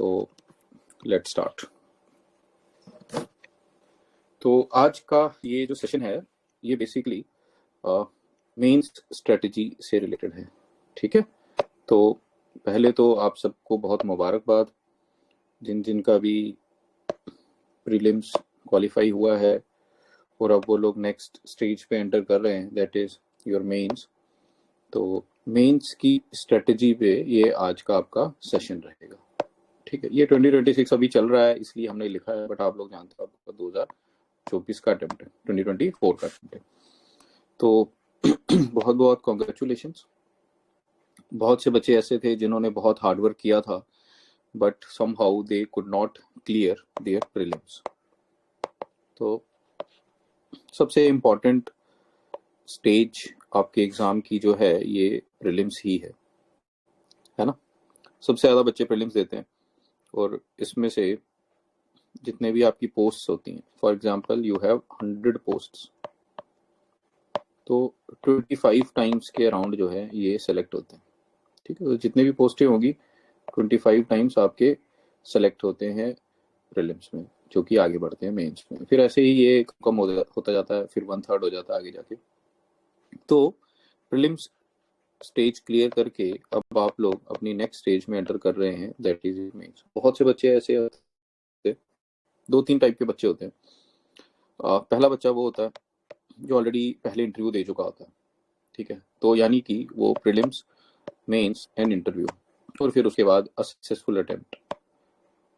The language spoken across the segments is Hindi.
तो लेट्स स्टार्ट। तो आज का ये जो सेशन है ये बेसिकली मेंस स्ट्रेटजी से रिलेटेड है। ठीक है, तो पहले तो आप सबको बहुत मुबारकबाद जिन जिन का भी प्रीलिम्स क्वालिफाई हुआ है और अब वो लोग नेक्स्ट स्टेज पे एंटर कर रहे हैं, दैट इज योर मेंस। तो मेंस की स्ट्रेटजी पे ये आज का आपका सेशन रहेगा। ठीक है, ये 2026 अभी चल रहा है इसलिए हमने लिखा है, बट आप लोग जानते हो आपका 2024 का अटेम्प्ट है, 2024 का अटेम्प्ट है। तो बहुत बहुत कॉन्ग्रेचुलेशंस। बहुत से बच्चे ऐसे थे जिन्होंने बहुत हार्डवर्क किया था but somehow they could not clear their prelims. तो सबसे इम्पोर्टेंट स्टेज आपके एग्जाम की जो है ये प्रीलिम्स ही है ना। सबसे ज़्यादा बच्चे प्रीलिम्स देते हैं और इसमें से जितने भी आपकी पोस्ट्स होती हैं, for example you have 100 posts, तो 25 टाइम्स के अराउंड जो है ये सेलेक्ट होते हैं। ठीक है, तो जितने भी पोस्टें होंगी 25 टाइम्स आपके सेलेक्ट होते हैं प्रीलिम्स में, जो कि आगे बढ़ते हैं मेंस में। फिर ऐसे ही ये कम होता जाता है, फिर 1/3 हो जाता है आगे जाके। तो प्रीलिम्स स्टेज क्लियर करके अब आप लोग अपनी नेक्स्ट स्टेज में एंटर कर रहे हैं, दैट इज मेंस। बहुत से बच्चे ऐसे होते हैं, 2-3 टाइप के बच्चे होते हैं। पहला बच्चा वो होता है जो ऑलरेडी पहले इंटरव्यू दे चुका होता है। ठीक है, तो यानी कि वो प्रीलिम्स, मेंस एंड इंटरव्यू और फिर उसके बाद अ सक्सेसफुल अटेम्प्ट।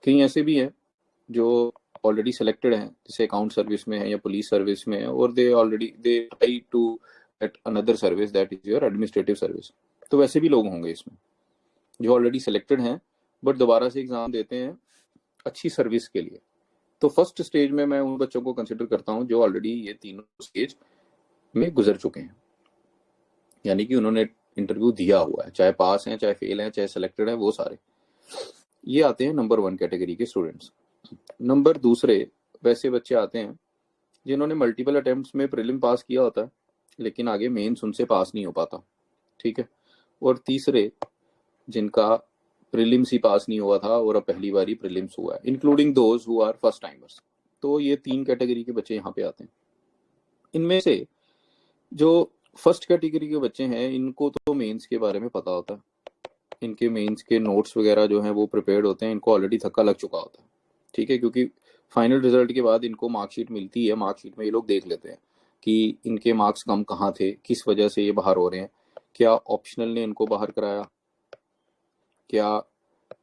कई ऐसे भी हैं जो ऑलरेडी सेलेक्टेड हैं, जैसे अकाउंट सर्विस में है या पुलिस सर्विस में है, और they try to get another service that is your administrative service. तो वैसे भी लोग होंगे इसमें जो ऑलरेडी सेलेक्टेड हैं बट दोबारा से एग्जाम देते हैं अच्छी सर्विस के लिए। तो फर्स्ट स्टेज में मैं उन बच्चों को कंसिडर करता हूं जो ऑलरेडी ये तीनों स्टेज में गुजर चुके हैं, यानी कि उन्होंने इंटरव्यू दिया हुआ है, चाहे पास हैं चाहे फेल हैं चाहे सेलेक्टेड है, वो सारे ये आते हैं नंबर 1 कैटेगरी के स्टूडेंट्स। नंबर दूसरे वैसे बच्चे आते हैं जिन्होंने मल्टीपल अटेम्प्ट्स में प्रीलिम पास किया होता है लेकिन आगे मेंस उनसे पास नहीं हो पाता। ठीक है, और तीसरे जिनका प्रीलिम्स ही पास नहीं हुआ था और अब पहली बार ही प्रीलिम्स हुआ है, including those who are first timers. तो ये 3 कैटेगरी के बच्चे यहाँ पे आते हैं। इनमें से जो फर्स्ट कैटेगरी के बच्चे हैं इनको तो मेंस के बारे में पता होता है, इनके मेंस के नोट्स वगैरह जो हैं वो प्रिपेयर्ड होते हैं, इनको ऑलरेडी धक्का लग चुका होता है। ठीक है, क्योंकि फाइनल रिजल्ट के बाद इनको मार्कशीट मिलती है, मार्कशीट में ये लोग देख लेते हैं कि इनके मार्क्स कम कहाँ थे, किस वजह से ये बाहर हो रहे हैं, क्या ऑप्शनल ने इनको बाहर कराया, क्या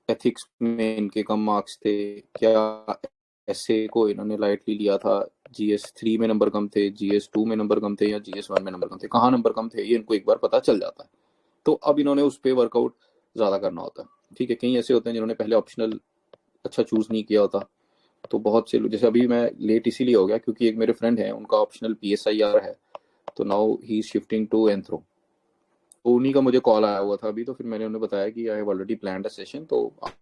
एथिक्स में इनके कम मार्क्स थे, क्या एसए को इन्होंने लाइटली लिया था, GS3 में नंबर कम थे, GS2 में नंबर कम थे या GS1 में नंबर कम थे, कहाँ नंबर कम थे ये इनको एक बार पता चल जाता है। तो अब इन्होंने उस पर वर्कआउट ज़्यादा करना होता है। ठीक है, कई ऐसे होते हैं जिन्होंने पहले ऑप्शनल अच्छा चूज नहीं किया होता, तो बहुत से लोग, जैसे अभी मैं लेट इसीलिए हो गया क्योंकि एक मेरे फ्रेंड है उनका ऑप्शनल PSIR है, तो now he is shifting to anthro. तो उन्हीं का मुझे कॉल आया हुआ था अभी, तो फिर मैंने उन्हें बताया कि I have already planned a session, तो आप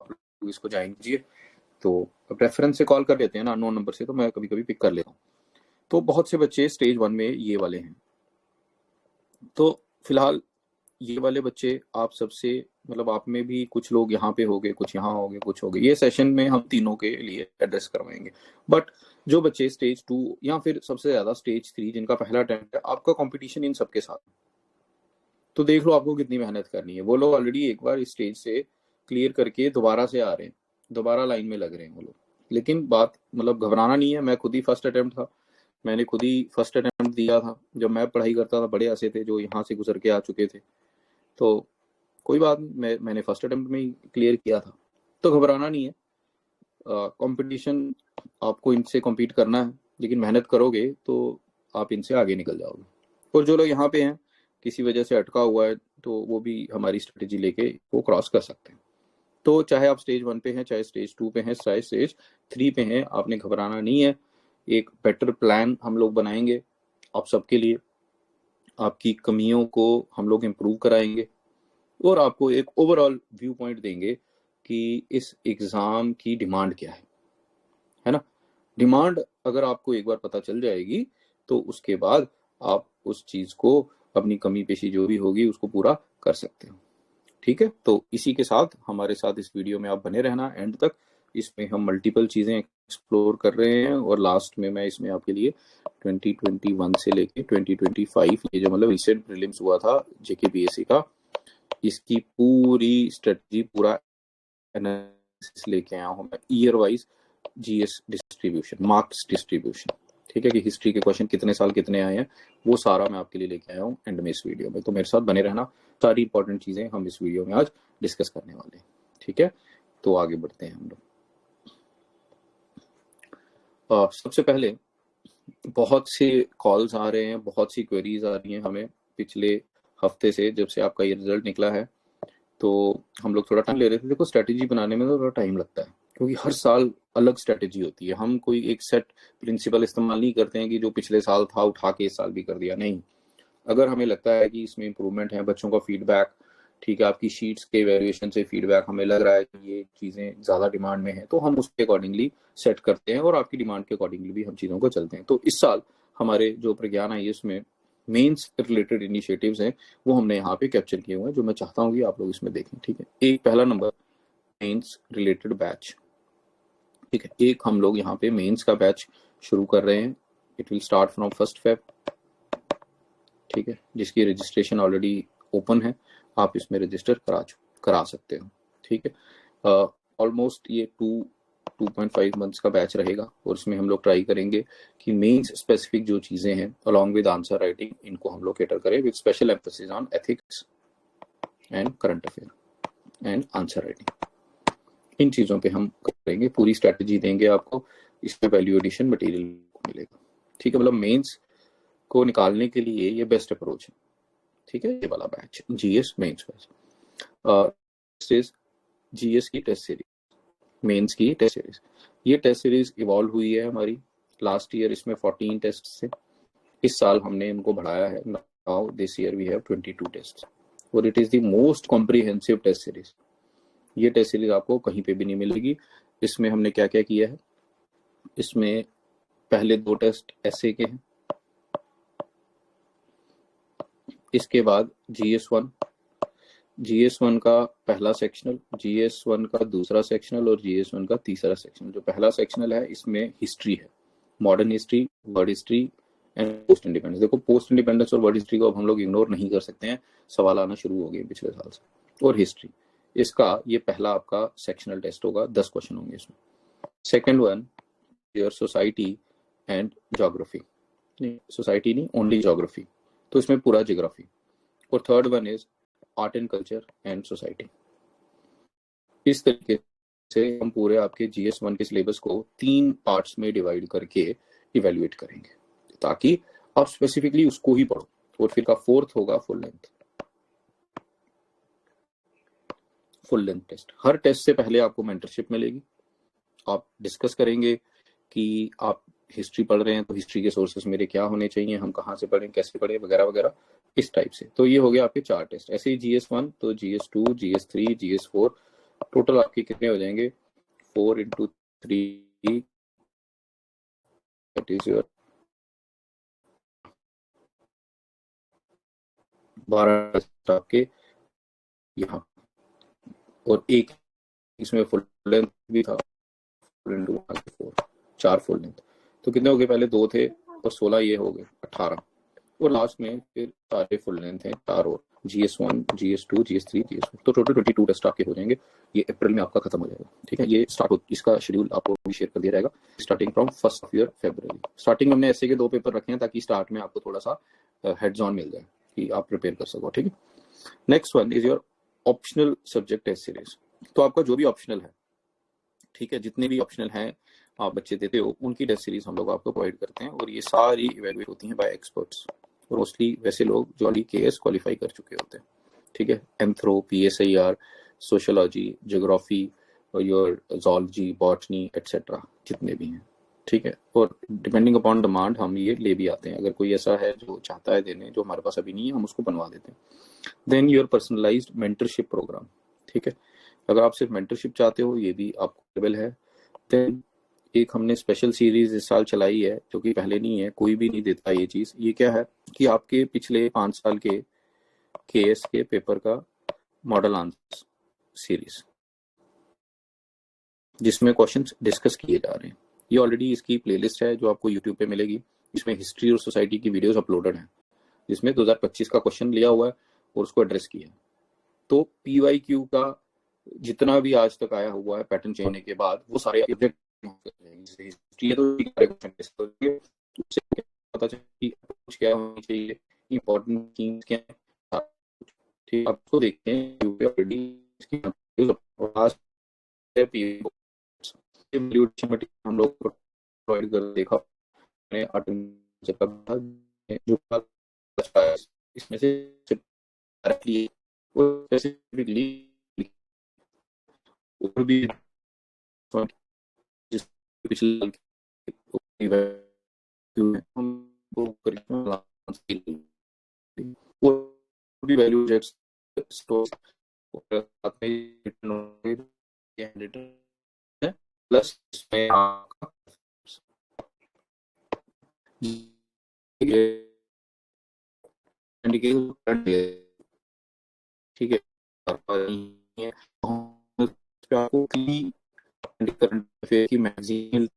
लोग इसको ज्वाइन कीजिए। तो रेफरेंस से कॉल कर लेते हैं ना, अननोन नंबर से, तो मैं कभी कभी पिक कर लेता हूँ। तो बहुत से बच्चे स्टेज 1 में ये वाले हैं। तो फिलहाल ये वाले बच्चे आप सबसे, मतलब आप में भी कुछ लोग यहाँ पे होंगे, कुछ यहाँ होंगे, कुछ होंगे, ये सेशन में हम तीनों के लिए एड्रेस करवाएंगे। बट जो बच्चे स्टेज 2 या फिर सबसे ज्यादा स्टेज 3 जिनका पहला अटेम्प्ट है, आपका कंपटीशन इन सबके साथ, तो देख लो आपको कितनी मेहनत करनी है। वो लोग ऑलरेडी एक बार इस स्टेज से क्लियर करके दोबारा से आ रहे हैं, दोबारा लाइन में लग रहे हैं वो लोग। लेकिन बात, मतलब घबराना नहीं है। मैं खुद ही फर्स्ट अटेम्प्ट था, मैंने खुद ही फर्स्ट अटेम्प्ट दिया था। जब मैं पढ़ाई करता था बड़े ऐसे थे जो यहाँ से गुजर के आ चुके थे, तो कोई बात नहीं, मैंने फर्स्ट अटेम्प्ट में ही क्लियर किया था। तो घबराना नहीं है। कंपटीशन आपको इनसे कम्पीट करना है, लेकिन मेहनत करोगे तो आप इनसे आगे निकल जाओगे। और जो लोग यहाँ पे हैं किसी वजह से अटका हुआ है, तो वो भी हमारी स्ट्रेटेजी लेके वो क्रॉस कर सकते हैं। तो चाहे आप स्टेज 1 पे हैं, चाहे स्टेज 2 पे हैं, चाहे स्टेज 3 पे हैं, आपने घबराना नहीं है। एक बेटर प्लान हम लोग बनाएंगे आप सबके लिए, आपकी कमियों को हम लोग इम्प्रूव कराएंगे और आपको एक ओवरऑल व्यू पॉइंट देंगे कि इस एग्जाम की डिमांड क्या है ना। डिमांड अगर आपको एक बार पता चल जाएगी तो उसके बाद आप उस चीज को, अपनी कमी पेशी जो भी होगी, उसको पूरा कर सकते हो। ठीक है, तो इसी के साथ हमारे साथ इस वीडियो में आप बने रहना एंड तक। इसमें हम मल्टीपल चीज़ें एक्सप्लोर कर रहे हैं और लास्ट में मैं इसमें आपके लिए 2021 से लेके 2025 ये जो मतलब रिसेंट प्रीलिम्स हुआ था JKPSC का, इसकी पूरी स्ट्रेटजी, पूरा एनालिसिस लेके आया हूँ मैं, year wise GS distribution, marks distribution, ठीक है, कि हिस्ट्री के क्वेश्चन कितने साल कितने आए हैं, वो सारा मैं आपके लिए लेके आया हूँ एंड में इस वीडियो में। तो मेरे साथ बने रहना, सारी इंपॉर्टेंट चीजें हम इस वीडियो में आज डिस्कस करने वाले हैं। ठीक है, तो आगे बढ़ते हैं हम लोग। सबसे पहले बहुत से कॉल्स आ रहे हैं, बहुत सी क्वेरीज आ रही हैं हमें पिछले हफ्ते से, जब से आपका ये रिजल्ट निकला है। तो हम लोग थोड़ा टाइम ले रहे थे। देखो, स्ट्रेटेजी बनाने में तो थोड़ा टाइम लगता है, क्योंकि हर साल अलग स्ट्रेटेजी होती है। हम कोई एक सेट प्रिंसिपल इस्तेमाल नहीं करते हैं कि जो पिछले साल था उठा के इस साल भी कर दिया, नहीं। अगर हमें लगता है कि इसमें इंप्रूवमेंट है, बच्चों का फीडबैक, ठीक है, आपकी शीट्स के वैल्यूएशन से फीडबैक हमें लग रहा है कि ये चीज़ें ज़्यादा डिमांड में है, तो हम उसके अकॉर्डिंगली सेट करते हैं और आपकी डिमांड के अकॉर्डिंगली भी हम चीज़ों को चलते हैं। तो इस साल हमारे जो प्रज्ञान आई इसमें मेंस रिलेटेड इनिशिएटिव्स हैं, वो हमने यहाँ पे कैप्चर किए हुए हैं, जो मैं चाहता हूँ कि आप लोग इसमें देखें। ठीक है, एक पहला नंबर मेंस रिलेटेड बैच। ठीक है, एक हम लोग यहाँ पे मेंस का बैच शुरू कर रहे हैं। It will start from 1 Feb। ठीक है, जिसकी रजिस्ट्रेशन ऑलरेडी ओपन है, आप इसमें रजिस्टर करा सकते हो। ठीक है, ऑलमोस्ट ये 2.5 मंथ्स का बैच रहेगा और इसमें हम लोग ट्राई करेंगे कि मेंस स्पेसिफिक जो चीज़ें हैं अलॉन्ग विद आंसर राइटिंग, इनको हम लोग कैटर करें with special emphasis on ethics and current affair and answer writing. इन चीज़ों पे हम करेंगे, पूरी स्ट्रैटेजी देंगे आपको। इसमें वैल्यू एडिशन मटेरियल मिलेगा। ठीक है, मतलब मेंस को निकालने के लिए ये बेस्ट अप्रोच है। ठीक है, ये वाला batch GS mains batch, GS की टेस्ट सीरीज, मेंस की टेस्ट सीरीज। ये टेस्ट सीरीज इवॉल्व हुई है हमारी। लास्ट ईयर इसमें 14 टेस्ट से, इस साल हमने इनको बढ़ाया है। Now this year we have 22 test और it is the most comprehensive test series. ये टेस्ट सीरीज आपको कहीं पे भी नहीं मिलेगी। इसमें हमने क्या क्या किया है, इसमें पहले 2 टेस्ट ऐसे के हैं, इसके बाद GS1 का पहला सेक्शनल, GS1 का दूसरा सेक्शनल और GS1 का तीसरा सेक्शनल। जो पहला सेक्शनल है इसमें हिस्ट्री है, modern history, word history and post independence. देखो, पोस्ट इंडिपेंडेंस और वर्ड हिस्ट्री को अब हम लोग इग्नोर नहीं कर सकते हैं, सवाल आना शुरू हो गए पिछले साल से। और हिस्ट्री, इसका ये पहला आपका सेक्शनल टेस्ट होगा, 10 क्वेश्चन होंगे इसमें। Second one your society and geography, नहीं सोसाइटी नहीं, ओनली ज्योग्राफी, तो इसमें पूरा ज्योग्राफी। और third one is art and culture and society. इस तरीके से हम पूरे आपके GS1 के सिलेबस को 3 पार्ट्स में डिवाइड करके इवेल्युएट करेंगे, ताकि आप स्पेसिफिकली उसको ही पढ़ो। और फिर का फोर्थ होगा फुल लेंथ टेस्ट। हर टेस्ट से पहले आपको मेंटरशिप मिलेगी। आप डिस्कस करेंगे कि आप हिस्ट्री पढ़ रहे हैं तो हिस्ट्री के सोर्सेस मेरे क्या होने चाहिए, हम कहाँ से पढ़ें, कैसे पढ़ें, वगैरह वगैरह, इस टाइप से। तो ये हो गया आपके 4 टेस्ट। ऐसे ही GS1 तो GS2, GS3, GS4, टोटल आपके कितने हो जाएंगे, 4 into 3, that is your 12 आपके यहाँ। और एक इसमें फुल लेंथ भी था, 4 फुल लेंथ। तो कितने हो गए, पहले 2 थे और 16 ये हो गए 18। और लास्ट में फिर सारे फुल लेंथ हैं 4 और, GS1, GS2, GS3, GS4। तो टोटल 22 टेस्ट आपके हो जाएंगे। ये अप्रैल में आपका खत्म हो जाएगा। ठीक है, ये इसका शेड्यूल आपको भी शेयर कर दिया जाएगा, स्टार्टिंग फ्रॉम 1 February। स्टार्टिंग में हमने ऐसे के 2 पेपर रखे हैं ताकि स्टार्ट में आपको थोड़ा सा हेड्स ऑन मिल जाए कि आप प्रिपेयर कर सको। ठीक है, next one is your optional subject test series. तो आपका जो भी ऑप्शनल है, ठीक है, जितने भी ऑप्शनल हैं आप बच्चे देते हो, उनकी टेस्ट सीरीज हम लोग आपको प्रोवाइड करते हैं। और ये सारी इवेल्युएट होती हैं बाय एक्सपर्ट्स, मोस्टली वैसे लोग जो ऑलरेडी KS क्वालिफाई कर चुके होते हैं। ठीक है, एंथ्रो, PSIR, सोशियोलॉजी, ज्योग्राफी और योर जोलॉजी, बॉटनी एटसेट्रा, जितने भी हैं। ठीक है, और डिपेंडिंग अपॉन डिमांड हम ये ले भी आते हैं। अगर कोई ऐसा है जो चाहता है देने, जो हमारे पास अभी नहीं है, हम उसको बनवा देते हैं। Then your personalised mentorship programme. ठीक है, अगर आप सिर्फ मेंटरशिप चाहते हो, ये भी आपको अवेलेबल है। देन एक हमने स्पेशल सीरीज इस साल चलाई है, जो कि पहले नहीं है, कोई भी नहीं देता ये चीज। ये क्या है कि आपके पिछले 5 साल के KS के पेपर का मॉडल आंसर सीरीज, जिसमें क्वेश्चंस डिस्कस किए जा रहे हैं। ये ऑलरेडी इसकी प्लेलिस्ट है जो आपको यूट्यूब पे मिलेगी। इसमें हिस्ट्री और सोसाइटी की वीडियोस अपलोडेड हैं, जिसमें 2025 का क्वेश्चन लिया हुआ है और उसको एड्रेस किया है। तो PYQ का जितना भी आज तक आया हुआ है पैटर्न चेंज होने के बाद, वो सारे हिस्ट्री तो पता चले कि अप्रोच क्या होनी चाहिए, इंपॉर्टेंट थिंग्स क्या है। ठीक, आपको देखते हैं यूपी ऑलरेडी इसकी हम लोग प्रोवाइड कर देखा जो इसमें से स्पेसिफिकली और भी पिछले वैल्यू प्लस ठीक है, आपको करंट अफेयर की मैगजीन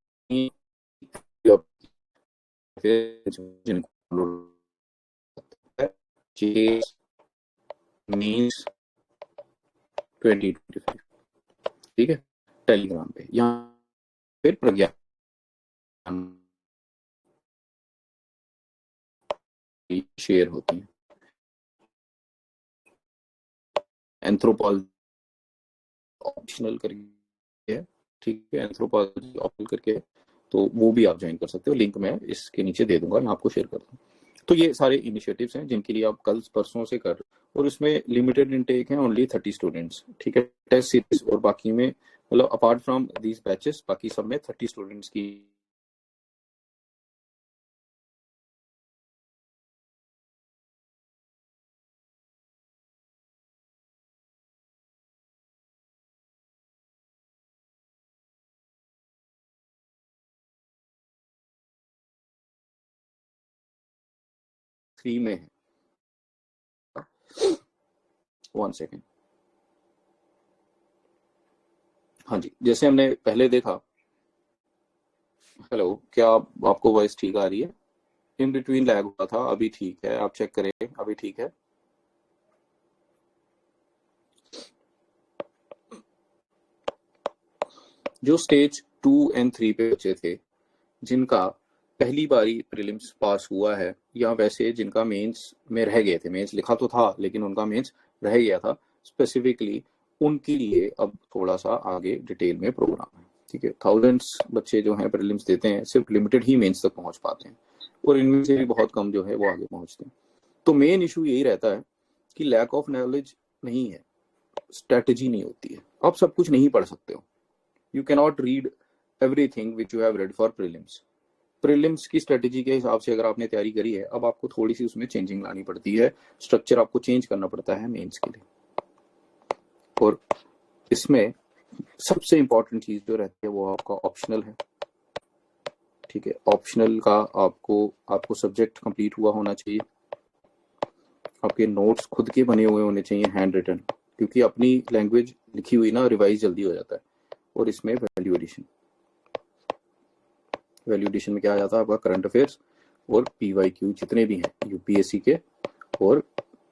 मीन्स 2025, ठीक है, टेलीग्राम पे। यहाँ फिर प्रज्ञा शेयर होती है, एंथ्रोपोलॉजी ऑप्शनल करके है, ठीक है, एंथ्रोपोलॉजी ऑप्शनल करके, तो वो भी आप ज्वाइन कर सकते हो। लिंक मैं इसके नीचे दे दूंगा, मैं आपको शेयर कर दूंगा। तो ये सारे इनिशिएटिव्स हैं जिनके लिए आप कल परसों से कर, और इसमें लिमिटेड इनटेक है, ओनली 30 स्टूडेंट्स, ठीक है, टेस्ट सीरीज। और बाकी में मतलब अपार्ट फ्रॉम दीज बैचेस बाकी सब में 30 स्टूडेंट्स की फ्री में है। 1 सेकेंड, हाँ जी, जैसे हमने पहले देखा, हेलो, क्या आपको वॉइस ठीक आ रही है? इन बिटवीन लैग हुआ था, अभी ठीक है, आप चेक करें, अभी ठीक है। जो स्टेज 2 एंड 3 पे बचे थे, जिनका पहली बारी प्रीलिम्स पास हुआ है, या वैसे जिनका मेंस में रह गए थे, मेंस लिखा तो था लेकिन उनका मेंस रह गया था स्पेसिफिकली, उनके लिए अब थोड़ा सा आगे डिटेल में प्रोग्राम है, ठीक है। थाउजेंड्स बच्चे जो हैं प्रीलिम्स देते हैं, सिर्फ लिमिटेड ही मेंस तक पहुंच पाते हैं, और इनमें से भी बहुत कम जो है वो आगे पहुंचते हैं। तो मेन इशू यही रहता है कि लैक ऑफ नॉलेज नहीं है, स्ट्रेटेजी नहीं होती है। आप सब कुछ नहीं पढ़ सकते हो, you cannot read everything which you have read for prelims. Prelims की स्ट्रेटेजी के हिसाब से अगर आपने तैयारी करी है, अब आपको थोड़ी सी उसमें चेंजिंग लानी पड़ती है, स्ट्रक्चर आपको चेंज करना पड़ता है मेंस के लिए। और इसमें सबसे इंपॉर्टेंट चीज जो रहती है वो आपका ऑप्शनल है, ठीक है। ऑप्शनल का आपको सब्जेक्ट कंप्लीट हुआ होना चाहिए, आपके नोट्स खुद के बने हुए होने चाहिए, हैंड रिटन, क्योंकि अपनी लैंग्वेज लिखी हुई ना रिवाइज जल्दी हो जाता है। और इसमें वैल्यू एडिशन में क्या आ जाता है, आपका करंट अफेयर्स और PYQ जितने भी हैं UPSC के और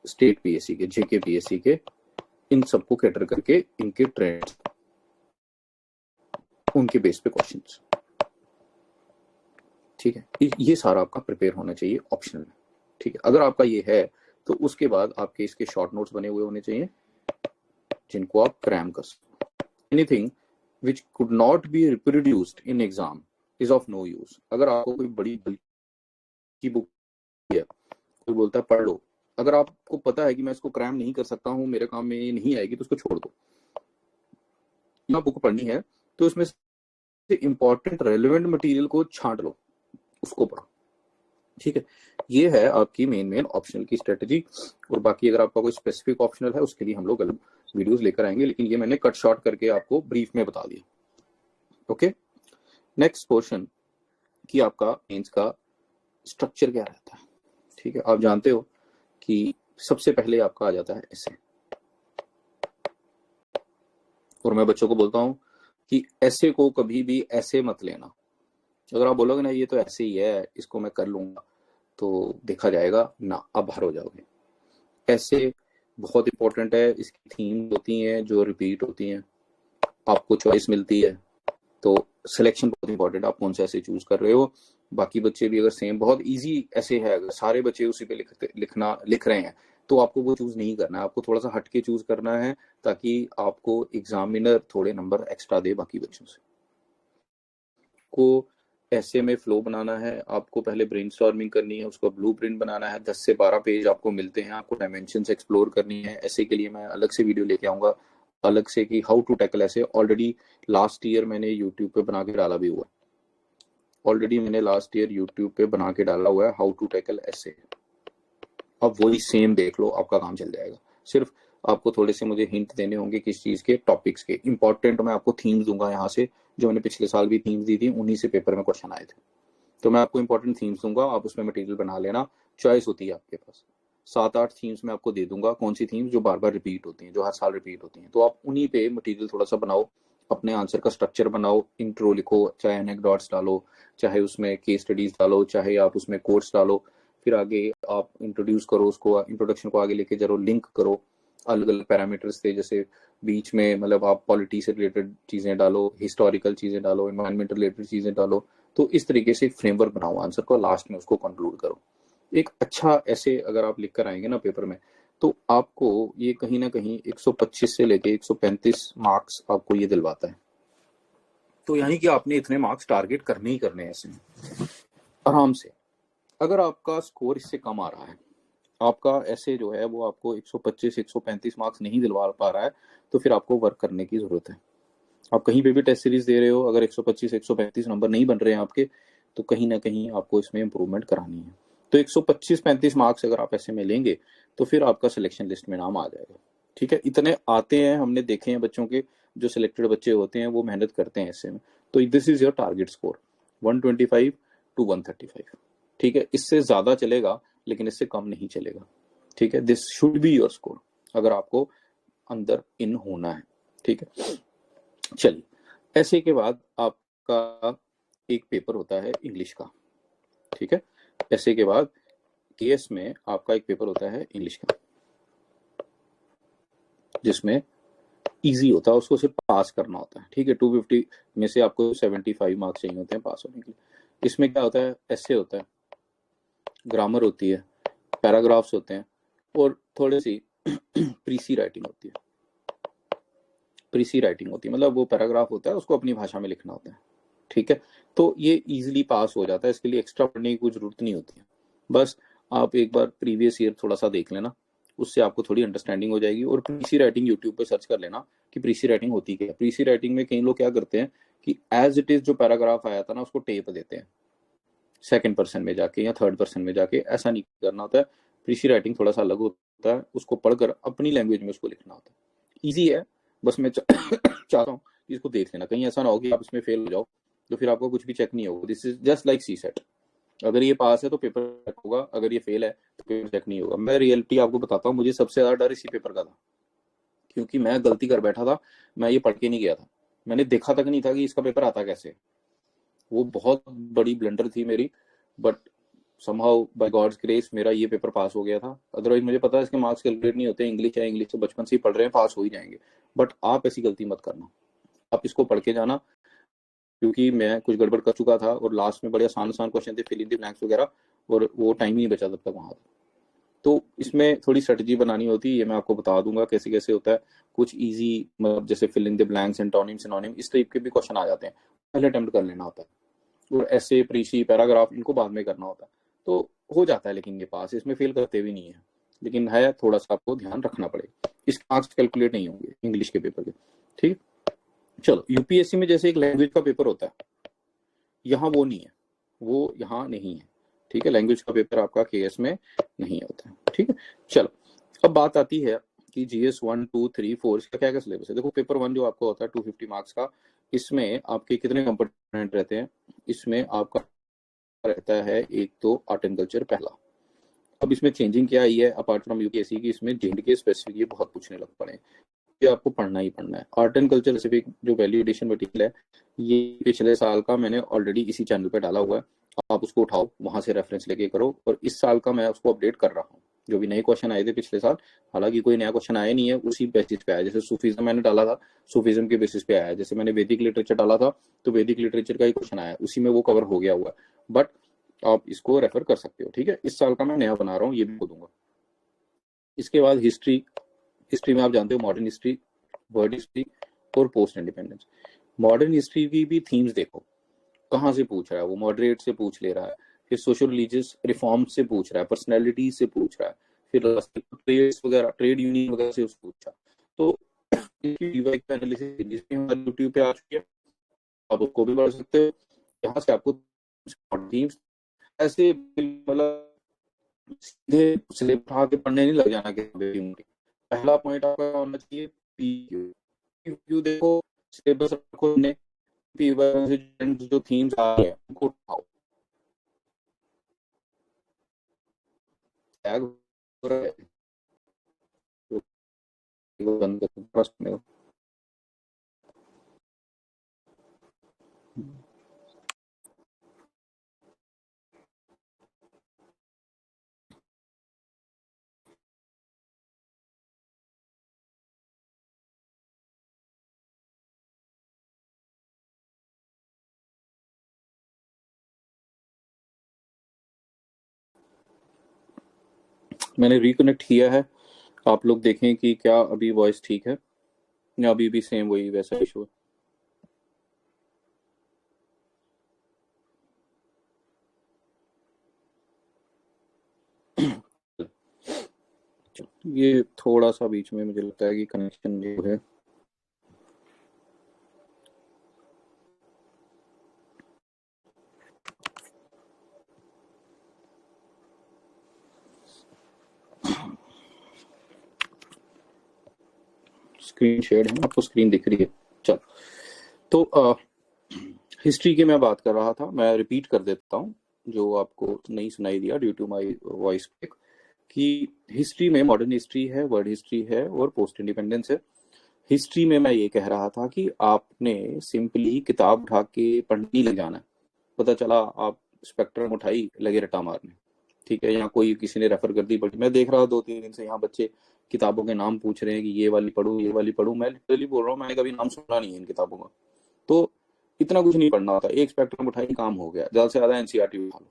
स्टेट PSC के, JK PSC के, इन सबको कैटर करके इनके ट्रेंड्स, उनके बेस पे क्वेश्चंस, ठीक है। ये सारा आपका प्रिपेयर होना चाहिए ऑप्शनल में, ठीक है। अगर आपका ये है तो उसके बाद आपके इसके शॉर्ट नोट्स बने हुए होने चाहिए जिनको आप क्रैम कर सकते। Anything which could not be reproduced in exam is of no use. अगर आपको कोई बड़ी की बुक है, कोई बोलता है पढ़ लो, अगर आपको पता है कि मैं इसको क्रैम नहीं कर सकता हूँ, मेरे काम में ये नहीं आएगी, तो उसको छोड़ दो। या बुक पढ़नी है तो इसमें से इंपॉर्टेंट रेलेवेंट मटेरियल को छांट लो, उसको पढ़ो, ठीक है। ये है आपकी मेन ऑप्शनल की स्ट्रेटजी। और बाकी अगर आपका कोई स्पेसिफिक ऑप्शनल है उसके लिए हम लोग अलग वीडियोस लेकर आएंगे, लेकिन ये मैंने कट शॉर्ट करके आपको ब्रीफ में बता दिया, ओके। नेक्स्ट पोर्शन कि आपका मेंस का स्ट्रक्चर क्या रहता है, ठीक है। आप जानते हो कि सबसे पहले आपका आ जाता है ऐसे, और मैं बच्चों को बोलता हूँ कि ऐसे को कभी भी ऐसे मत लेना। अगर आप बोलोगे ना ये तो ऐसे ही है, इसको मैं कर लूंगा, तो देखा जाएगा ना, आप बाहर हो जाओगे। ऐसे बहुत इंपॉर्टेंट है, इसकी थीम होती हैं जो रिपीट होती हैं, आपको चॉइस मिलती है, तो सिलेक्शन बहुत इंपॉर्टेंट है, आप कौन सा ऐसे चूज कर रहे हो। बाकी बच्चे भी अगर सेम बहुत इजी ऐसे है, अगर सारे बच्चे उसी पे लिख रहे हैं, तो आपको वो चूज नहीं करना है, आपको थोड़ा सा हटके चूज करना है, ताकि आपको एग्जामिनर थोड़े नंबर एक्स्ट्रा दे बाकी बच्चों से। को ऐसे में फ्लो बनाना है, आपको पहले ब्रेनस्टॉर्मिंग करनी है, उसका ब्लूप्रिंट बनाना है, 10 से 12 पेज आपको मिलते हैं, आपको डायमेंशंस एक्सप्लोर करनी है। ऐसे के लिए मैं अलग से वीडियो लेके आऊंगा अलग से कि हाउ टू टैकल ऐसे। ऑलरेडी लास्ट ईयर मैंने यूट्यूब पे बना के डाला भी हुआ है, हाउ टू टैकल ऐसे। अब वही सेम देख लो, आपका काम चल जाएगा। सिर्फ आपको थोड़े से मुझे हिंट देने होंगे किस चीज के, टॉपिक्स के। इंपॉर्टेंट मैं आपको थीम्स दूंगा यहाँ से, जो मैंने पिछले साल भी थीम्स दी थी, उन्हीं से पेपर में क्वेश्चन आए थे। तो मैं आपको इंपॉर्टेंट थीम्स दूंगा, आप उसमें मटेरियल बना लेना। चॉइस होती है आपके पास, 7-8 थीम्स मैं आपको दे दूंगा। कौन सी थीम्स जो बार बार रिपीट होती हैं, जो हर साल रिपीट होती हैं, तो आप उन्हीं पे मटेरियल थोड़ा सा बनाओ, अपने आंसर का स्ट्रक्चर बनाओ, इंट्रो लिखो, चाहे एनेक्डोट्स डालो, चाहे उसमें केस स्टडीज डालो, चाहे आप उसमें कोट्स डालो, फिर आगे आप इंट्रोड्यूस करो उसको, इंट्रोडक्शन को आगे लेके चलो, लिंक करो अलग अलग पैरामीटर्स थे, जैसे बीच में मतलब आप पॉलिटी से रिलेटेड चीजें डालो, हिस्टोरिकल चीजें डालो, एनवायरमेंट रिलेटेड चीजें डालो। तो इस तरीके से फ्रेमवर्क बनाओ आंसर को, लास्ट में उसको कंक्लूड करो। एक अच्छा ऐसे अगर आप लिख कर आएंगे ना पेपर में, तो आपको ये कहीं ना कहीं 125 से लेके 135 मार्क्स आपको ये दिलवाता है। तो यानी कि आपने इतने मार्क्स टारगेट करने ही करने हैं ऐसे आराम से। अगर आपका स्कोर इससे कम आ रहा है, आपका ऐसे जो है वो आपको 125 135 मार्क्स नहीं दिलवा पा रहा है, तो फिर आपको वर्क करने की जरूरत है। आप कहीं पे भी टेस्ट सीरीज दे रहे हो, अगर 125 135 नंबर नहीं बन रहे हैं आपके, तो कहीं ना कहीं आपको इसमें इंप्रूवमेंट करानी है। तो 125-35 मार्क्स अगर आप ऐसे में लेंगे, तो फिर आपका सिलेक्शन लिस्ट में नाम आ जाएगा। ठीक है, इतने आते हैं, हमने देखे हैं बच्चों के, जो सिलेक्टेड बच्चे होते हैं वो मेहनत करते हैं ऐसे में। तो this is your target score, 125 to 135। ठीक है, इससे ज्यादा चलेगा लेकिन इससे कम नहीं चलेगा। ठीक है, this should be your score अगर आपको अंदर इन होना है। ठीक है, चलिए, ऐसे के बाद आपका एक पेपर होता है इंग्लिश का। ठीक है, ऐसे के बाद केएस में आपका एक पेपर होता है इंग्लिश का, जिसमें इजी होता है, उसको सिर्फ पास करना होता है। ठीक है, 250 में से आपको 75 मार्क्स चाहिए होते हैं पास होने के लिए। इसमें क्या होता है, ऐसे होता है, ग्रामर होती है, पैराग्राफ्स होते हैं, और थोड़ी सी प्रीसी राइटिंग होती है। प्रीसी राइटिंग होती है मतलब वो पैराग्राफ होता है, उसको अपनी भाषा में लिखना होता है। ठीक है, तो ये इजीली पास हो जाता है, इसके लिए एक्स्ट्रा पढ़ने की कोई जरूरत नहीं होती है। बस आप एक बार प्रीवियस ईयर थोड़ा सा देख लेना, उससे आपको थोड़ी अंडरस्टैंडिंग हो जाएगी। और प्रीसी राइटिंग यूट्यूब पे सर्च कर लेना कि प्रीसी राइटिंग होती क्या है। प्रीसी राइटिंग में कई लोग क्या करते हैं कि एज इट इज जो पैराग्राफ आया था ना, उसको टेप देते हैं सेकंड पर्सन में जाके या थर्ड पर्सन में जाके। ऐसा नहीं करना होता है। प्रीसी राइटिंग थोड़ा सा अलग होता है, उसको पढ़कर अपनी लैंग्वेज में उसको लिखना होता है। ईजी है, बस मैं चाहता हूँ कि इसको देख लेना, कहीं ऐसा ना हो कि आप इसमें फेल हो जाओ, तो फिर आपको कुछ भी चेक नहीं होगा। This is just like C set, अगर ये पास है तो पेपर चेक होगा, अगर ये फेल है तो पेपर चेक नहीं होगा। मैं रियलिटी आपको बताता हूँ, मुझे सबसे ज्यादा डर इसी पेपर का था, क्योंकि मैं गलती कर बैठा था, मैं ये पढ़ के नहीं गया था, मैंने देखा तक नहीं था कि इसका पेपर आता कैसे। वो बहुत बड़ी ब्लंडर थी मेरी, but somehow by God's grace मेरा ये पेपर पास हो गया था। अदरवाइज मुझे पता है इसके मार्क्स कैलकुलेट नहीं होते, इंग्लिश है, इंग्लिश तो बचपन से ही पढ़ रहे हैं, पास हो ही जाएंगे। बट आप ऐसी गलती मत करना, आप इसको पढ़ के जाना, क्योंकि मैं कुछ गड़बड़ कर चुका था और लास्ट में बड़े आसान आसान क्वेश्चन थे, फिल इन द ब्लैंक्स वगैरह, और वो टाइम ही नहीं बचा तब तक वहां। तो इसमें थोड़ी स्ट्रेटजी बनानी होती है, ये मैं आपको बता दूंगा कैसे कैसे होता है। कुछ इजी मतलब जैसे fill in the blanks, antonym, synonym, इस टाइप के भी क्वेश्चन आ जाते हैं, पहले अटेम्प्ट कर लेना होता है। और ऐसे प्रीसी पैराग्राफ इनको बाद में करना होता है, तो हो जाता है। लेकिन ये पास, इसमें फेल करते भी नहीं है, लेकिन है थोड़ा सा आपको ध्यान रखना पड़ेगा, इसके मार्क्स कैलकुलेट नहीं होंगे इंग्लिश के पेपर के। ठीक, चलो, यूपीएससी में जैसे एक लैंग्वेज का पेपर होता है, यहाँ वो नहीं है, वो यहाँ नहीं है। ठीक है, लैंग्वेज का पेपर आपका केएस में नहीं होता है। ठीक है, चलो, अब बात आती है कि जीएस 1 2 3 4 इसका क्या क्या सिलेबस है। देखो, पेपर 1 जो आपका होता है 250 मार्क्स का, इसमें आपके कितने कंपोनेंट रहते हैं। इसमें आपका रहता है एक तो आर्ट एंड कल्चर पहला। अब इसमें चेंजिंग क्या आई है अपार्ट फ्रॉम यूपीएससी की, इसमें जेएंडके स्पेसिफिक ये बहुत पूछने लग पड़े। ये आपको पढ़ना ही पढ़ना है। आर्ट एंड कल्चर स्पेसिफिक जो वैल्यू एडिशन मटेरियल है, ये पिछले साल का मैंने ऑलरेडी इसी चैनल पे डाला हुआ है, आप उसको उठाओ, वहां से रेफरेंस लेके करो। और इस साल का मैं उसको अपडेट कर रहा हूँ, जो भी नए क्वेश्चन आए थे पिछले साल, हालांकि कोई नया क्वेश्चन आया नहीं है, उसी बेसिस पे आया। जैसे सूफीज्म मैंने डाला था, सूफीज्म के बेसिस पे आया। जैसे मैंने वैदिक लिटरेचर डाला था, तो वैदिक लिटरेचर का ही क्वेश्चन आया, उसी में वो कवर हो गया हुआ है। बट आप इसको रेफर कर सकते हो, ठीक है। इस साल का मैं नया बना रहा हूँ, ये भी दूंगा। इसके बाद हिस्ट्री, हिस्ट्री में आप जानते हो मॉडर्न हिस्ट्री, वर्ल्ड हिस्ट्री और पोस्ट इंडिपेंडेंस। मॉडर्न हिस्ट्री की भी थीम्स देखो, कहाँ से पूछ रहा है वो, मॉडरेट से पूछ ले रहा है, फिर सोशल रिलीजियस रिफॉर्म से पूछ रहा है, पर्सनैलिटी से पूछ रहा है, फिर ट्रेड्स वगैरह, ट्रेड यूनियन वगैरह से पूछा। तो एनालिसिस यूट्यूब पे आ चुकी है, आप उसको भी पढ़ सकते हो। यहाँ से आपको थीम्स ऐसे मतलब सीधे सिलेबस उठा के पढ़ने नहीं लग जाना कि पहला पॉइंट आपका होना चाहिए पीक्यू। पीक्यू देखो, सिलेबस रखो ने, जो थीम्स आ रहे हैं उनको उठाओ। टैग हो रहा है तो बंद कर, मैंने रिकनेक्ट किया है, आप लोग देखें कि क्या अभी वॉइस ठीक है या अभी भी सेम वही वैसा इशू है। ये थोड़ा सा बीच में मुझे लगता है कि कनेक्शन जो है स्क्रीन शेयर है, आपको स्क्रीन दिख रही है। चलो, तो हिस्ट्री की मैं बात कर रहा था, मैं रिपीट कर देता हूँ जो आपको नहीं सुनाई दिया due to my voice break, कि हिस्ट्री में मॉडर्न हिस्ट्री है, वर्ल्ड हिस्ट्री है और पोस्ट इंडिपेंडेंस है। हिस्ट्री में मैं ये कह रहा था कि आपने सिंपली किताब उठा के पढ़ने लग जाना है। पता चला आप स्पेक्ट्रम उठाई लगे रटा मारने, ठीक है, यहाँ कोई किसी ने रेफर कर दी, बट मैं देख रहा 2-3 दिन से यहाँ बच्चे किताबों के नाम पूछ रहे हैं कि ये वाली पढ़ू ये वाली पढ़ू। मैं लिटरली बोल रहा हूँ, मैंने कभी नाम सुना नहीं है इन किताबों का। तो इतना कुछ नहीं पढ़ना होता, एक स्पेक्ट्रम उठाई काम हो गया, ज्यादा से ज्यादा एनसीईआरटी उठा लो।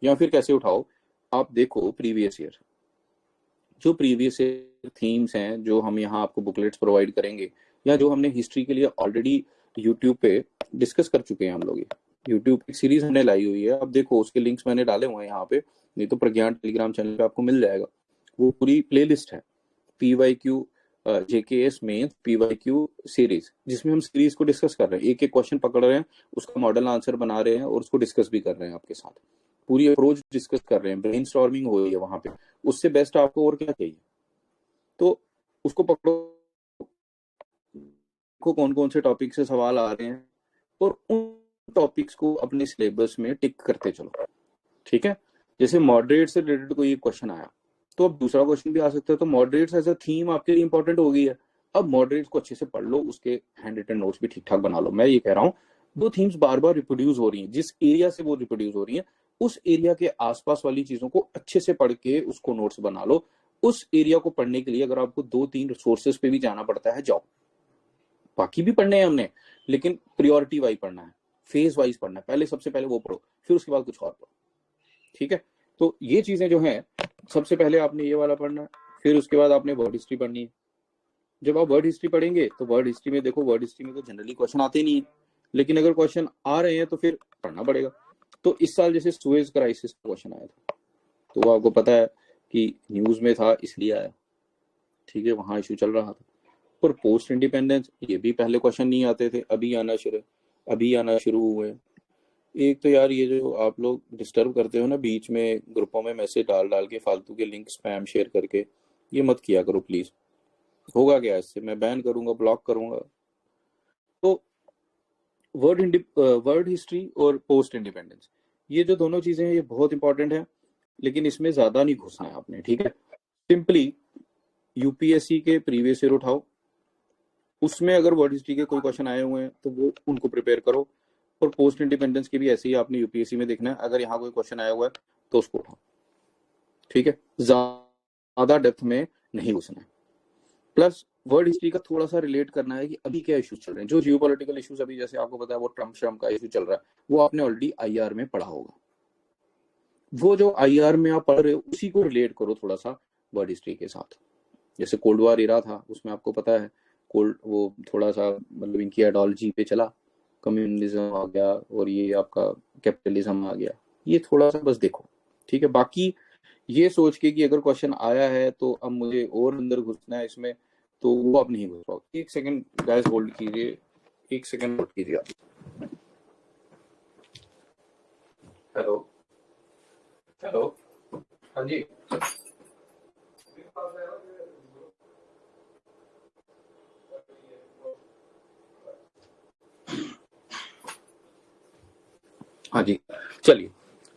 या फिर कैसे उठाओ, आप देखो प्रीवियस ईयर, जो प्रीवियस ईयर थीम्स हैं, जो हम यहाँ आपको बुकलेट्स प्रोवाइड करेंगे, या जो हमने हिस्ट्री के लिए ऑलरेडी यूट्यूब पे डिस्कस कर चुके हैं हम लोग। यूट्यूब की सीरीज हमने लाई हुई है, अब देखो उसके लिंक्स मैंने डाले हुए हैं यहाँ पे, नहीं तो प्रज्ञान टेलीग्राम चैनल पे आपको मिल जाएगा। वो पूरी प्लेलिस्ट है, PYQ JKS mains PYQ series, जिसमें हम सीरीज को डिस्कस कर रहे हैं, एक एक क्वेश्चन पकड़ रहे हैं, उसका मॉडल आंसर बना रहे हैं और उसको डिस्कस भी कर रहे हैं आपके साथ, पूरी अप्रोच डिस्कस कर रहे हैं, ब्रेनस्टॉर्मिंग हो रही है वहां पे। उससे बेस्ट आपको और क्या चाहिए। तो उसको पकड़ो को कौन कौन से टॉपिक से सवाल आ रहे हैं, और उन टॉपिक्स को अपने सिलेबस में टिक करते चलो, ठीक है। जैसे मॉडरेट से रिलेटेड कोई क्वेश्चन आया, तो अब दूसरा क्वेश्चन भी आ सकता है, तो मॉडरेट्स एज अ थीम आपके लिए इंपॉर्टेंट हो गई है। अब मॉडरेट्स को अच्छे से पढ़ लो, उसके हैंड रिटन नोट्स भी ठीक ठाक बना लो। मैं ये कह रहा हूँ, दो थीम्स बार बार रिप्रोड्यूस हो रही हैं, जिस एरिया से वो रिप्रोड्यूस हो रही हैं, उस एरिया के आसपास वाली चीजों को अच्छे से पढ़ के उसको नोट्स बना लो। उस एरिया को पढ़ने के लिए अगर आपको 2-3 सोर्सेस पे भी जाना पड़ता है, जाओ। बाकी भी पढ़ने हैं हमने, लेकिन प्रियोरिटी वाइज पढ़ना है, फेज वाइज पढ़ना है। पहले सबसे पहले वो पढ़ो, फिर उसके बाद कुछ और पढ़ो, ठीक है। तो ये चीजें जो हैं, सबसे पहले आपने ये वाला पढ़ना है, फिर उसके बाद आपने वर्ड हिस्ट्री पढ़नी है। जब आप वर्ड हिस्ट्री पढ़ेंगे तो वर्ड हिस्ट्री में देखो, वर्ड हिस्ट्री में तो जनरली क्वेश्चन आते नहीं है, लेकिन अगर क्वेश्चन आ रहे हैं तो फिर पढ़ना पड़ेगा। तो इस साल जैसे सुएज क्राइसिस का क्वेश्चन आया था, तो वो आपको पता है कि न्यूज में था इसलिए आया, ठीक है, वहां इशू चल रहा था। पर पोस्ट इंडिपेंडेंस, ये भी पहले क्वेश्चन नहीं आते थे, अभी आना शुरू हुए। एक तो यार ये जो आप लोग डिस्टर्ब करते हो ना बीच में, ग्रुपों में मैसेज डाल डाल के फालतू के लिंक स्पैम शेयर करके, ये मत किया करो प्लीज। होगा क्या इससे, मैं बैन करूंगा, ब्लॉक करूंगा। तो वर्ड हिस्ट्री और पोस्ट इंडिपेंडेंस, ये जो दोनों चीजें हैं, ये बहुत इंपॉर्टेंट है, लेकिन इसमें ज्यादा नहीं घुसना है आपने, ठीक है। सिंपली यूपीएससी के प्रीवियस ईयर उठाओ, उसमें अगर वर्ल्ड हिस्ट्री के कोई क्वेश्चन आए हुए हैं तो वो उनको प्रिपेयर करो, और पोस्ट इंडिपेंडेंस के भी ऐसे ही आपने यूपीएससी में देखना है, अगर यहाँ कोई क्वेश्चन आया हुआ है तो उसको उठाओ, ठीक है, ज्यादा डेप्थ में नहीं घुसना है। प्लस वर्ल्ड हिस्ट्री का थोड़ा सा रिलेट करना है कि अभी क्या इश्यूज चल रहे हैं, जो जियोपॉलिटिकल इश्यूज अभी जैसे आपको पता है वो ट्रम्प श्रम्प का इशू चल रहा है, वो आपने ऑलरेडी आईआर में पढ़ा होगा, वो जो आईआर में आप पढ़ रहे हो उसी को रिलेट करो थोड़ा सा वर्ल्ड हिस्ट्री के साथ। जैसे कोल्ड वॉर इरा था, उसमें आपको पता है कोल्ड वो थोड़ा सा मतलब इनकी आइडियोलॉजी पे चला, कम्युनलिज्म आ गया और ये आपका कैपिटलिज्म आ गया, ये थोड़ा सा बस देखो, ठीक है। बाकी ये सोच के कि अगर क्वेश्चन आया है तो अब मुझे और अंदर घुसना है इसमें, तो वो आप नहीं घुस पाओगे। एक सेकंड गाइस होल्ड कीजिए, एक सेकंड होल्ड कीजिए आप। हेलो हेलो, हाँ जी, हाँ जी, चलिए।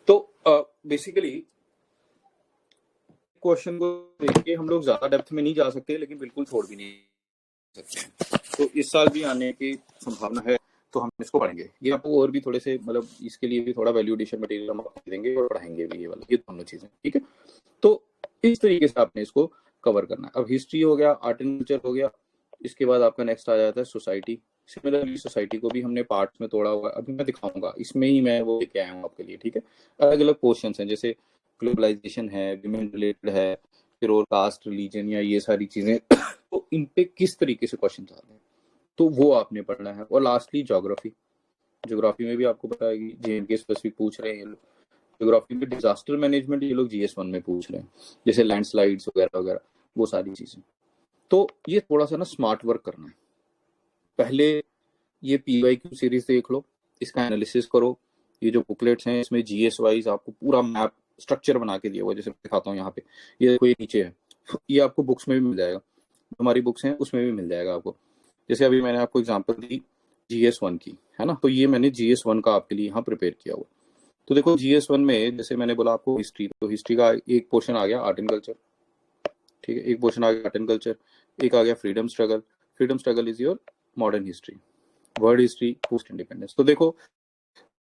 तो बेसिकली क्वेश्चन को देख के हम लोग ज्यादा डेप्थ में नहीं जा सकते, लेकिन बिल्कुल छोड़ भी नहीं सकते। तो इस साल भी आने की संभावना है, तो हम इसको पढ़ेंगे। ये आपको और भी थोड़े से मतलब इसके लिए भी थोड़ा वैल्यू एडिशन मटेरियल हम आपको देंगे और पढ़ाएंगे भी ये वाला, ये दोनों चीजें, ठीक है। तो इस तरीके से आपने इसको कवर करना है। अब हिस्ट्री हो गया, आर्ट एंड कल्चर हो गया, इसके बाद आपका नेक्स्ट आ जाता है सोसाइटी। सिमिलरली सोसाइटी को भी हमने पार्ट्स में तोड़ा हुआ है, अभी मैं दिखाऊंगा, इसमें ही मैं वो लेके आया हूँ आपके लिए, ठीक है। अलग अलग पोर्शंस हैं, जैसे ग्लोबलाइजेशन है, विमेन रिलेटेड है, फिर और कास्ट रिलीजन या ये सारी चीजें तो इन पे किस तरीके से क्वेश्चन आते हैं, तो वो आपने पढ़ना है। और लास्टली ज्योग्राफी, ज्योग्राफी में भी आपको पता है कि जेएनके स्पेसिफिक पूछ रहे हैं ये लोग। ज्योग्राफी में डिजास्टर मैनेजमेंट ये लोग जीएस1 में पूछ रहे हैं, जैसे लैंडस्लाइड्स वगैरह वगैरह, वो सारी चीजें। तो ये थोड़ा सा ना स्मार्ट वर्क करना है। पहले ये पीवाईक्यू सीरीज देख लो, इसका एनालिसिस करो। ये जो बुकलेट्स हैं इसमें जीएस वाइज आपको पूरा मैप स्ट्रक्चर बना के दिया हुआ है, जैसे मैं दिखाता हूँ यहाँ पे, ये देखो ये नीचे है, ये आपको बुक्स में भी मिल जाएगा, हमारी बुक्स हैं उसमें भी मिल जाएगा आपको। जैसे अभी मैंने आपको एग्जांपल दी जीएस1 की, है ना, तो ये मैंने जीएस1 का आपके लिए यहाँ प्रिपेयर किया हुआ। तो देखो जीएस1 में जैसे मैंने बोला आपको हिस्ट्री, तो हिस्ट्री का एक पोर्शन आ गया आर्ट एंड कल्चर, ठीक है, एक पोर्शन आ गया आर्ट एंड कल्चर, एक आ गया freedom struggle. Freedom struggle is your modern history, world history, post independence. तो देखो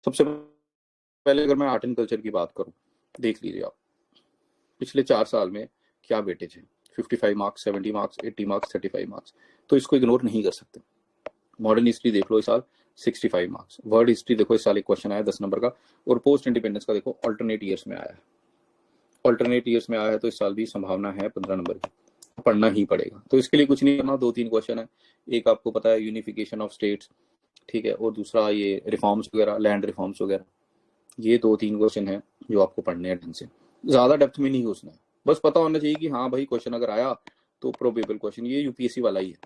सबसे पहले अगर मैं आर्ट एंड कल्चर की बात करूं, देख लीजिए आप पिछले 4 साल में क्या वेटेज है, 55 मार्क्स, 70 मार्क्स, 80 मार्क्स, 35 मार्क्स, तो इसको इग्नोर नहीं कर सकते। मॉडर्न हिस्ट्री देख लो इस साल 65 मार्क्स, वर्ल्ड हिस्ट्री देखो इस साल एक क्वेश्चन आया 10 नंबर का, और पोस्ट इंडिपेंडेंस का देखो अल्टरनेट ईयर्स में आया है, अल्टरनेट ईयर्स में आया है, तो इस साल भी संभावना है 15 नंबर की, पढ़ना ही पड़ेगा। तो इसके लिए कुछ नहीं करना, 2-3 क्वेश्चन है, एक आपको पता है यूनिफिकेशन ऑफ स्टेट्स, ठीक है, और दूसरा ये रिफॉर्म्स वगैरह, लैंड रिफॉर्म्स वगैरह, ये 2-3 क्वेश्चन है जो आपको पढ़ने हैं ढंग से, ज्यादा डेप्थ में नहीं घुसना है, बस पता होना चाहिए कि हाँ भाई क्वेश्चन अगर आया तो प्रोबेबल क्वेश्चन, ये यूपीएससी वाला ही है,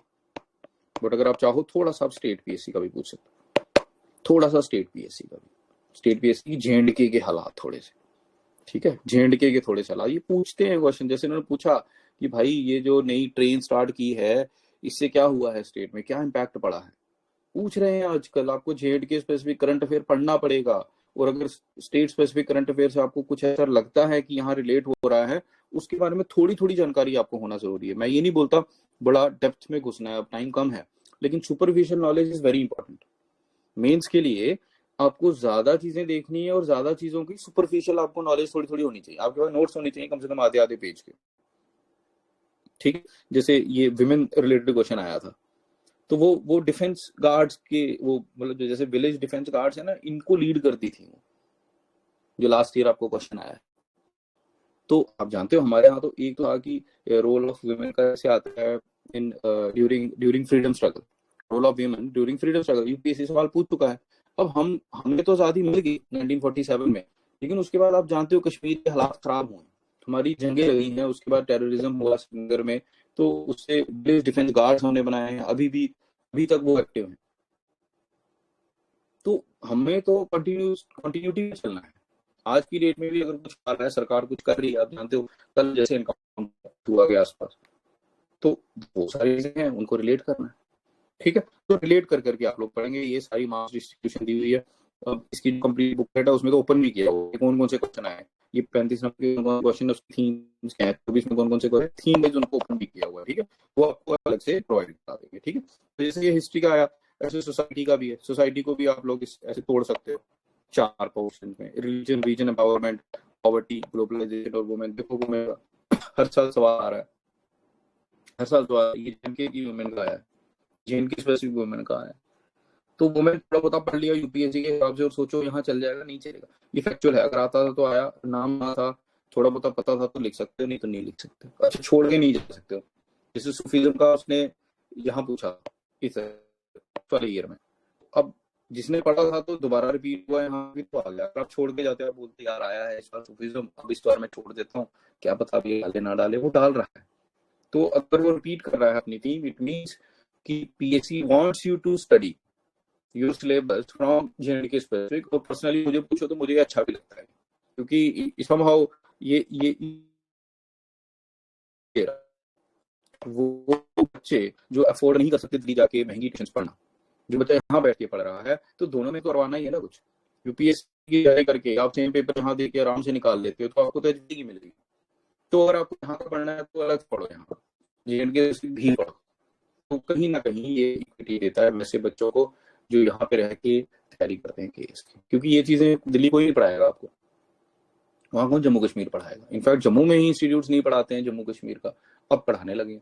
बट अगर आप चाहो थोड़ा सा आप स्टेट पीएससी का भी पूछ सकते हो, थोड़ा सा स्टेट पीएससी का भी, स्टेट पीएससी की जेएंडके के हालात थोड़े से, ठीक है, जेएंडके के थोड़े से हालात ये पूछते हैं क्वेश्चन। जैसे उन्होंने पूछा कि भाई ये जो नई ट्रेन स्टार्ट की है इससे क्या हुआ है, स्टेट में क्या इम्पैक्ट पड़ा है, पूछ रहे हैं आजकल। आपको जेएंडके स्पेसिफिक करंट अफेयर पढ़ना पड़ेगा, और अगर स्टेट स्पेसिफिक करंट अफेयर से आपको कुछ ऐसा लगता है कि यहाँ रिलेट हो रहा है, उसके बारे में थोड़ी थोड़ी जानकारी आपको होना जरूरी है। मैं ये नहीं बोलता बड़ा डेप्थ में घुसना है, अब टाइम कम है, लेकिन superficial knowledge is very important. Mains के लिए आपको ज्यादा चीजें देखनी है, और ज्यादा चीजों की सुपरफिशियल आपको नॉलेज थोड़ी थोड़ी होनी चाहिए, आपके पास नोट्स होने चाहिए कम से कम आधे आधे पेज के, ठीक है। जैसे ये विमेन रिलेटेड क्वेश्चन आया था, तो वो डिफेंस गार्ड्स के, वो मतलब जो जैसे विलेज डिफेंस गार्ड्स है ना, इनको लीड करती थी वो, जो लास्ट ईयर आपको क्वेश्चन आया है। तो आप जानते हो हमारे यहाँ तो एक तो था कि रोल ऑफ वुमेन कैसे आता है in during during freedom struggle, role of women during freedom struggle, UPSC सवाल पूछ चुका है। अब हमें तो आजादी मिल गई 1947 में, लेकिन उसके बाद आप जानते हो कश्मीर के हालात खराब हुए, हमारी जंगें लगी हैं, उसके बाद टेररिज्म हुआ श्रीनगर में, तो उससे विलेज डिफेंस गार्ड्स हमने बनाए हैं, अभी तक वो एक्टिव है। तो हमें तो कंटिन्यूटी में चलना है। आज की डेट में भी अगर कुछ कर रहा है सरकार, कुछ कर रही है, आप जानते हो कल जैसे एनकाउंटर हुआ के आसपास, तो वो सारी चीजें हैं, उनको रिलेट करना है, ठीक है। तो रिलेट कर करके आप लोग पढ़ेंगे, ये सारी मार्क्स डिस्ट्रीब्यूशन दी हुई है। अब इसकी कंप्लीट बुकलेट है, उसमें तो ओपन भी किया हुआ है कौन कौन से क्वेश्चन आए, ये 35 नंबर के क्वेश्चन उसकी थीम्स क्या है, 24 में कौन कौन से थीम वाइज उनको ओपन भी किया हुआ है, ठीक है, वो आपको अलग से प्रोवाइड करा देंगे, ठीक है। तो जैसे ये हिस्ट्री का आया, ऐसे सोसाइटी का भी है, सोसाइटी को भी आप लोग ऐसे तोड़ सकते हो 4 पोर्शन में, religion, region, empowerment, poverty, globalisation और वुमेन। देखो वुमेन हर साल सवाल आ रहा है, हर साल सवाल, ये जेएनके की वुमेन का है, जेएनके स्पेसिफिक वुमेन का है, तो वुमेन थोड़ा बहुत पढ़ लिया यूपीएससी के हिसाब से और सोचो यहाँ चल जाएगा, नहीं चलेगा, ये फैक्चुअल है। अगर आता था तो आया, नाम ना था, थोड़ा बहुत पता था तो लिख सकते हो, नहीं तो नहीं लिख सकते। अच्छा, छोड़ के नहीं जा सकते हो। जैसे सूफीज्म का उसने यहाँ पूछा इस वाले ईयर में, अब जिसने पढ़ा था तो दोबारा रिपीट हुआ, यहाँ भी तो आ गया। अगर आप छोड़ के जाते हो, बोलते यार आया है इस बार सूफीज्म, अब इस बार मैं छोड़ देता हूँ, क्या पता अभी डाले ना डाले, वो डाल रहा है। तो अगर वो रिपीट कर रहा है अपनी थीम, इट मीन्स कि PSC wants you to study your syllabus from जेएनडीके स्पेसिफिक। और पर्सनली मुझे पूछो तो मुझे अच्छा भी लगता है, क्योंकि समहाउ ये वो बच्चे जो अफोर्ड नहीं कर सकते दिल्ली जाके महंगी ट्यूशन पढ़ना, जो बच्चा यहाँ बैठ के पढ़ रहा है, तो दोनों में करवाना ही है ना कुछ। यूपीएससी की तैयारी करके आप सेम पेपर यहाँ देके आराम से निकाल लेते हो, तो आपको तो जिंदगी मिल गई। तो अगर आपको यहाँ का पढ़ना है तो अलग पढ़ो, यहाँ पर जेएनडीके भी पढ़ो, तो कहीं ना कहीं ये इक्विटी देता है वैसे बच्चों को जो यहाँ पे रह के तैयारी करते हैं केस की, क्योंकि ये चीजें दिल्ली को ही नहीं पढ़ाएगा आपको, वहां कौन जम्मू कश्मीर पढ़ाएगा। इनफैक्ट जम्मू में ही इंस्टीट्यूट नहीं पढ़ाते हैं जम्मू कश्मीर का, अब पढ़ाने लगे,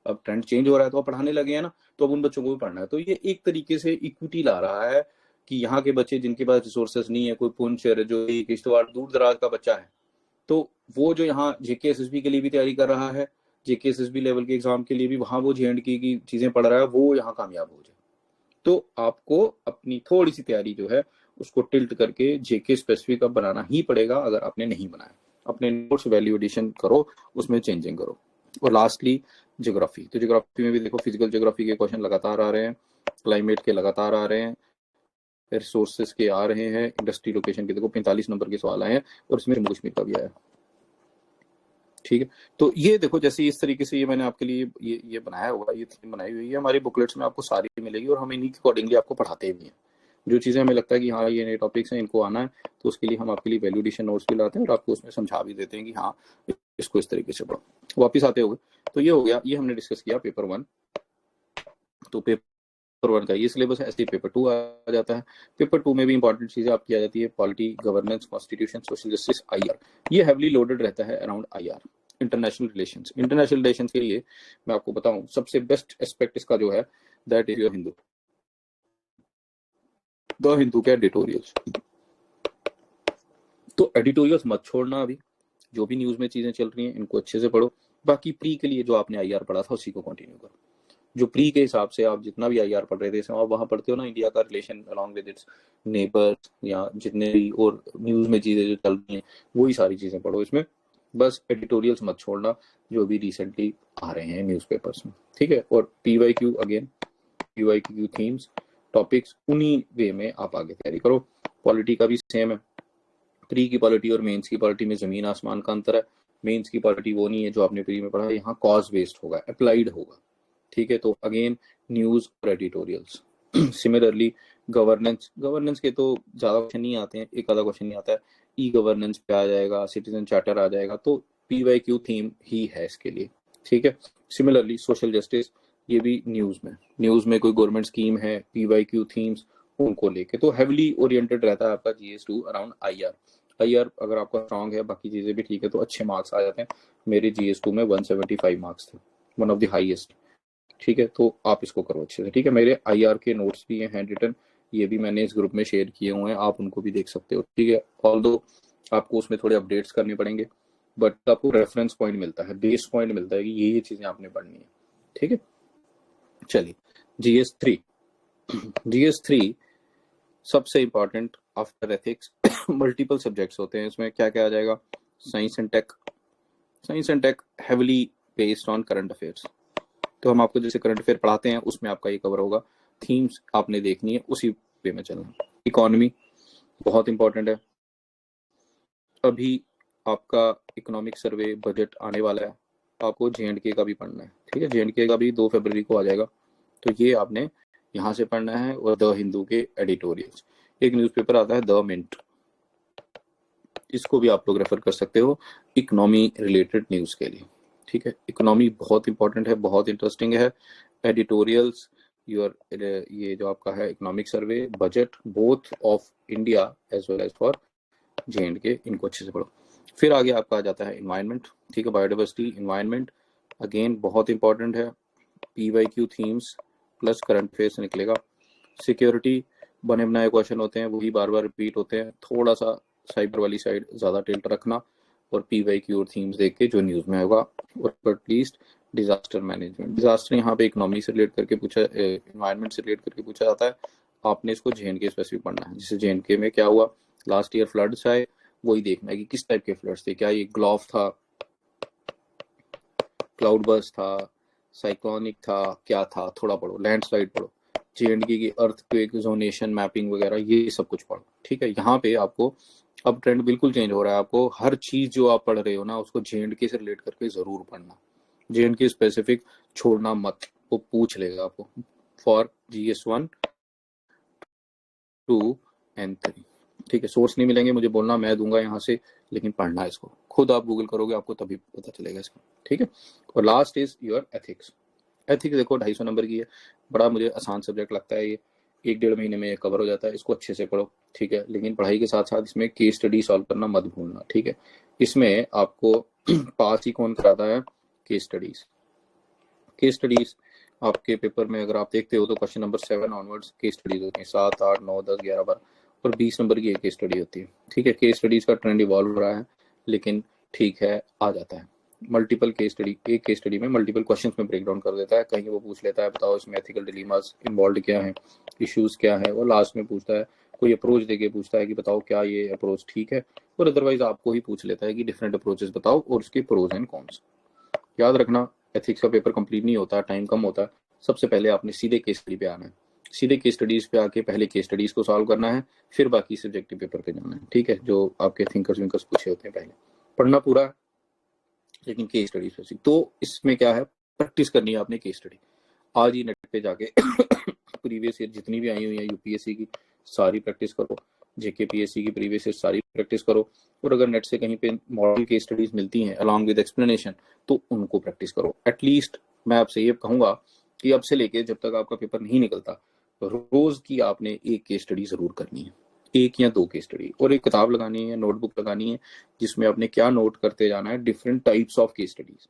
अब ट्रेंड चेंज हो रहा है तो अब पढ़ाने लगे हैं ना, तो अब उन बच्चों को भी पढ़ना है। तो ये एक तरीके से इक्विटी ला रहा है कि यहाँ के बच्चे जिनके पास रिसोर्सेस नहीं है, कोई पुंछ जो किश्तवाड़ दूर दराज का बच्चा है, तो वो जो यहाँ जेके एसएसबी के लिए भी तैयारी कर रहा है, जेके एसएसबी लेवल के एग्जाम के लिए भी वहां वो जेएंडके की चीजें पढ़ रहा है, वो यहाँ कामयाब हो जाए। तो आपको अपनी थोड़ी सी तैयारी जो है उसको टिल्ट करके जेके स्पेसिफिक अब बनाना ही पड़ेगा, अगर आपने नहीं बनाया। अपने नोट्स वैल्यू एडिशन करो, उसमें चेंजिंग करो। और लास्टली ज्योग्राफी, तो ज्योग्राफी में भी देखो फिजिकल ज्योग्राफी के क्वेश्चन लगातार आ रहे हैं, क्लाइमेट के लगातार आ रहे हैं, रिसोर्सेज के आ रहे हैं, इंडस्ट्री लोकेशन के देखो 45 नंबर के सवाल आए हैं, और इसमें जम्मू कश्मीर का भी आया। ठीक है, तो ये देखो जैसे इस तरीके से ये मैंने आपके लिए ये बनाया हुआ, ये थीम बनाई हुई है, हमारी बुकलेट्स में आपको सारी मिलेगी, और हम इन्हीं के अकॉर्डिंगली आपको पढ़ाते भी हैं। जो चीज़ें हमें लगता है कि हाँ ये नए टॉपिक्स हैं, इनको आना है, तो उसके लिए हम आपके लिए वैल्यू एडिशन नोट्स भी लाते हैं और आपको उसमें समझा भी देते हैं कि हाँ इसको इस तरीके से पढ़ो। वापिस आते हुए, तो ये हो गया, ये हमने डिस्कस किया पेपर 1। तो पेपर 1 का ये सिलेबस है, ऐसे पेपर 2 आ जाता है। पेपर 2 में भी इंपॉर्टेंट चीजें आपकी आ जाती है, polity, governance, constitution, social justice, IR. ये हैवली लोडेड रहता है around IR. International relations, international relations के लिए मैं आपको बताऊं सबसे बेस्ट एस्पेक्ट इसका जो है, that is your Hindu, the Hindu के एडिटोरियल्स। तो एडिटोरियल्स मत छोड़ना, अभी जो भी न्यूज में चीजें चल रही हैं इनको अच्छे से पढ़ो। बाकी प्री के लिए जो आपने आईआर पढ़ा था उसी को कंटिन्यू करो। जो प्री के हिसाब से आप जितना भी आईआर पढ़ रहे थे, आप वहां पढ़ते हो ना इंडिया का relation along with its neighbours, या जितने भी और न्यूज में चीजें जो चल रही हैं वही सारी चीजें पढ़ो इसमें। बस एडिटोरियल्स मत छोड़ना जो भी रिसेंटली आ रहे हैं न्यूज़पेपर्स में, ठीक है। और PYQ, again PYQ themes, topics, उन्हीं वे में आप आगे तैयारी करो। पॉलिटी का भी सेम है, प्री की पॉलिटी और मेंस की पॉलिटी में जमीन आसमान का अंतर है। मेंस की पॉलिटी वो नहीं है जो आपने प्री में पढ़ा, यहाँ कॉज बेस्ड होगा, अप्लाइड होगा, ठीक है। तो अगेन न्यूज और एडिटोरियल्स। सिमिलरली गवर्नेंस, गवर्नेंस के तो ज्यादा क्वेश्चन नहीं आते हैं, एक आधा क्वेश्चन नहीं आता है। ई गवर्नेंस पे आ जाएगा, सिटीजन चार्टर आ जाएगा, तो पीवाईक्यू थीम ही है इसके लिए, ठीक है। सिमिलरली सोशल जस्टिस, ये भी न्यूज में कोई गवर्नमेंट स्कीम है, पीवाईक्यू थीम्स उनको लेके, तो हेवली ओरिएंटेड रहता है आपका जीएस2 अराउंड आईआर। आईआर अगर आपका स्ट्रांग है, बाकी चीजें भी ठीक है, तो अच्छे मार्क्स आ जाते हैं। मेरे जीएस2 में 175 मार्क्स थे, वन ऑफ द हाईएस्ट, ठीक है। तो आप इसको करो अच्छे से, ठीक है। मेरे आईआर के नोट्स भी हैं हैंड रिटन, ये भी मैंने इस ग्रुप में शेयर किए हुए हैं, आप उनको भी देख सकते हो, ठीक है। ऑल्दो आपको उसमें थोड़े अपडेट्स करने पड़ेंगे, बट आपको रेफरेंस पॉइंट मिलता है, बेस पॉइंट मिलता है कि ये चीजें आपने पढ़नी है, ठीक है। चलिए, जीएस3, जीएस3 सबसे important after ethics. Multiple subjects होते हैं इसमें, क्या क्या आ जाएगा, science and take, science and take heavily based on current affairs. तो हम आपको जैसे करंट अफेयर पढ़ाते हैं उसमें आपका ये कवर होगा, थीम्स आपने देखनी है उसी वे में चलना। इकोनॉमी बहुत इंपॉर्टेंट है, अभी आपका इकोनॉमिक सर्वे बजट आने वाला है, आपको जेएंडके का भी पढ़ना है, ठीक है। जेएंडके का भी 2 फरवरी को आ जाएगा, तो ये आपने यहाँ से पढ़ना है। और द हिंदू के एडिटोरियल्स, एक न्यूज़पेपर आता है द मिंट, इसको भी आप लोग रेफर कर सकते हो इकोनॉमी रिलेटेड न्यूज़ के लिए। ठीक है, इकोनॉमी बहुत इंपॉर्टेंट है, बहुत इंटरेस्टिंग है। एडिटोरियल्स, योर ये जो आपका है economic survey, budget both of India as well as for J&K, इनको अच्छे से पढ़ो। फिर आगे आपका आ जाता है इन्वायरमेंट। ठीक है, बायोडाइवर्सिटी, इन्वायरमेंट अगेन बहुत इंपॉर्टेंट है। PYQ themes plus current affair से निकलेगा। सिक्योरिटी, बने बनाए क्वेश्चन होते हैं, वही बार बार रिपीट होते हैं, थोड़ा सा साइबर वाली साइड ज़्यादा टिल्ट रखना, और PYQ और थीम्स देख के जो न्यूज़ में होगा। और एटलीस्ट डिजास्टर मैनेजमेंट, डिजास्टर यहाँ पे इकोनॉमी से रिलेट करके पूछा, इन्वायरमेंट से रिलेट करके पूछा जाता है। आपने इसको J&K स्पेसिफिक पढ़ना है। जैसे J&K में क्या हुआ लास्ट ईयर, फ्लड्स आए, वही देखना है कि किस टाइप के फ्लड्स थे, क्या ये ग्लोव था, क्लाउड बर्स्ट था, साइक्लोनिक था, क्या था, थोड़ा पढ़ो। लैंडस्लाइड पढ़ो, J&K की अर्थक्वेक जोनेशन मैपिंग वगैरह, ये सब कुछ पढ़ो। ठीक है, यहाँ पे आपको अब ट्रेंड बिल्कुल चेंज हो रहा है। आपको हर चीज जो आप पढ़ रहे हो ना, उसको J&K से रिलेट करके जरूर पढ़ना। J&K स्पेसिफिक छोड़ना मत, वो पूछ लेगा आपको फॉर GS1, 2 and 3। ठीक है, सोर्स नहीं मिलेंगे मुझे बोलना, मैं दूंगा यहाँ से, लेकिन पढ़ना है इसको, खुद आप गूगल करोगे आपको तभी पता चलेगा इसका। ठीक है, और last is your ethics. Ethics देखो 250 नंबर की है, बड़ा मुझे आसान सब्जेक्ट लगता है ये, 1-1.5 महीने में कवर हो जाता है, इसको अच्छे से पढ़ो। ठीक है, लेकिन पढ़ाई के साथ साथ इसमें केस स्टडी सॉल्व करना मत भूलना। ठीक है, इसमें आपको पास ही कौन कराता है, केस स्टडीज। केस स्टडीज आपके पेपर में अगर आप देखते हो तो question number 7 onwards case studies होती है, 7, 8, 9, 10, 11, 12 और 20 नंबर की एक केस स्टडी होती है। ठीक है, केस स्टडीज का ट्रेंड इवॉल्व हो रहा है, लेकिन ठीक है आ जाता है। मल्टीपल केस स्टडी, एक केस स्टडी में मल्टीपल क्वेश्चंस में ब्रेक डाउन कर देता है। कहीं वो पूछ लेता है बताओ इसमें एथिकल डिलीमास इन्वॉल्व क्या है, इश्यूज क्या है, और लास्ट में पूछता है कोई अप्रोच देके पूछता है कि बताओ क्या ये अप्रोच ठीक है, और अदरवाइज आपको ही पूछ लेता है कि डिफरेंट अप्रोचेस बताओ और उसके प्रोज एंड कॉन्स। याद रखना, एथिक्स का पेपर कंप्लीट नहीं होता, टाइम कम होता है, सबसे पहले आपने सीधे केस स्टडी पे आना है। सीधे केस स्टडीज पे आके पहले केस स्टडीज को सॉल्व करना है, फिर बाकी सब्जेक्टिव पेपर पे जाना है। ठीक है, जो आपके थिंकर्स विंकर्स पूछे होते हैं पहले पढ़ना पूरा है, लेकिन केस स्टडीज पे तो इसमें क्या है, प्रैक्टिस करनी है आपने केस स्टडी। आज ही नेट पे जाके प्रीवियस ईयर जितनी भी आई हुई है यूपीएससी की सारी प्रैक्टिस करो, JKPSC की प्रीवियस ईयर सारी प्रैक्टिस करो, और अगर नेट से कहीं पे मॉडल केस स्टडीज मिलती हैं अलॉन्ग विद एक्सप्लेनेशन तो उनको प्रैक्टिस करो। एटलीस्ट मैं आपसे ये कहूंगा कि अब से लेके जब तक आपका पेपर नहीं निकलता, रोज की आपने एक केस स्टडी जरूर करनी है, 1 या 2 केस स्टडी, और एक किताब लगानी है, नोटबुक लगानी है, जिसमें आपने क्या नोट करते जाना है, different types of case studies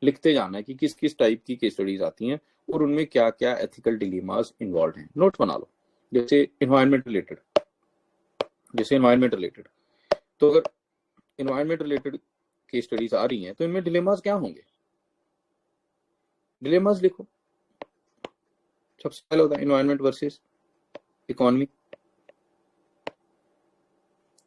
लिखते जाना है कि किस किस टाइप की केस स्टडीज आती हैं और उनमें क्या क्या एथिकल डिलीमास इन्वॉल्व हैं। नोट बना लो। जैसे इन्वायरमेंट रिलेटेड, तो अगर इन्वायरमेंट रिलेटेड केस स्टडीज आ रही हैं तो इनमें डिलेमास क्या होंगे, डिलेमास लिखो। सबसे पहले होता है इन्वायरमेंट वर्सेस इकोनॉमी,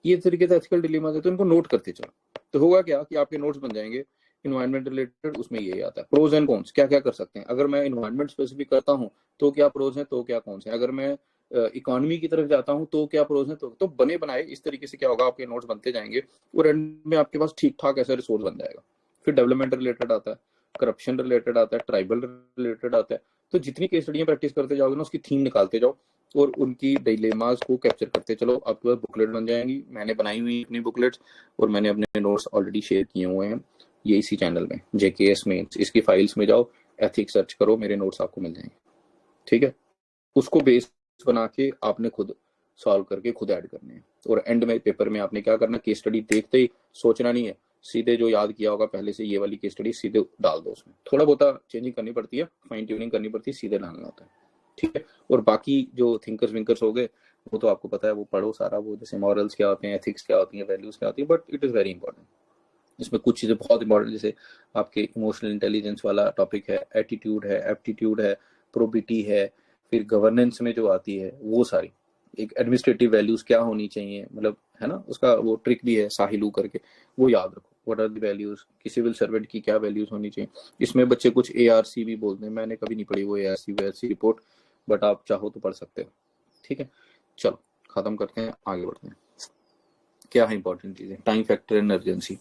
ये तरीके से एथिकल डिलेमास है, तो इनको नोट करते चलो। तो होगा क्या कि आपके नोट्स बन जाएंगे इन्वायरमेंट रिलेटेड, उसमें यही आता है प्रोज एंड कॉन्स, क्या क्या कर सकते हैं। अगर मैं इन्वायरमेंट स्पेसिफिक करता हूँ तो क्या प्रोज हैं, तो क्या कॉन्स हैं। अगर मैं इकोनॉमी की तरफ जाता हूँ तो क्या प्रोज हैं, तो बने बनाए इस तरीके से क्या होगा, आपके नोट्स बनते जाएंगे और एंड में आपके पास ठीक ठाक ऐसा रिसोर्स बन जाएगा। फिर डेवलपमेंट रिलेटेड आता है, करप्शन रिलेटेड आता है, ट्राइबल रिलेटेड आता है। तो जितनी केस स्टडियां प्रैक्टिस करते जाओगे ना, उसकी थीम निकालते जाओ और उनकी डिलेमास को कैप्चर करते चलो, आपके पास बुकलेट बन जाएंगी। मैंने बनाई हुई अपनी बुकलेट्स और मैंने अपने नोट्स ऑलरेडी शेयर किए हुए हैं ये इसी चैनल में, JKS मेंस, इसकी फाइल्स में जाओ, एथिक्स सर्च करो, मेरे नोट्स आपको मिल जाएंगे। ठीक है, उसको बेस बना के आपने खुद सॉल्व करके खुद ऐड करने हैं, और एंड में पेपर में आपने क्या करना, केस स्टडी देखते ही सोचना नहीं है, सीधे जो याद किया होगा पहले से ये वाली केस स्टडी सीधे डाल दो उसमें। थोड़ा बहुत चेंजिंग करनी पड़ती है, फाइन ट्यूनिंग करनी पड़ती है, सीधे डालना होता है। ठीक है, और बाकी जो थिंकर्स विंकर्स हो गए वो तो आपको पता है, वो पढ़ो सारा, वो जैसे मॉरल्स क्या होते हैं, एथिक्स क्या होती है, वैल्यूज क्या होती है, but it is very important. इसमें कुछ चीज़ें बहुत इंपॉर्टेंट, जैसे आपके इमोशनल इंटेलिजेंस वाला टॉपिक है, एटीट्यूड है, एप्टीट्यूड है, प्रोबिटी है, फिर गवर्नेंस में जो आती है वो सारी, एक एडमिनिस्ट्रेटिव वैल्यूज क्या होनी चाहिए, मतलब है ना, उसका वो ट्रिक भी है साहिलू करके, वो याद रखो। व्हाट आर द वैल्यूज की, सिविल सर्वेंट की क्या वैल्यूज होनी चाहिए। इसमें बच्चे कुछ ARC भी बोलते हैं, मैंने कभी नहीं पढ़ी वो ARC रिपोर्ट, बट आप चाहो तो पढ़ सकते हो। ठीक है, चलो खत्म करते हैं, आगे बढ़ते हैं। क्या है इंपॉर्टेंट चीजें, time factor and urgency.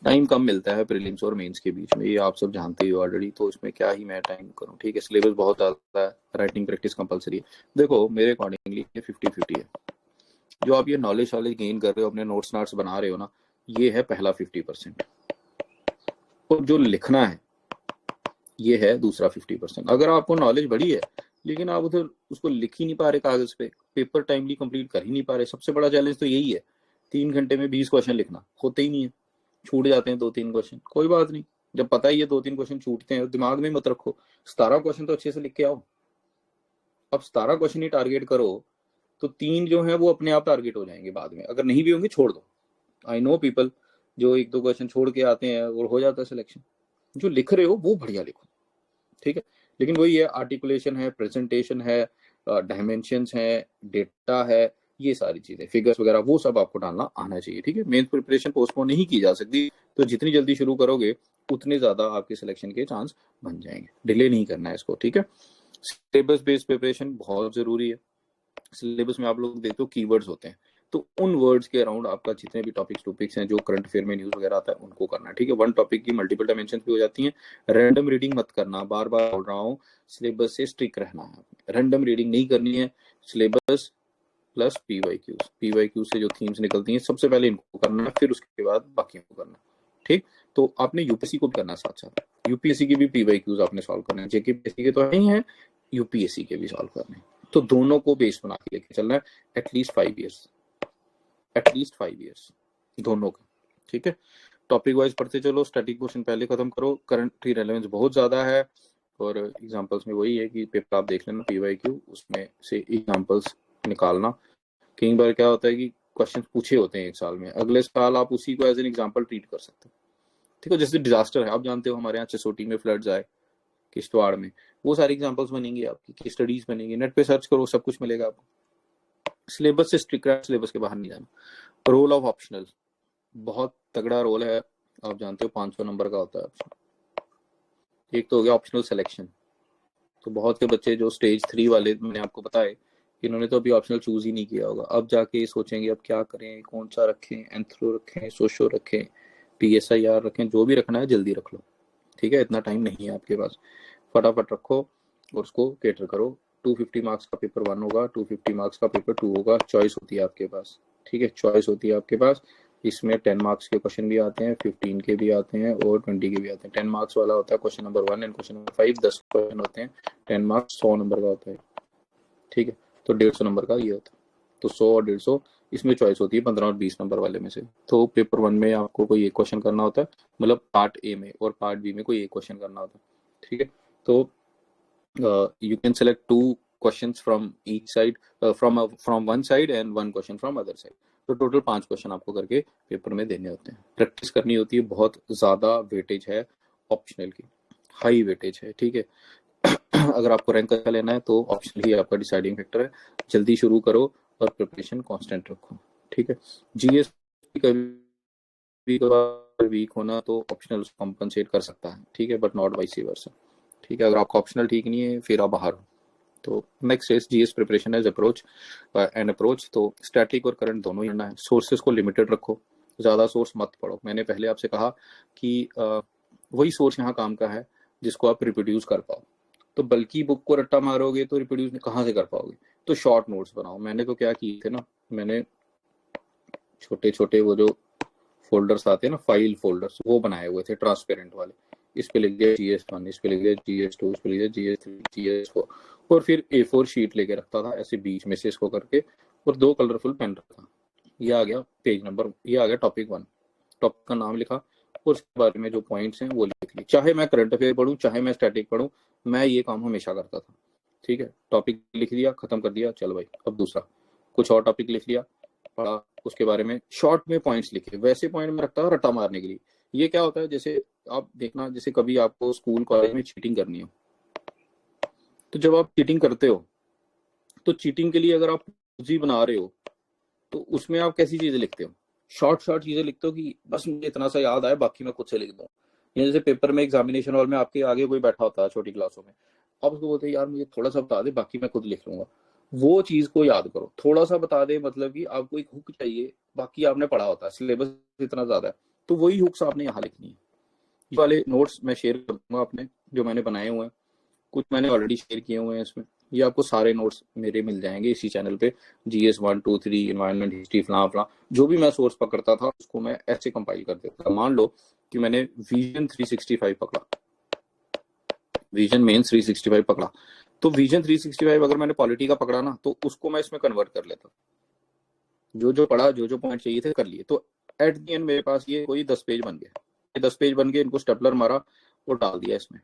Time कम मिलता है प्रीलिम्स और मेंस के बीच में, ये आप सब जानते ही हो ऑलरेडी, तो इसमें क्या ही मैं टाइम करूं। ठीक है, सिलेबस बहुत ज्यादा है, राइटिंग प्रैक्टिस कंपलसरी है। देखो मेरे अकॉर्डिंगली 50-50 है, जो आप ये नॉलेज गेन कर रहे हो, अपने नोट्स बना रहे हो ना, ये है पहला 50%। और जो लिखना है ये है दूसरा 50%। अगर आपको नॉलेज बढ़ी है लेकिन आप उधर उसको लिख ही नहीं पा रहे कागज पे, पेपर टाइमली कंप्लीट कर ही नहीं पा रहे, सबसे बड़ा चैलेंज तो यही है। 3 घंटे में 20 क्वेश्चन लिखना होते ही नहीं है, छूट जाते हैं 2-3 क्वेश्चन, कोई बात नहीं, जब पता ही है 2-3 क्वेश्चन छूटते हैं, दिमाग में मत रखो, 17 क्वेश्चन तो अच्छे से लिख के आओ। अब 17 क्वेश्चन ही टारगेट करो तो 3 जो है वो अपने आप टारगेट हो जाएंगे, बाद में अगर नहीं भी होंगे छोड़ दो। आई नो पीपल जो 1-2 क्वेश्चन छोड़ के आते हैं और हो जाता है सिलेक्शन। जो लिख रहे हो वो बढ़िया लिखो, ठीक है। लेकिन वही है, आर्टिकुलेशन है, प्रेजेंटेशन है, डायमेंशंस है, डेटा है, ये सारी चीजें, फिगर्स वगैरह, वो सब आपको डालना आना चाहिए, ठीक है। मेन प्रिपरेशन पोस्टपोन नहीं की जा सकती, तो जितनी जल्दी शुरू करोगे उतने ज्यादा आपके सिलेक्शन के चांस बन जाएंगे। डिले नहीं करना है इसको, ठीक है। सिलेबस बेस्ड प्रिपरेशन बहुत जरूरी है। सिलेबस में आप लोग देखते हो कीवर्ड्स होते हैं, तो उन वर्ड्स के अराउंड आपका जितने भी टॉपिक्स हैं जो करंट अफेयर में न्यूज वगैरह आता है उनको करना है, ठीक है। वन टॉपिक की मल्टीपल डायमेंशन भी हो जाती हैं। रैंडम रीडिंग मत करना, बार बार बोल रहा हूँ, सिलेबस से स्ट्रिक रहना है, रैंडम रीडिंग नहीं करनी है। सिलेबस प्लस पीवाईक्यू से जो थीम्स निकलती हैं सबसे पहले इनको करना है, फिर उसके बाद बाकी को करना, ठीक। तो आपने यूपीएससी को भी करना है साथ साथ, यूपीएससी की भी पीवाईक्यूज आपने सॉल्व करना है, जेकेपीएससी के तो नहीं है, यूपीएससी के भी सॉल्व करने हैं। तो दोनों को बेस बना के लेके चलना है, एटलीस्ट 5 ईयर्स दोनों का, ठीक है। टॉपिक वाइज पढ़ते चलो, स्टैटिक क्वेश्चन पहले खत्म करो, करंट रेलेवेंस बहुत ज्यादा है, और एग्जांपल्स में वही है कि पेपर आप देख लेना पीवाईक्यू, उसमें से एग्जांपल्स निकालना। कई बार क्या होता है कि क्वेश्चन पूछे होते हैं एक साल में, अगले साल आप उसी को एज एन एग्जांपल ट्रीट कर सकते हो, ठीक है। जैसे डिजास्टर है, आप जानते हो हमारे यहाँ चिसोटी में फ्लड्स आए, किश्तवाड़ में, वो सारी एग्जांपल्स बनेंगी आपकी, की स्टडीज बनेंगी, नेट पे सर्च करो सब कुछ मिलेगा आपको। सिलेबस से स्ट्रिक्ट, सिलेबस के बाहर नहीं जाना। रोल ऑफ ऑप्शनल बहुत तगड़ा रोल है, आप जानते हो 500 नंबर का होता है ऑप्शन। एक तो हो गया ऑप्शनल सिलेक्शन, तो बहुत से बच्चे जो स्टेज 3 वाले मैंने आपको बताए, इन्होंने तो अभी ऑप्शनल चूज ही नहीं किया होगा, अब जाके सोचेंगे अब क्या करें, कौन सा रखें, एंथ्रो रखें, सोशो रखें, PSIR रखें, जो भी रखना है जल्दी रख लो, ठीक है। इतना टाइम नहीं है आपके पास, फटाफट रखो और उसको केटर करो। 250 मार्क्स का पेपर 1 होगा, 250 मार्क्स का पेपर 2 होगा, चॉइस होती है आपके पास, ठीक है, चॉइस होती है आपके पास। इसमें 10 मार्क्स के क्वेश्चन भी आते हैं, 15 के भी आते हैं और 20 के भी आते हैं। 10 मार्क्स वाला होता है question number 1 and question number 5, 10 question होते हैं, 10 मार्क्स 100 नंबर का होता है, ठीक है। तो 150 नंबर का ये होता है, तो 100 और 150 इसमें चॉइस होती है 15 और 20 नंबर वाले में से। तो पेपर 1 में आपको कोई एक क्वेश्चन करना होता है, मतलब पार्ट ए में, और पार्ट बी में कोई एक क्वेश्चन करना होता है, ठीक है। तो you can select 2 questions from each side, from one side and 1 question from other side। तो टोटल 5 क्वेश्चन आपको करके पेपर में देने होते हैं, प्रैक्टिस करनी होती है, बहुत ज्यादा वेटेज है ऑप्शनल की, हाई वेटेज है, ठीक है। अगर आपको रैंक अच्छा लेना है तो ऑप्शनल ही आपका डिसाइडिंग फैक्टर है। जल्दी शुरू करो और प्रिपरेशन कांस्टेंट रखो, ठीक है। जीएस कभी वीक होना तो ऑप्शनल कॉम्पनसेट कर सकता है, ठीक है, बट नॉट वाइस वर्सा, ठीक है। अगर आपका ऑप्शनल ठीक नहीं है फिर आप बाहर हो। तो next is GS preparation as approach and approach. तो स्टैटिक और करंट दोनों ही करना है। सोर्सेज को लिमिटेड रखो, ज्यादा सोर्स मत पढ़ो। मैंने पहले आपसे कहा कि वही सोर्स यहाँ काम का है जिसको आप रिप्रोड्यूस कर पाओ। तो बल्कि बुक को रट्टा मारोगे तो रिप्रोड्यूस कहाँ से कर पाओगे? तो शॉर्ट नोट्स बनाओ। मैंने तो क्या किए थे ना, मैंने छोटे छोटे वो जो फोल्डर्स आते हैं ना, फाइल फोल्डर्स, वो बनाए हुए थे ट्रांसपेरेंट वाले। इस पे लिख दिया GS1, इस पे लिख दिया GS2, इस पे लिख दिया GS3, GS4, और फिर A4 शीट लेके रखता था ऐसे बीच में से इसको करके, और 2 कलरफुल पेन रखा। ये आ गया पेज नंबर, ये आ गया टॉपिक 1, टॉपिक का नाम लिखा और उसके बारे में जो पॉइंट्स हैं वो लिख लिए। चाहे मैं करंट अफेयर पढ़ूं, चाहे मैं स्टैटिक पढ़ूं, मैं ये काम हमेशा करता था, ठीक है। टॉपिक लिख दिया, खत्म कर दिया, चल भाई अब दूसरा, कुछ और टॉपिक लिख लिया, पढ़ा, उसके बारे में शॉर्ट में पॉइंट्स लिखे। वैसे पॉइंट में रखता है रट्टा मारने के लिए। ये क्या होता है, जैसे आप देखना, जैसे कभी आपको स्कूल कॉलेज में चीटिंग करनी हो, तो जब आप चीटिंग करते हो तो चीटिंग के लिए अगर आप जी बना रहे हो तो उसमें आप कैसी चीजें लिखते हो? शॉर्ट शॉर्ट चीजें लिखते हो कि बस मुझे इतना सा याद आए, बाकी मैं खुद से लिख दूं। या जैसे पेपर में एग्जामिनेशन हॉल में आपके आगे कोई बैठा होता है छोटी क्लासों में, आप उसको बोलते हैं यार मुझे थोड़ा सा बता दे, बाकी मैं खुद लिख लूंगा। वो चीज को याद करो, थोड़ा सा बता दे, मतलब कि आपको एक हुक चाहिए, बाकी आपने पढ़ा होता है, सिलेबस इतना ज्यादा है, तो वही हुक्स आपने यहाँ लिखनी है। ये वाले नोट्स मैं शेयर कर दूंगा अपने, जो मैंने बनाए हुए हैं, कुछ मैंने ऑलरेडी शेयर किए हुए हैं इसमें, ये आपको सारे नोट्स मेरे मिल जाएंगे इसी चैनल पे, GS 1 2 3 एनवायरमेंट हिस्ट्री फला फला, जो भी मैं सोर्स पकड़ता था उसको मैं ऐसे कंपाइल कर देता था। मान लो कि मैंने विजन 365 पकड़ा, विजन मेन 365 पकड़ा, तो विजन 365 अगर मैंने पॉलिटी का पकड़ा ना, तो उसको मैं इसमें कन्वर्ट कर लेता, जो जो पढ़ा, जो जो पॉइंट चाहिए थे कर लिए। तो एट दी एंड मेरे पास ये कोई 10 पेज बन गया, ये 10 पेज बन गए, इनको स्टेपलर मारा और डाल दिया इसमें।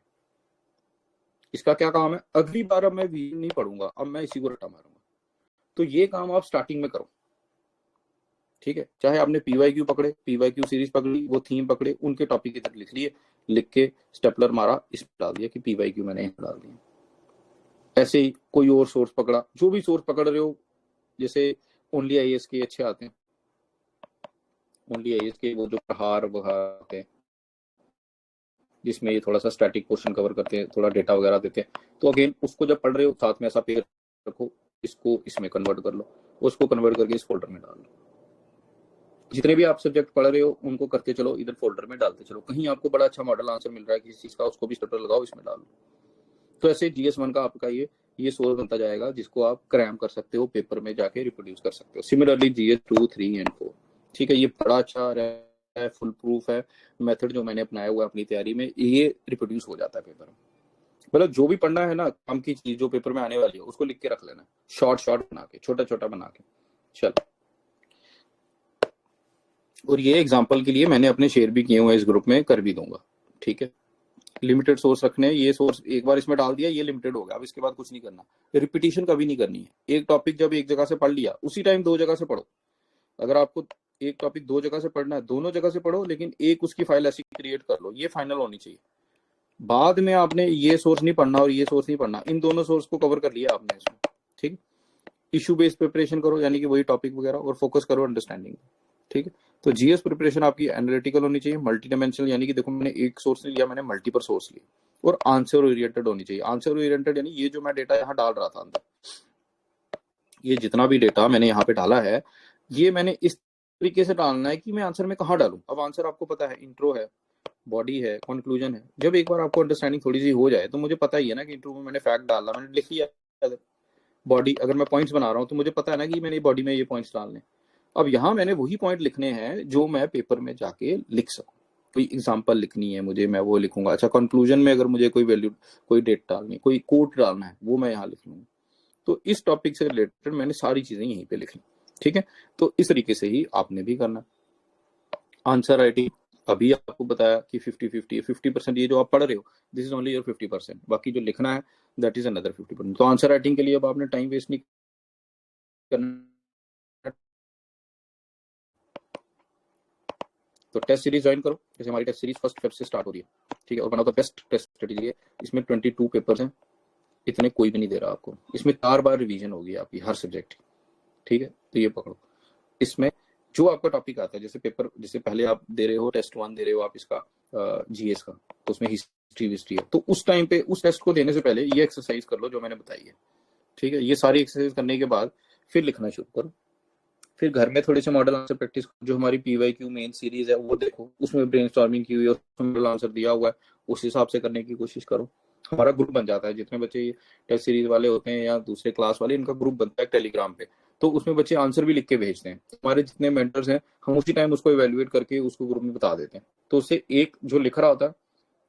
इसका क्या काम है, अगली बार अब मैं विजन नहीं पढ़ूंगा, अब मैं इसी को रटा मारूंगा। तो ये काम आप स्टार्टिंग में करो, ठीक है। चाहे आपने PYQ पकड़े, PYQ सीरीज पकड़ी, वो थीम पकड़े, उनके टॉपिक की तरफ लिख लिए, लिख के स्टेपलर मारा, इसमें डाल दिया कि PYQ मैंने यहाँ डाल दिया। ऐसे ही कोई और सोर्स पकड़ा, जो भी सोर्स पकड़ रहे हो, जैसे ओनली IAS के अच्छे आते हैं, ओनली IAS के वो जो प्रहार वहार आते हैं, जिसमें ये थोड़ा सा स्टैटिक पोर्शन कवर करते हैं, थोड़ा डेटा वगैरह देते हैं, तो अगेन उसको जब पढ़ रहे हो साथ में ऐसा पेज रखो, इसको इसमें कन्वर्ट कर लो, उसको कन्वर्ट करके इस फोल्डर में डाल लो। जितने भी आप सब्जेक्ट पढ़ रहे हो उनको करते चलो, इधर फोल्डर में डालते चलो। कहीं आपको बड़ा अच्छा मॉडल आंसर मिल रहा है किसी चीज का, उसको भी स्टेपलर लगाओ, इसमें डालो। तो ऐसे GS 1 का आपका ये सोर्स बनता जाएगा, जिसको आप क्रैम कर सकते हो, पेपर में जाके रिप्रोड्यूस कर सकते हो। सिमिलरली GS 2 3 एंड 4, ठीक है, ये बड़ा अच्छा है, फुल प्रूफ है मेथड जो मैंने अपनाया हुआ है अपनी तैयारी में, ये रिप्रोड्यूस हो जाता है पेपर में। मतलब जो भी पढ़ना है ना काम की चीज जो पेपर में आने वाली है, उसको लिख के रख लेना, शॉर्ट शॉर्ट बना के, छोटा छोटा बना के। चलो, और ये एग्जांपल के लिए मैंने अपने शेयर भी किए हुए इस ग्रुप में, कर भी दूंगा, ठीक है। लिमिटेड सोर्स रखने, ये सोर्स एक बार इसमें डाल दिया, ये लिमिटेड हो गया, अब इसके बाद कुछ नहीं करना, रिपीटिशन कभी नहीं करनी है। एक टॉपिक जब एक जगह से पढ़ लिया, उसी टाइम 2 जगह से पढ़ो। अगर आपको एक टॉपिक 2 जगह से पढ़ना है, दोनों जगह से पढ़ो, लेकिन एक उसकी फाइल ऐसी क्रिएट कर लो, ये फाइनल होनी चाहिए। बाद में आपने ये सोर्स नहीं पढ़ना और ये सोर्स नहीं पढ़ना, इन दोनों सोर्स को कवर कर लिया आपने इसमें, ठीक। इशू बेस्ड प्रिपरेशन करो, यानी कि वही टॉपिक वगैरह, और फोकस करो अंडरस्टैंडिंग, ठीक है। तो GS प्रिपरेशन आपकी एनालिटिकल होनी चाहिए, मल्टी डायमेंशनल, यानी कि देखो मैंने एक सोर्स नहीं लिया, मैंने मल्टीपल सोर्स लिए, और आंसर ओरिएंटेड होनी चाहिए। आंसर ओरिएंटेड यानी ये जो मैं डेटा यहाँ डाल रहा था अंदर, ये जितना भी डेटा मैंने यहाँ पे डाला है, ये मैंने इस तरीके से डालना है कि मैं आंसर में कहाँ डालूं। अब आंसर आपको पता है, इंट्रो है, बॉडी है, कंक्लूजन है। जब एक बार आपको अंडरस्टैंडिंग थोड़ी सी हो जाए, तो मुझे पता ही है ना कि इंट्रो में मैंने फैक्ट डालना, मैंने लिख लिया। बॉडी अगर मैं पॉइंट्स बना रहा हूँ, तो मुझे पता है ना कि मैंने बॉडी में ये पॉइंट्स डालने। अब यहाँ मैंने वही पॉइंट लिखने हैं जो मैं पेपर में जाके लिख सकूँ। कोई एग्जांपल लिखनी है मुझे, मैं वो लिखूंगा। अच्छा, कंक्लूजन में अगर मुझे कोई वैल्यू, कोई डेट डालनी, कोई कोट डालना है, वो मैं यहाँ लिख लूंगा। तो इस टॉपिक से रिलेटेड मैंने सारी चीजें यहीं पे लिखी, ठीक है। तो इस तरीके से ही आपने भी करना। आंसर राइटिंग अभी आपको बताया कि 50-50, 50% ये जो आप पढ़ रहे हो, दिस इज ओनली योर 50%, बाकी जो लिखना है दैट इज अनदर 50%। तो आंसर राइटिंग के लिए अब आपने टाइम वेस्ट नहीं करना। तो टेस्ट सीरीज ज्वाइन करो, जैसे हमारी टेस्ट सीरीज 1 फेब से स्टार्ट हो रही है, ठीक है। और one of the best test strategy है, इसमें 22 पेपर्स हैं, इतने कोई भी नहीं दे रहा आपको। इसमें 4 बार रिवीजन होगी आपकी हर सब्जेक्ट की, ठीक है। तो ये पकड़ो, इसमें जो आपका टॉपिक आता है, जैसे पेपर, जैसे पहले आप दे रहे हो टेस्ट 1 दे रहे हो आप इसका GS का, तो उसमें हिस्ट्री है, तो उस टाइम पे उस टेस्ट को देने से पहले ये एक्सरसाइज कर लो जो मैंने बताई है, ठीक है। ये सारी एक्सरसाइज करने के बाद फिर लिखना शुरू करो। फिर घर में थोड़े से मॉडल आंसर प्रैक्टिस, जो हमारी PYQ मेन सीरीज है वो देखो, उसमें ब्रेनस्टॉर्मिंग की हुई है, उसमें मॉडल आंसर दिया हुआ है, उस हिसाब से करने की कोशिश करो। हमारा ग्रुप बन जाता है, जितने बच्चे टेस्ट सीरीज वाले होते हैं या दूसरे क्लास वाले, इनका ग्रुप बनता है टेलीग्राम पे। तो उसमें बच्चे आंसर भी लिख के भेजते हैं, हमारे जितने मेंटर्स हैं, हम उसी टाइम उसको इवेल्युएट करके उसको ग्रुप में बता देते हैं। तो उससे एक जो लिख रहा होता है,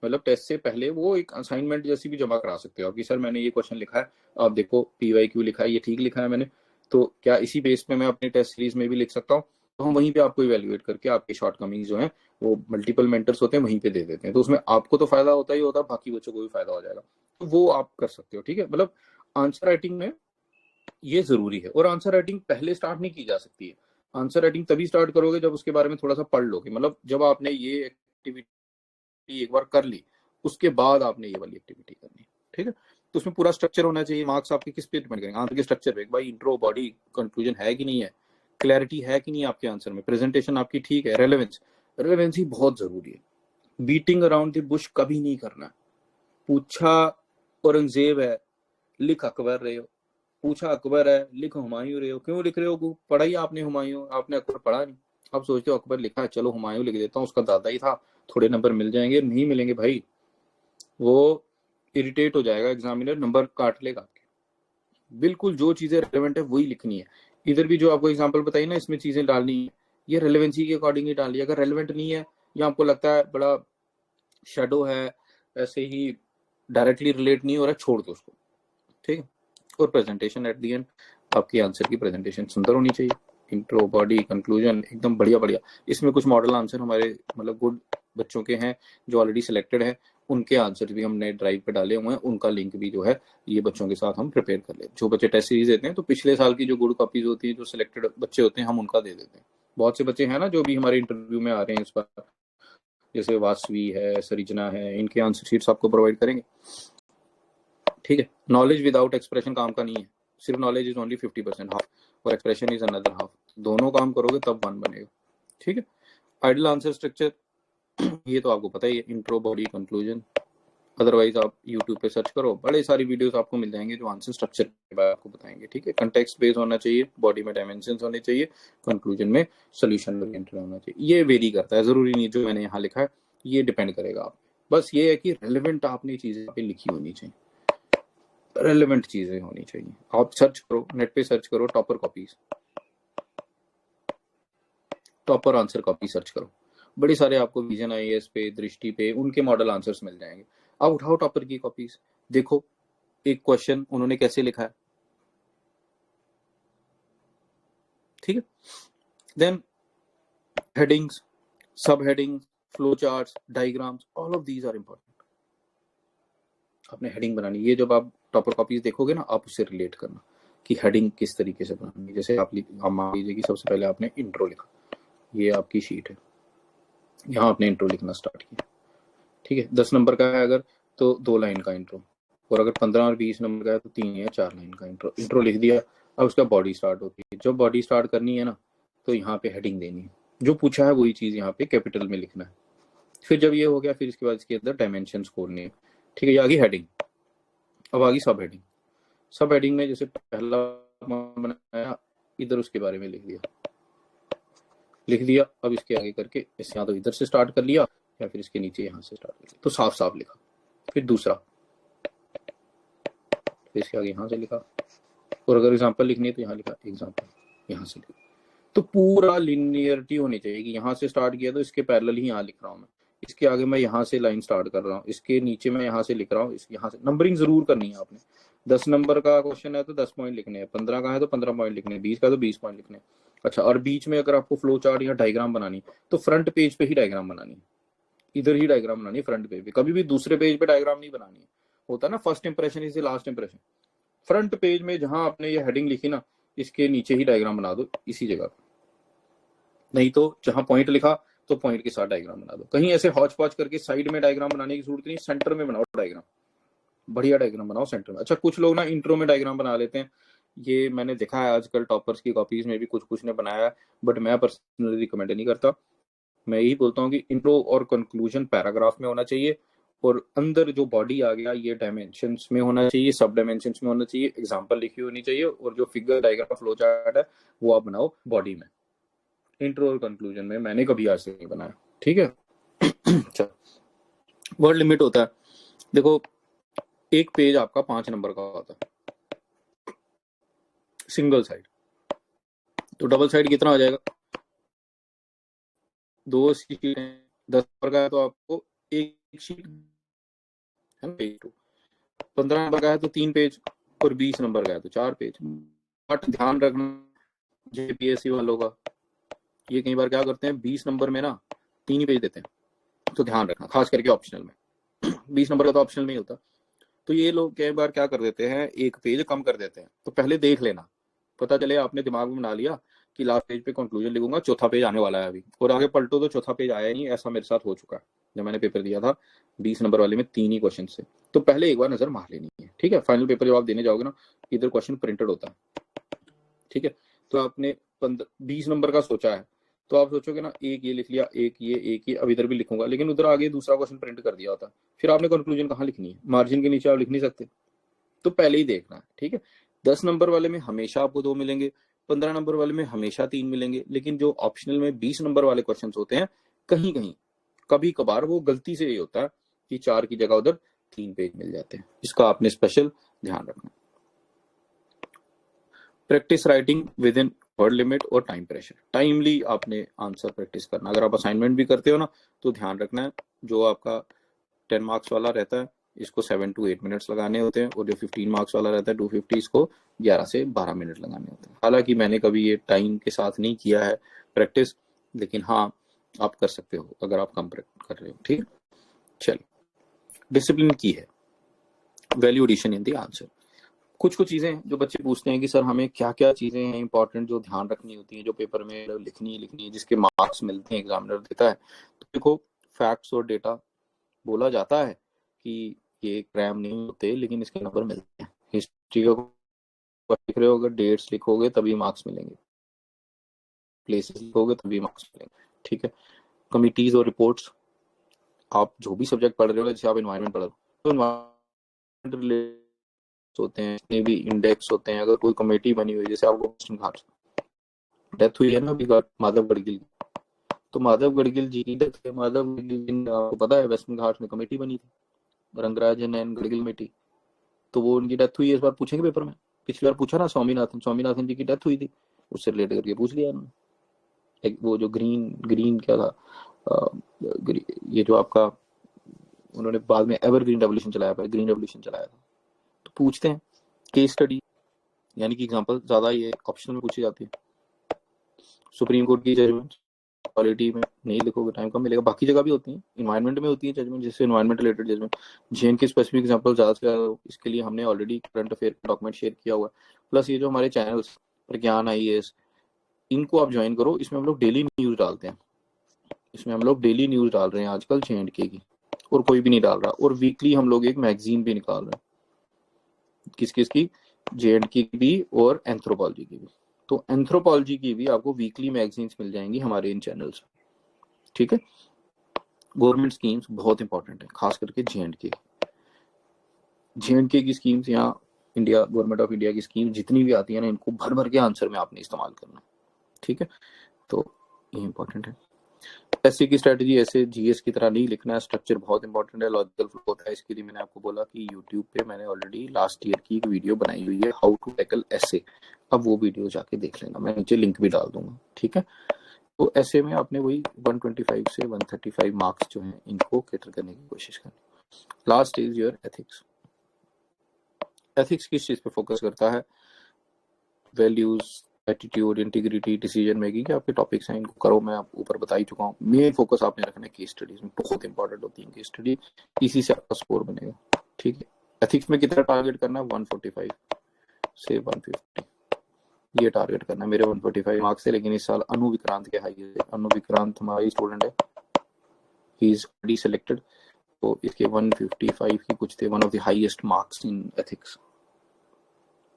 मतलब टेस्ट से पहले, वो एक असाइनमेंट जैसी भी जमा करा सकते हो कि सर मैंने ये क्वेश्चन लिखा है, आप देखो PYQ लिखा है, ये ठीक लिखा है मैंने, तो क्या इसी बेस पे मैं अपनी टेस्ट सीरीज में भी लिख सकता हूँ। तो हम वहीं पे आपको इवेल्युएट करके आपके शॉर्टकमिंग्स जो हैं, वो मल्टीपल मेंटर्स होते हैं, वहीं पे दे देते हैं। तो उसमें आपको तो फायदा होता ही होता है, बाकी बच्चों को भी फायदा हो जाएगा। तो वो आप कर सकते हो, ठीक है। मतलब आंसर राइटिंग में ये जरूरी है, और आंसर राइटिंग पहले स्टार्ट नहीं की जा सकती है। आंसर राइटिंग तभी स्टार्ट करोगे जब उसके बारे में थोड़ा सा पढ़ लोगे, मतलब जब आपने ये एक्टिविटी एक बार कर ली, उसके बाद आपने ये वाली एक्टिविटी करनी, ठीक है। तो उसमें पूरा स्ट्रक्चर होना चाहिए। मार्क्स आपके किस पे डिपेंड करेंगे, आंसर के स्ट्रक्चर पे, भाई इंट्रो, बॉडी, कंक्लूजन है कि नहीं है, क्लैरिटी है कि नहीं आपके आंसर में, प्रेजेंटेशन आपकी ठीक है, रेलेवेंस, रेलेवेंसी बहुत जरूरी है। बीटिंग अराउंड द बुश कभी नहीं करना। पूछा औरंगजेब है, लिख अकबर रहे हो, पूछा अकबर है, लिख हुमायूं रहे हो। क्यों लिख रहे हो, पढ़ा ही आपने हुमायूं, आपने अकबर पढ़ा नहीं। आप सोचते हो अकबर लिखा है, चलो हुमायूं लिख देता हूँ, उसका दादा ही था, थोड़े नंबर मिल जाएंगे। नहीं मिलेंगे भाई, वो इरिटेट हो जाएगा, एग्जामिनर नंबर काट लेगा आपके। बिल्कुल जो चीजें रेलेवेंट है वही लिखनी है। इधर भी जो आपको एग्जांपल बताई ना, इसमें चीजें डालनी है, ये रेलेवेंसी के अकॉर्डिंग ही डालनी है। अगर रेलेवेंट नहीं है या आपको लगता है बड़ा शेडो है, ऐसे ही डायरेक्टली रिलेट नहीं हो रहा है, छोड़ दो उसको, ठीक है। और प्रेजेंटेशन एट दी एंड, आपकी आंसर की प्रेजेंटेशन सुंदर होनी चाहिए। इंट्रो, बॉडी, कंक्लूजन एकदम बढ़िया बढ़िया। इसमें कुछ मॉडल आंसर हमारे मतलब गुड बच्चों के हैं जो ऑलरेडी सिलेक्टेड है, उनके आंसर भी हमने ड्राइव पे डाले हुए हैं, उनका लिंक भी जो है ये बच्चों के साथ हम प्रिपेयर कर ले। जो बच्चे टेस्ट सीरीज देते हैं तो पिछले साल की जो गुड कॉपीज होती है, जो सिलेक्टेड बच्चे होते हैं, हम उनका दे देते हैं। बहुत से बच्चे हैं ना जो भी हमारे इंटरव्यू में आ रहे हैं इस बार, जैसे वासवी है, सरिजना है, इनके आंसर शीट्स आपको प्रोवाइड करेंगे, ठीक है। नॉलेज विदाउट एक्सप्रेशन काम का नहीं है, सिर्फ नॉलेज इज ओनली 50% हाफ, और एक्सप्रेशन इज अनदर हाफ। दोनों काम करोगे तब वन बनेगा, ठीक है। आइडियल आंसर स्ट्रक्चर ये तो आपको पता ही है, इंट्रो, बॉडी, कंक्लूजन। अदरवाइज आप यूट्यूब पे सर्च करो, बड़े सारी वीडियोस आपको मिल जाएंगे जो आंसर स्ट्रक्चर के बारे में आपको बताएंगे, ठीक है। कंटेक्स्ट बेस्ड होना चाहिए, बॉडी में डायमेंशंस होने चाहिए, कंक्लूजन में सोल्यूशन ओरिएंटेड होना चाहिए। ये वेरी करता है, जरूरी नहीं जो मैंने यहाँ लिखा है, ये डिपेंड करेगा आप। बस ये है कि रेलेवेंट आपने चीजें पे लिखी होनी चाहिए, रेलेवेंट चीजें होनी चाहिए। आप सर्च करो, नेट पे सर्च करो topper copies, topper answer copy search करो, बड़े सारे आपको विजन आईएएस पे, दृष्टि पे उनके मॉडल आंसर्स मिल जाएंगे। आप उठाओ टॉपर की कॉपीज, देखो एक क्वेश्चन उन्होंने कैसे लिखा है, ठीक है। Then headings, sub headings, flow charts, diagrams, all of these are important. आपने हेडिंग बनानी, ये जब आप टॉपर कॉपीज देखोगे ना, आप उससे रिलेट करना कि हेडिंग किस तरीके से बनानी है। जैसे आप मान लीजिए कि सबसे पहले आपने इंट्रो लिखा, ये आपकी शीट है, यहाँ आपने इंट्रो लिखना स्टार्ट किया, ठीक है। 10 नंबर का है अगर, तो 2 लाइन का इंट्रो, और अगर 15 और 20 नंबर का है तो 3 या 4 लाइन का इंट्रो। इंट्रो लिख दिया, अब उसका बॉडी स्टार्ट होती है। जब बॉडी स्टार्ट करनी है ना, तो यहाँ पे हेडिंग देनी है, जो पूछा है वही चीज यहाँ पे कैपिटल में लिखना है। फिर जब ये हो गया, फिर इसके बाद इसके अंदर डायमेंशन खोलनी है, ठीक है। ये आ गई हेडिंग। अब आ गई सब हेडिंग। सब हेडिंग में जैसे पहला बनाया, इधर उसके बारे में लिख दिया। अब इसके आगे करके इस, या तो इधर से स्टार्ट कर लिया या फिर इसके नीचे यहाँ से स्टार्ट कर लिया, तो साफ साफ लिखा। फिर दूसरा, फिर इसके आगे यहाँ से लिखा, और अगर एग्जाम्पल लिखनी है तो यहाँ लिखा एग्जाम्पल, यहाँ से लिखा। तो पूरा लिनियरिटी होनी चाहिए कि यहाँ से स्टार्ट किया तो इसके पैरेलल ही यहाँ लिख रहा हूँ मैं, इसके आगे मैं यहाँ से लाइन स्टार्ट कर रहा हूँ, इसके नीचे मैं यहाँ से लिख रहा हूँ, यहाँ से नंबरिंग जरूर करनी है आपने। 10 नंबर का क्वेश्चन है तो 10 पॉइंट लिखने हैं, 15 का है तो 15 पॉइंट लिखने हैं, 20 का तो 20 पॉइंट लिखने हैं। अच्छा, और बीच में अगर आपको फ्लो चार्ट या डायग्राम बनानी तो फ्रंट पेज पे ही डायग्राम बनानी है, इधर ही डायग्राम बनानी है फ्रंट पेज पे, कभी भी दूसरे पेज पे डायग्राम नहीं बनानी है। होता है ना first impression is last impression, front page में जहां आपने ये हेडिंग लिखी ना, इसके नीचे ही डायग्राम बना दो इसी जगह। नहीं तो जहां पॉइंट लिखा तो पॉइंट के साथ डायग्राम बना दो, कहीं ऐसे हौच पौच करके साइड में डायग्राम बनाने की जरूरत नहीं, सेंटर में बनाओ डायग्राम, बढ़िया डायग्राम बनाओ सेंटर में। अच्छा, कुछ लोग ना इंट्रो में डायग्राम बना लेते हैं, ये मैंने देखा है आजकल टॉपर्स की कॉपीज में भी कुछ ने बनाया है, बट मैं पर्सनली रिकमेंड नहीं करता। मैं यही बोलता हूँ कि इंट्रो और कंक्लूजन पैराग्राफ में होना चाहिए, और अंदर जो बॉडी आ गया ये डायमेंशंस में होना चाहिए, सब डायमेंशंस में होना चाहिए, एग्जांपल लिखी होनी चाहिए, और जो फिगर डायग्राम फ्लो चार्ट है वो आप बनाओ बॉडी में। इंट्रो और कंक्लूजन में मैंने कभी ऐसे नहीं बनाया, ठीक है। अच्छा, वर्ड लिमिट होता है, देखो एक पेज आपका 5 नंबर का होता है सिंगल साइड, तो डबल साइड कितना हो जाएगा, 2 शीट, 10 नंबर का है तो आपको एक शीट है ना, पेज 2। 15 नंबर का है तो 3 पेज, और 20 नंबर का है तो 4 पेज। बट ध्यान रखना जेपीएससी वालों का, ये कई बार क्या करते हैं 20 नंबर में ना 3 ही पेज देते हैं, तो ध्यान रखना खास करके ऑप्शनल में 20 नंबर का तो ऑप्शनल में ही होता। तो ये लोग कई बार क्या कर देते हैं, एक पेज कम कर देते हैं, तो पहले देख लेना, पता चले आपने दिमाग में बना लिया कि लास्ट पेज पे कंक्लूजन लिखूंगा, चौथा पेज आने वाला है अभी, और आगे पलटो तो चौथा पेज आया नहीं। ऐसा मेरे साथ हो चुका है, जब मैंने पेपर दिया था 20 नंबर वाले में 3 ही क्वेश्चन से। तो पहले एक बार नजर मार लेनी है, ठीक है। फाइनल पेपर जब आप देने जाओगे ना, इधर क्वेश्चन प्रिंटेड होता है, ठीक है। तो आपने 20 नंबर का सोचा है, तो आप सोचोगे ना एक ये लिख लिया, एक ये अब इधर भी लिखूंगा, लेकिन उधर आगे दूसरा क्वेश्चन प्रिंट कर दिया होता, फिर आपने कंक्लूजन कहाँ लिखनी है, मार्जिन के नीचे आप लिख नहीं सकते, तो पहले ही देखना है, ठीक है। 10 नंबर वाले में हमेशा आपको 2 मिलेंगे, 15 नंबर वाले में हमेशा 3 मिलेंगे, लेकिन जो ऑप्शनल में 20 नंबर वाले क्वेश्चन होते हैं, कहीं कहीं कभी कभार वो गलती से ये होता है कि 4 की जगह उधर 3 पेज मिल जाते हैं, इसका आपने स्पेशल ध्यान रखना। Practice writing with in word limit और टाइम प्रेशर। टाइमली आपने आंसर प्रैक्टिस करना। अगर आप असाइनमेंट भी करते हो ना तो ध्यान रखना है, जो आपका 10 मार्क्स वाला रहता है इसको 7 to 8 मिनट्स लगाने होते हैं, और जो 15 मार्क्स वाला रहता है 250 इसको 11 से 12 मिनट लगाने होते हैं। हालांकि मैंने कभी ये टाइम के साथ नहीं किया है प्रैक्टिस, लेकिन हाँ आप कर सकते हो अगर आप कम कर रहे हो। ठीक, चलिए। डिसिप्लिन की है, value addition in the answer. कुछ कुछ चीजें जो बच्चे पूछते हैं कि सर हमें क्या क्या चीजें हैं इंपॉर्टेंट जो ध्यान रखनी होती हैं, जो पेपर में लिखनी है जिसके मार्क्स मिलते हैं, एग्जामिनर देता है। तो देखो, फैक्ट्स और डेटा बोला जाता है कि ये क्रैम नहीं होते, लेकिन इसके नंबर मिलते हैं। हिस्ट्री का लिख रहे हो, अगर डेट्स लिखोगे तभी मार्क्स मिलेंगे, प्लेसेस लिखोगे तभी मार्क्स मिलेंगे। ठीक है। कमिटीज और रिपोर्ट्स, आप जो भी सब्जेक्ट पढ़ रहे हो, जैसे आप एनवायरमेंट पढ़ रहे हो तो एनवायरमेंट होते हैं, जितने भी इंडेक्स होते हैं, अगर कोई कमेटी बनी हुई, जैसे आपको वेस्टर्न घाट डेथ हुई है ना अभी माधव गढ़गिल, तो माधव गढ़गिल जी की डेथ है। माधव गढ़गिल जी, आपको पता है वेस्टर्न घाट में कमेटी बनी थी, रंगराजन एंड गढ़गिल कमेटी, तो वो उनकी डेथ हुई है। इस बार पूछेंगे पेपर में, पिछली बार पूछा ना स्वामीनाथन जी की डेथ हुई थी, उससे रिलेट करके पूछ लिया उन्होंने। वो जो ग्रीन ग्रीन क्या था, ये जो आपका उन्होंने बाद में एवर ग्रीन रेवोल्यूशन चलाया, ग्रीन रेवोल्यूशन चलाया था, तो पूछते हैं। केस स्टडी यानी कि एग्जांपल ज्यादा ये ऑप्शन में पूछी जाती है। सुप्रीम कोर्ट की जजमेंट क्वालिटी में नहीं लिखोगे टाइम कम मिलेगा, बाकी जगह भी होती है, इन्वायरमेंट में होती है जजमेंट, जैसे इन्वायरमेंट रिलेटेड जजमेंट। जेएन के स्पेसिफिक एग्जांपल ज्यादा से ज्यादा, इसके लिए हमने already current affair document share किया हुआ है। प्लस ये जो हमारे चैनल्स प्रज्ञान आईएएस, इनको आप ज्वाइन करो, इसमें हम लोग डेली न्यूज डालते हैं। इसमें हम लोग डेली न्यूज डाल रहे हैं आजकल जेएनके की, और कोई भी नहीं डाल रहा। और वीकली हम लोग एक मैगजीन भी निकाल रहे हैं, किस किस की, जेएनके की भी और एंथ्रोपोलॉजी की भी। तो एंथ्रोपोलॉजी की भी आपको वीकली मैगजीन्स मिल जाएंगी हमारे इन चैनल्स। ठीक है। गवर्नमेंट स्कीम्स बहुत इंपॉर्टेंट है, खास करके जेएनके की स्कीम्स, यहाँ इंडिया गवर्नमेंट ऑफ इंडिया की स्कीम जितनी भी आती है ना, इनको भर भर के आंसर में आपने इस्तेमाल करना। ठीक है, तो ये इंपॉर्टेंट है। एससी की स्ट्रेटजी ऐसे जीएस की तरह नहीं लिखना है, स्ट्रक्चर बहुत इंपॉर्टेंट है, लॉजिकल फ्लो होता है। इसके लिए मैंने आपको बोला कि यूट्यूब पे मैंने ऑलरेडी लास्ट ईयर की एक वीडियो बनाई हुई है, हाउ टू टैकल एसए। अब वो वीडियो जाके देख लेना, मैं नीचे लिंक भी डाल दूंगा। ठीक है। तो ऐसे में आपने वही 125 से 135 मार्क्स जो हैं इनको कैटर करने की कोशिश करनी। Last is your ethics. Ethics किस चीज पे फोकस करता है? Values, attitude, integrity, decision making के आपके टॉपिक्स हैं, इनको करो। मैं आप ऊपर बता ही चुका हूँ। मेन फोकस आपने रखना है केस स्टडीज में, बहुत इंपॉर्टेंट होती है केस स्टडी, इसी से आपका स्कोर बनेगा। ठीक है। एथिक्स में कितना टारगेट करना है? 145 से 150, ये टारगेट करना है। मेरे 145 मार्क्स है, लेकिन इस साल अनु विक्रांत के हाई है। अनु विक्रांत हमारा स्टूडेंट है, ही इज ऑलरेडी सिलेक्टेड, तो इसके 155 की कुछ थे, one of the highest marks in ethics.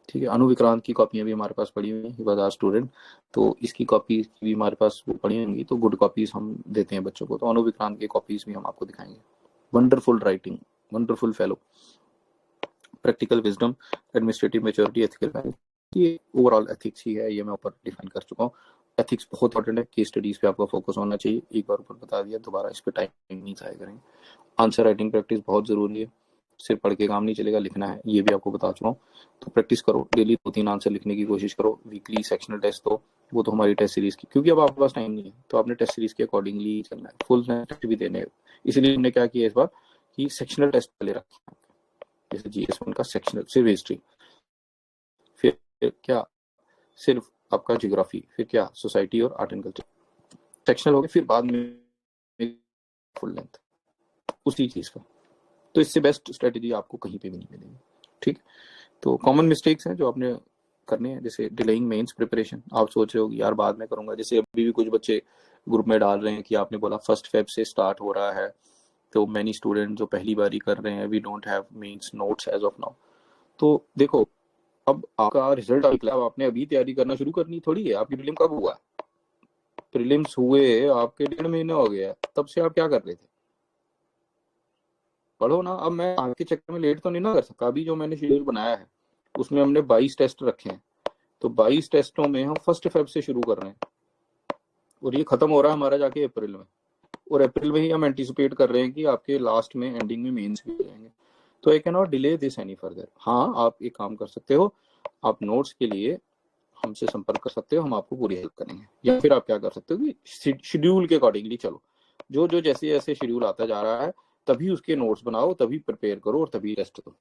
ठीक है। अनु विक्रांत की कॉपियां भी हमारे पास पड़ी हुई हैं, ही वाज आवर स्टूडेंट, तो इसकी कॉपी भी हमारे पास वो पड़ी होंगी, तो गुड कॉपीज हम देते हैं बच्चों को, तो अनु विक्रांत की कॉपीज भी हम आपको दिखाएंगे। Wonderful writing, wonderful fellow, practical wisdom, administrative maturity, ethical balance, ये ओवरऑल एथिक्स ही है, ये मैं ऊपर डिफाइन कर चुका हूँ। एथिक्स बहुत इंपॉर्टेंट है, केस स्टडीज पे आपका फोकस होना चाहिए। एक बार ऊपर बता दिया, दोबारा इस पे टाइम नहीं जाया करेंगे। आंसर राइटिंग प्रैक्टिस बहुत जरूरी है, सिर्फ पढ़ के काम नहीं चलेगा, लिखना है, ये भी आपको बता चुका हूँ। तो प्रैक्टिस करो, डेली 2-3 आंसर लिखने की कोशिश करो। वीकली सेक्शनल टेस्ट दो, वो तो हमारी टेस्ट सीरीज की, क्योंकि अब आपके पास टाइम नहीं है, तो आपने टेस्ट सीरीज के अकॉर्डिंगली चलना है। फुल टेस्ट भी देने, इसलिए हमने क्या किया इस बार कि सेक्शनल टेस्ट पहले रखे, जैसे जीएस1 का सेक्शनल सिर्फ हिस्ट्री, फिर क्या सिर्फ आपका ज्योग्राफी, फिर क्या सोसाइटी और आर्ट एंड कल्चर, सेक्शनल हो गए, फिर बाद में फुल लेंथ उसी चीज का। तो इससे बेस्ट स्ट्रेटेजी आपको कहीं पे भी नहीं मिलेगी। ठीक। तो कॉमन मिस्टेक्स हैं जो आपने करने हैं, जैसे डिलेइंग मेंस प्रिपरेशन। आप सोच रहे हो यार बाद में करूंगा, जैसे अभी भी कुछ बच्चे ग्रुप में डाल रहे हैं कि आपने बोला 1 फेब से स्टार्ट हो रहा है, तो मैनी स्टूडेंट जो पहली बार ही कर रहे हैं, we don't have mains notes as of now. तो देखो, अब आपका रिजल्ट निकला, आपने अभी तैयारी करना शुरू करनी थोड़ी है। आपकी प्रीलिम कब हुआ? प्रीलिम्स हुए आपके 1.5 महीने हो गया, तब से आप क्या कर रहे थे? पढ़ो ना। अब मैं आपके चक्कर में लेट तो नहीं ना कर सकता। अभी जो मैंने शेड्यूल बनाया है उसमें हमने 22 टेस्ट रखे हैं, तो 22 टेस्टों में हम 1 फेब से शुरू कर रहे हैं, और ये खत्म हो रहा है हमारा जाके अप्रैल में, और अप्रैल में ही हम एंटिसिपेट कर रहे हैं कि आपके लास्ट में एंडिंग में मेंस भी हो जाएंगे। तो I can not delay this any further. हाँ, आप एक काम कर सकते हो, आप नोट्स के लिए हमसे संपर्क कर सकते हो, हम आपको पूरी हेल्प करेंगे। या फिर आप क्या कर सकते हो कि शेड्यूल के अकॉर्डिंगली चलो, जो जो जैसे जैसे शेड्यूल आता जा रहा है तभी उसके नोट्स बनाओ, तभी प्रिपेयर करो और तभी टेस्ट दो,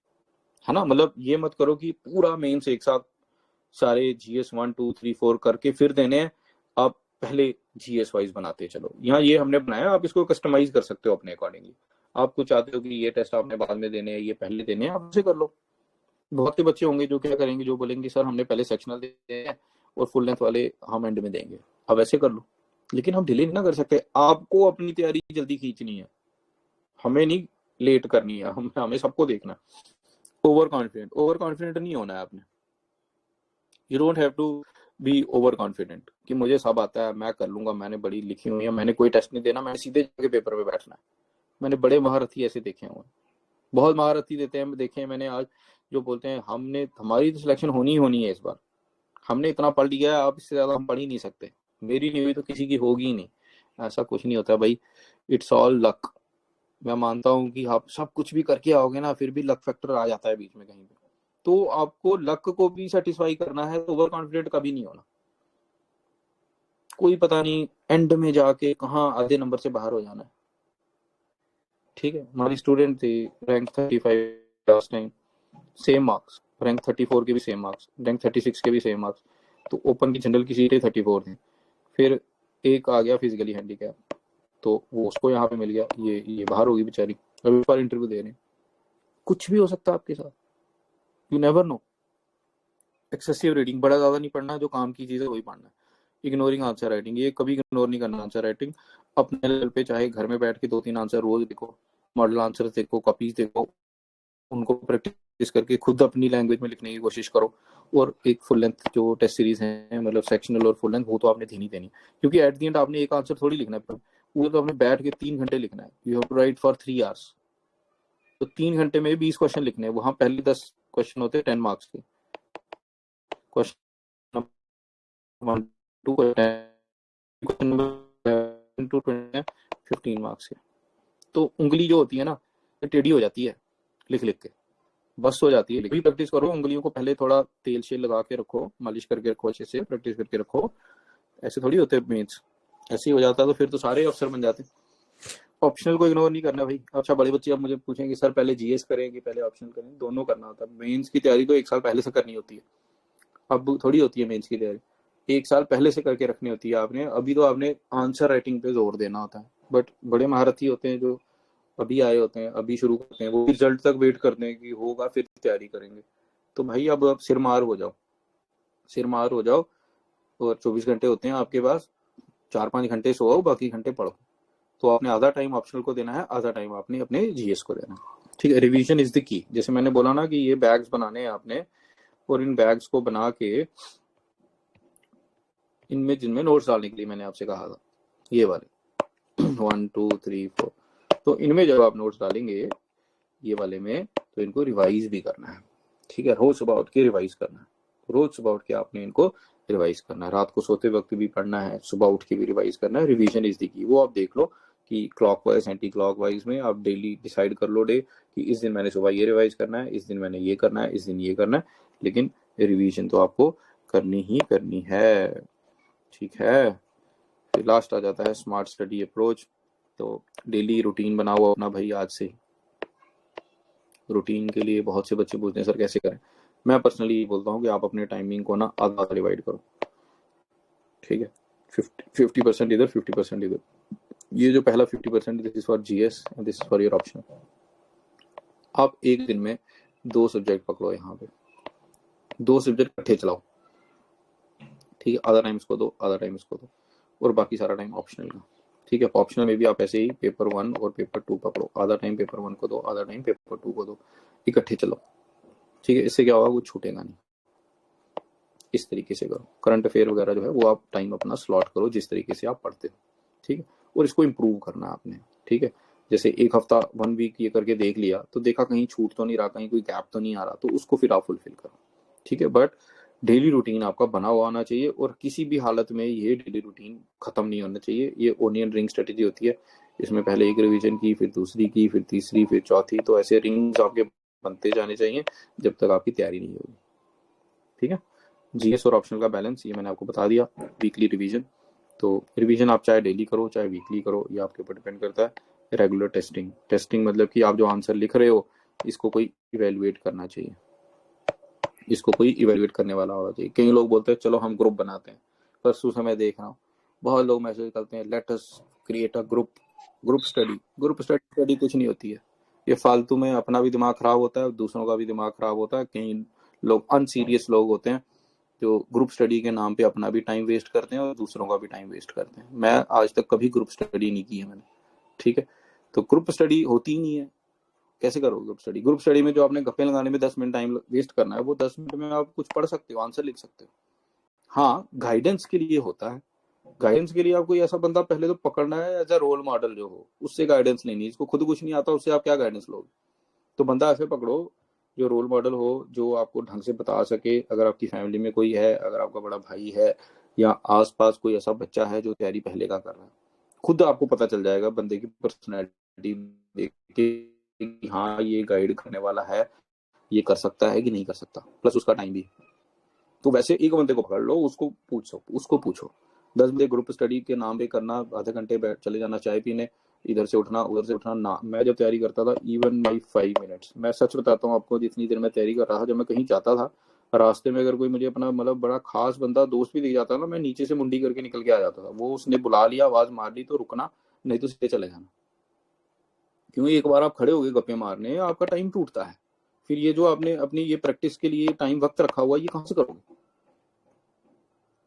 है ना। मतलब ये मत करो कि पूरा मेंस एक साथ सारे जीएस 1 2 3 4 करके फिर देने हैं, आप पहले जीएस वाइज बनाते चलो। यहाँ ये हमने बनाया, आप इसको कस्टमाइज कर सकते हो अपने अकॉर्डिंगली। आप कुछ चाहते हो कि ये टेस्ट आपने बाद में देने हैं, ये पहले देने हैं, आप उसे कर लो। बहुत से बच्चे होंगे जो क्या करेंगे, जो बोलेंगे सर हमने पहले सेक्शनल देने हैं और फुल लेंथ वाले हम एंड में देंगे। अब ऐसे कर लो, लेकिन हम डिले नहीं ना कर सकते। आपको अपनी तैयारी जल्दी खींचनी है, हमें नहीं लेट करनी है, हमें सबको देखना है। ओवर कॉन्फिडेंट नहीं होना है आपने। You don't have to be over confident कि मुझे सब आता है, मैं कर लूंगा, मैंने बड़ी लिखी हुई है, मैंने कोई टेस्ट नहीं देना, मैंने सीधे जाके पेपर पे बैठना है। मैंने बड़े महारथी ऐसे देखे हुए, बहुत महारथी देते हैं देखे हैं मैंने आज, जो बोलते हैं हमने हमारी तो सिलेक्शन होनी ही होनी है इस बार, हमने इतना पढ़ लिया है, अब इससे ज्यादा हम पढ़ ही नहीं सकते, मेरी नहीं हुई तो किसी की होगी ही नहीं। ऐसा कुछ नहीं होता भाई, इट्स ऑल लक। मैं मानता हूँ कि आप सब कुछ भी करके आओगे ना, फिर भी लक फैक्टर आ जाता है बीच में कहीं पे, तो आपको लक को भी सेटिस्फाई करना है, तो ओवर कॉन्फिडेंट कभी नहीं होना। कोई पता नहीं एंड में जाके कहाँ आधे नंबर से बाहर हो जाना है। ठीक है, हमारी स्टूडेंट थी rank 35 last time, same marks, rank 34 के भी सेम मार्क्स, रैंक 36 के भी सेम मार्क्स, तो ओपन की जनरल की सीटें 34 थी, फिर एक आ गया फिजिकली हैंडीकैप, तो वो उसको यहाँ पे मिल गया, ये बाहर होगी बेचारी, अभी पर इंटरव्यू दे रहे हैं। कुछ भी हो सकता है आपके साथ, you never know. Excessive reading, बड़ा ज्यादा नहीं पढ़ना, जो काम की चीज है वही पढ़ना है। इग्नोरिंग आंसर राइटिंग, ये कभी इग्नोर नहीं करना आंसर राइटिंग। अपने लेवल पे चाहे घर में बैठ के 2-3 आंसर रोज देखो, मॉडल आंसर देखो, कॉपीज देखो, उनको प्रैक्टिस करके खुद अपनी लैंग्वेज में लिखने की कोशिश करो। और एक फुल लेंथ जो टेस्ट सीरीज है, मतलब सेक्शनल और फुल लेंथ, वो तो आपने देनी देनी, क्योंकि एट द एंड आपने एक आंसर थोड़ी लिखना है, वो तो आपने बैठ के 3 घंटे लिखना है। You have to write for 3 hours, तो 3 घंटे में 20 क्वेश्चन लिखने हैं। वहां पहले 10 क्वेश्चन होते हैं 10 मार्क्स के, क्वेश्चन 1 2 क्वेश्चन 15 मार्क्स के। तो उंगली जो होती है ना, टेढ़ी हो जाती है लिख लिख के, बस हो जाती है। भी प्रैक्टिस करो, उंगलियों को पहले थोड़ा तेल शेल लगा के रखो, मालिश करके रखो, अच्छे से प्रैक्टिस करके रखो। ऐसे थोड़ी होते मेंस, ऐसे ही हो जाता तो फिर तो सारे अफसर बन जाते। ऑप्शनल को इग्नोर नहीं करना भाई। अच्छा, बड़े बच्चे अब मुझे पूछेंगे सर पहले जीएस करें कि पहले ऑप्शनल करें, दोनों करना होता है। मेंस की तैयारी तो 1 साल पहले से करनी होती है, अब थोड़ी होती है मेंस की तैयारी, 1 साल पहले से करके रखनी होती है आपने। अभी तो आपने आंसर राइटिंग पे जोर देना होता है। बट बड़े महारथी होते हैं जो अभी आए होते हैं, अभी शुरू करते हैं, वो रिजल्ट तक वेट करते हैं कि होगा फिर तैयारी करेंगे। तो भाई अब आप सिर मार हो जाओ, सिर मार हो जाओ। और 24 घंटे होते हैं आपके पास, 4-5 घंटे सोओ, बाकी घंटे पढ़ो। तो आपने आधा टाइम ऑप्शनल को देना है, आधा टाइम आपने अपने जीएस को देना है। ठीक है, रिवीजन इज द की। जैसे मैंने बोला ना कि ये बैग्स बनाने हैं आपने, और इन बैग्स को बना के इनमें जिनमें नोट्स डालने के लिए मैंने आपसे कहा था, ये वाले 1 2 3 4, तो इनमें जब आप नोट्स डालेंगे ये वाले में, तो इनको रिवाइज भी करना है। ठीक है, रोज सुबह उठ के रिवाइज करना है, रोज सुबह उठ के आपने इनको रिवाइज करना है। रात को सोते वक्त भी पढ़ना है, सुबह उठ के भी रिवाइज करना है। Revision is the key. वो आप देख लो कि क्लॉकवाइज एंटी क्लॉकवाइज में आप डेली डिसाइड कर लो डे कि इस दिन मैंने सुबह ये रिवाइज करना है, इस दिन मैंने ये करना है, इस दिन ये करना है, लेकिन रिवीजन तो आपको करनी ही करनी है। ठीक है, फिर लास्ट आ जाता है स्मार्ट स्टडी अप्रोच। तो डेली रूटीन बनाओ अपना भाई आज से। रूटीन के लिए बहुत से बच्चे पूछते हैं सर कैसे करें। मैं पर्सनली बोलता हूँ कि आप अपने टाइमिंग को ना आधा डिवाइड करो। ठीक है, 50% इधर, 50% इधर। ये जो पहला 50% this is for GS and this is for your option. आप एक दिन में 2 सब्जेक्ट पकड़ो, यहाँ पे 2 सब्जेक्ट इकट्ठे चलाओ। ठीक है, आधा टाइम इसको दो, आधा टाइम इसको दो, और बाकी सारा टाइम ऑप्शनल का। ठीक है, ऑप्शनल में भी आप ऐसे ही पेपर 1 और पेपर 2 पकड़ो, आधा टाइम पेपर 1 को दो, आधा टाइम पेपर 2 को दो, इकट्ठे चलो। ठीक है, इससे क्या होगा, कुछ छूटेगा नहीं। इस तरीके से करो। करंट अफेयर वगैरह जो है वो आप टाइम अपना स्लॉट करो जिस तरीके से आप पढ़ते हो। ठीक है, और इसको इम्प्रूव करना आपने। ठीक है, जैसे एक हफ्ता 1 वीक ये करके देख लिया, तो देखा कहीं छूट तो नहीं रहा, कहीं कोई गैप तो नहीं आ रहा, तो उसको फिर आप फुलफिल करो। ठीक है, बट डेली रूटीन आपका बना हुआ आना चाहिए, और किसी भी हालत में ये डेली रूटीन खत्म नहीं होना चाहिए। ये ओनियन रिंग स्ट्रेटेजी होती है, इसमें पहले एक रिवीजन की, फिर दूसरी की, फिर तीसरी, फिर चौथी, तो ऐसे रिंग्स आपके बनते जाने चाहिए जब तक आपकी तैयारी नहीं होगी। ठीक है, जीएस और ऑप्शनल का बैलेंस ये मैंने आपको बता दिया। वीकली रिवीजन, तो रिवीजन आप चाहे डेली करो चाहे वीकली करो, ये आपके ऊपर डिपेंड करता है। रेगुलर टेस्टिंग, टेस्टिंग मतलब कि आप जो आंसर लिख रहे हो इसको कोई इवेल्युएट करना चाहिए, इसको कोई इवेल्युएट करने वाला होना चाहिए। कई लोग बोलते हैं चलो हम ग्रुप बनाते हैं, परसों से मैं देख रहा हूँ बहुत लोग मैसेज करते हैं let us create a group, group study कुछ नहीं होती है। ये फालतू में अपना भी दिमाग खराब होता है, दूसरों का भी दिमाग खराब होता है। कई लोग अनसीरियस लोग होते हैं जो ग्रुप स्टडी के नाम पे अपना भी टाइम वेस्ट करते हैं और दूसरों का भी टाइम वेस्ट करते हैं। मैं आज तक कभी ग्रुप स्टडी नहीं की है मैंने, ठीक है। तो ग्रुप स्टडी होती ही नहीं है, कैसे करोगे ग्रुप स्टडी? ग्रुप स्टडी में जो आपने गप्पे लगाने में 10 मिनट टाइम वेस्ट करना है, वो 10 मिनट में आप कुछ पढ़ सकते हो, आंसर लिख सकते हो। हाँ, गाइडेंस के लिए होता है, गाइडेंस के लिए आपको ऐसा बंदा पहले तो पकड़ना है एज अ रोल मॉडल जो हो, उससे गाइडेंस लेनी है। इसको खुद कुछ नहीं आता, उससे आप क्या गाइडेंस लोगे? तो बंदा ऐसे पकड़ो जो रोल मॉडल हो, जो आपको ढंग से बता सके। अगर आपकी फैमिली में कोई है, अगर आपका बड़ा भाई है या आसपास कोई ऐसा बच्चा है जो तैयारी पहले का कर रहा है, खुद आपको पता चल जाएगा बंदे की पर्सनैलिटी देख के हाँ ये गाइड करने वाला है, ये कर सकता है कि नहीं कर सकता, प्लस उसका टाइम भी। तो वैसे एक बंदे को पकड़ लो, उसको पूछो 10 बजे ग्रुप स्टडी के नाम पे करना, आधे घंटे बैठ चले जाना चाय पीने, इधर से उठना उधर से उठना ना। मैं जब तैयारी करता था इवन माई 5 मिनट्स, मैं सच बताता हूँ आपको, जितनी देर मैं तैयारी कर रहा था, जब मैं कहीं जाता था रास्ते में अगर कोई मुझे अपना मतलब बड़ा खास बंदा दोस्त भी दिख जाता ना, मैं नीचे से मुंडी करके निकल के आ जाता था। वो उसने बुला लिया, आवाज मार ली तो रुकना, नहीं तो सीधे चले जाना। क्योंकि एक बार आप खड़े हो गए गप्पे मारने, आपका टाइम टूटता है। फिर ये जो आपने अपनी ये प्रैक्टिस के लिए टाइम वक्त रखा हुआ, ये कहां से करोगे?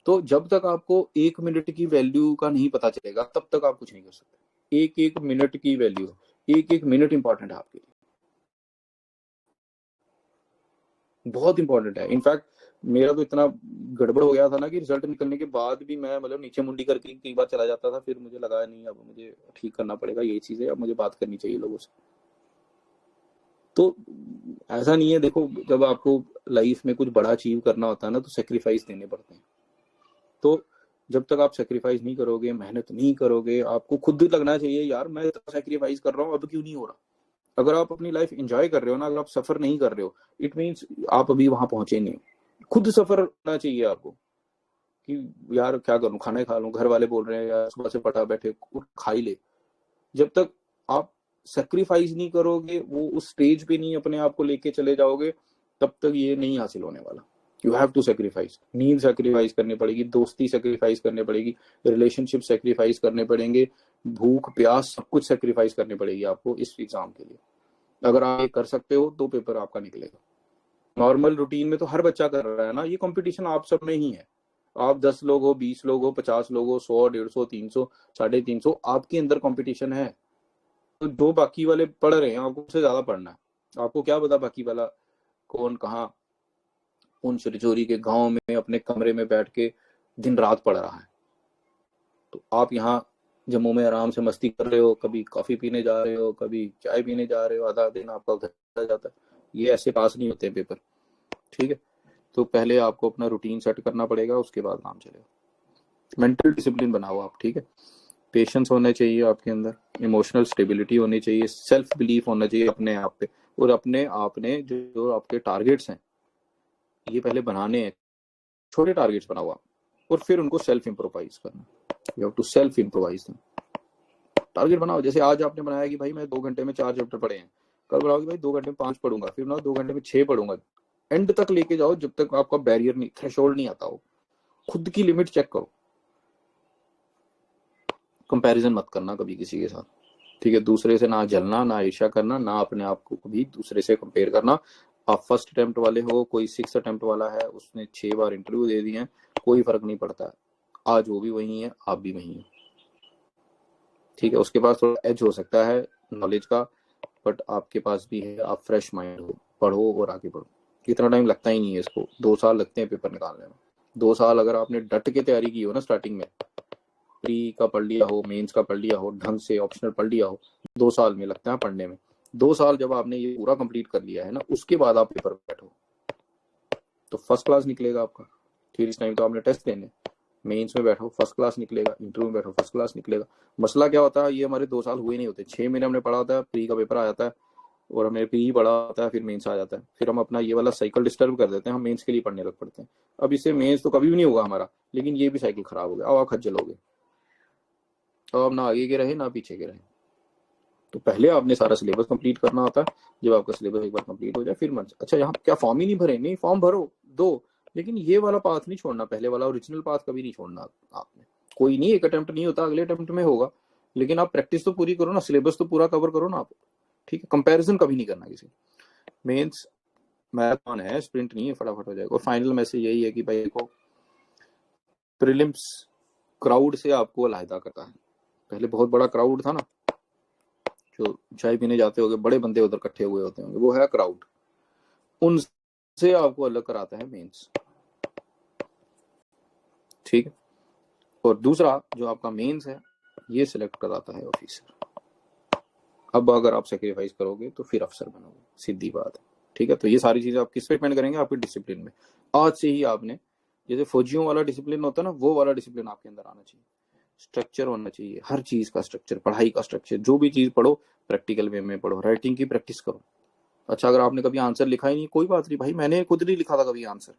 तो जब तक आपको 1 मिनट की वैल्यू का नहीं पता चलेगा तब तक आप कुछ नहीं कर सकते। एक एक मिनट की वैल्यू, एक एक मिनट इंपॉर्टेंट है आपके लिए, बहुत इंपॉर्टेंट है। इनफैक्ट मेरा तो इतना गड़बड़ हो गया था ना कि रिजल्ट निकलने के बाद भी मैं मतलब नीचे मुंडी करके कई बार चला जाता था। फिर मुझे लगा नहीं, अब मुझे ठीक करना पड़ेगा ये चीजें, अब मुझे बात करनी चाहिए लोगों से। तो ऐसा नहीं है, देखो जब आपको लाइफ में कुछ बड़ा अचीव करना होता है ना, तो सेक्रीफाइस देने पड़ते हैं। तो जब तक आप सेक्रीफाइस नहीं करोगे, मेहनत नहीं करोगे, आपको खुद लगना चाहिए यार मैं इतना सेक्रीफाइस कर रहा हूँ, अब क्यों नहीं हो रहा। अगर आप अपनी लाइफ एंजॉय कर रहे हो ना, अगर आप सफर नहीं कर रहे हो, इट मीन्स आप अभी वहां पहुंचे नहीं। खुद सफर करना चाहिए आपको कि यार क्या करूं, खाना ही खा लूं, घर वाले बोल रहे हैं यार सुबह से पटा बैठे, खा ही ले। जब तक आप सेक्रीफाइस नहीं करोगे, वो उस स्टेज पे नहीं अपने आप को लेके चले जाओगे, तब तक ये नहीं हासिल होने वाला। यू हैव टू सेक्रीफाइस, नींद सेक्रीफाइस करनी पड़ेगी, दोस्ती सेक्रीफाइस करनी पड़ेगी, रिलेशनशिप सेक्रीफाइस करने पड़ेंगे, भूख प्यास सब कुछ सेक्रीफाइस करनी पड़ेगी आपको इस एग्जाम के लिए। अगर आप ये कर सकते हो तो पेपर आपका निकलेगा। नॉर्मल रूटीन में तो हर बच्चा कर रहा है ना, ये कंपटीशन आप सब में ही है। आप 10 लोग हो, 20 लोग हो, 50 लोग हो, 100, 150, 300, 350, आपके अंदर कंपटीशन है। तो जो बाकी वाले पढ़ रहे हैं आपको उससे ज्यादा पढ़ना है। आपको क्या पता बाकी वाला कौन कहाँ उन चोरी के गांव में अपने कमरे में बैठ के दिन रात पढ़ रहा है। तो आप यहाँ जम्मू में आराम से मस्ती कर रहे हो, कभी कॉफी पीने जा रहे हो, कभी चाय पीने जा रहे हो, आधा दिन आपका घर जाता है। ये ऐसे पास नहीं होते पेपर, ठीक है। तो पहले आपको अपना रूटीन सेट करना पड़ेगा, उसके बाद काम चलेगा। मेंटल डिसिप्लिन बनाओ आप, ठीक है। पेशेंस होना चाहिए आपके अंदर, इमोशनल स्टेबिलिटी होनी चाहिए, सेल्फ बिलीफ होना चाहिए अपने आप पे, और अपने आप ने जो आपके टारगेट्स हैं ये पहले बनाने हैं। छोटे टारगेट्स बनाओ आप, और फिर उनको सेल्फ इम्प्रोवाइज करना। You have to self improvise them. Target बनाओ, जैसे आज आपने बनाया कि भाई मैं 2 घंटे में 4 चैप्टर पढ़े हैं, कल बनाओ कि भाई 2 घंटे में 5 पढ़ूंगा, फिर बनाओ 2 घंटे में 6 पढ़ूंगा। एंड तक लेके जाओ जब तक आपका बैरियर नहीं, थ्रेशोल्ड नहीं आता हो। खुद की लिमिट चेक करो, कंपैरिजन मत करना कभी किसी के साथ, ठीक है। दूसरे से ना जलना, ना ईर्ष्या करना, ना अपने आप को कभी दूसरे से कंपेयर करना। आप फर्स्ट अटेम्प्ट वाले हो, कोई 6 अटेम्प्ट वाला है, उसने 6 बार इंटरव्यू दे दिए हैं, कोई फर्क नहीं पड़ता। आज वो भी वही है, आप भी वही है, ठीक है। उसके पास थोड़ा एज हो सकता है नॉलेज का, बट आपके पास भी है, आप फ्रेश माइंड हो, पढ़ो और आगे बढ़ो। इतना टाइम लगता ही नहीं है इसको, 2 साल लगते हैं पेपर निकालने में। 2 साल अगर आपने डट के तैयारी की हो ना, स्टार्टिंग में प्री का पढ़ लिया हो, मेंस का पढ़ लिया हो, ढंग से ऑप्शनल पढ़ लिया हो, 2 साल में लगता है पढ़ने में। 2 साल जब आपने ये पूरा कंप्लीट कर लिया है ना, उसके बाद आप पेपर बैठो तो फर्स्ट क्लास निकलेगा आपका। फिर इस टाइम तो आपने टेस्ट देने, मेंस में बैठो फर्स्ट क्लास निकलेगा, इंटरव्यू में बैठो फर्स्ट क्लास निकलेगा। मसला क्या होता है, ये हमारे 2 साल हुए नहीं होते, 6 महीने हमने पढ़ा होता है, प्री का पेपर आ जाता है, और हमें प्री पढ़ा होता है, फिर मेंस आ जाता है, फिर हम अपना ये वाला साइकिल डिस्टर्ब कर देते हैं, हम मेंस के लिए पढ़ने लग पड़ते हैं। अब इससे मेंस तो कभी भी नहीं होगा हमारा, लेकिन ये भी साइकिल खराब हो गया। अब आप खज्जल हो गए, तो अब ना आगे के रहे ना पीछे के रहे। तो पहले आपने सारा सिलेबस कंप्लीट करना होता है। जब आपका सिलेबस एक बार कंप्लीट हो जाए फिर मत, अच्छा यहाँ क्या फॉर्म ही नहीं भरे, नहीं फॉर्म भरो दो, लेकिन ये वाला पाथ नहीं छोड़ना, पहले वाला ओरिजिनल पाथ कभी नहीं छोड़ना आपने। कोई नहीं, एक अटेम्प्ट नहीं होता, अगले अटेम्प्ट में होगा, लेकिन आप प्रैक्टिस तो पूरी करो ना, सिलेबस तो पूरा कवर करो ना आप। ठीक है, कंपैरिजन कभी नहीं करना किसी। मेंस मैराथन है, स्प्रिंट नहीं है, फटाफट हो जाएगा। और फाइनल मैसेज यही है कि भाई देखो, प्रीलिम्स क्राउड से आपको अलहदा करता है। पहले बहुत बड़ा क्राउड था ना, जो चाय पीने जाते होंगे, बड़े बंदे उधर इकट्ठे हुए होते होंगे, वो है क्राउड, उनसे आपको अलग कराता है मेंस। ठीक है, और दूसरा जो आपका मेंस है, ये सिलेक्ट कराता है ऑफिसर। अब अगर आप सेक्रीफाइस करोगे तो फिर अफसर बनोगे, सीधी बात है। ठीक है, तो ये सारी चीजें आप किस पे डिपेंड करेंगे, आपके डिसिप्लिन में। आज से ही आपने, जैसे फौजियों वाला डिसिप्लिन होता है ना, वो वाला डिसिप्लिन आपके अंदर आना चाहिए। स्ट्रक्चर होना चाहिए, हर चीज का स्ट्रक्चर, पढ़ाई का स्ट्रक्चर, जो भी चीज पढ़ो प्रैक्टिकल वे में पढ़ो, राइटिंग की प्रैक्टिस करो। अच्छा, अगर आपने कभी आंसर लिखा ही नहीं, कोई बात नहीं भाई, मैंने खुद नहीं लिखा था कभी आंसर,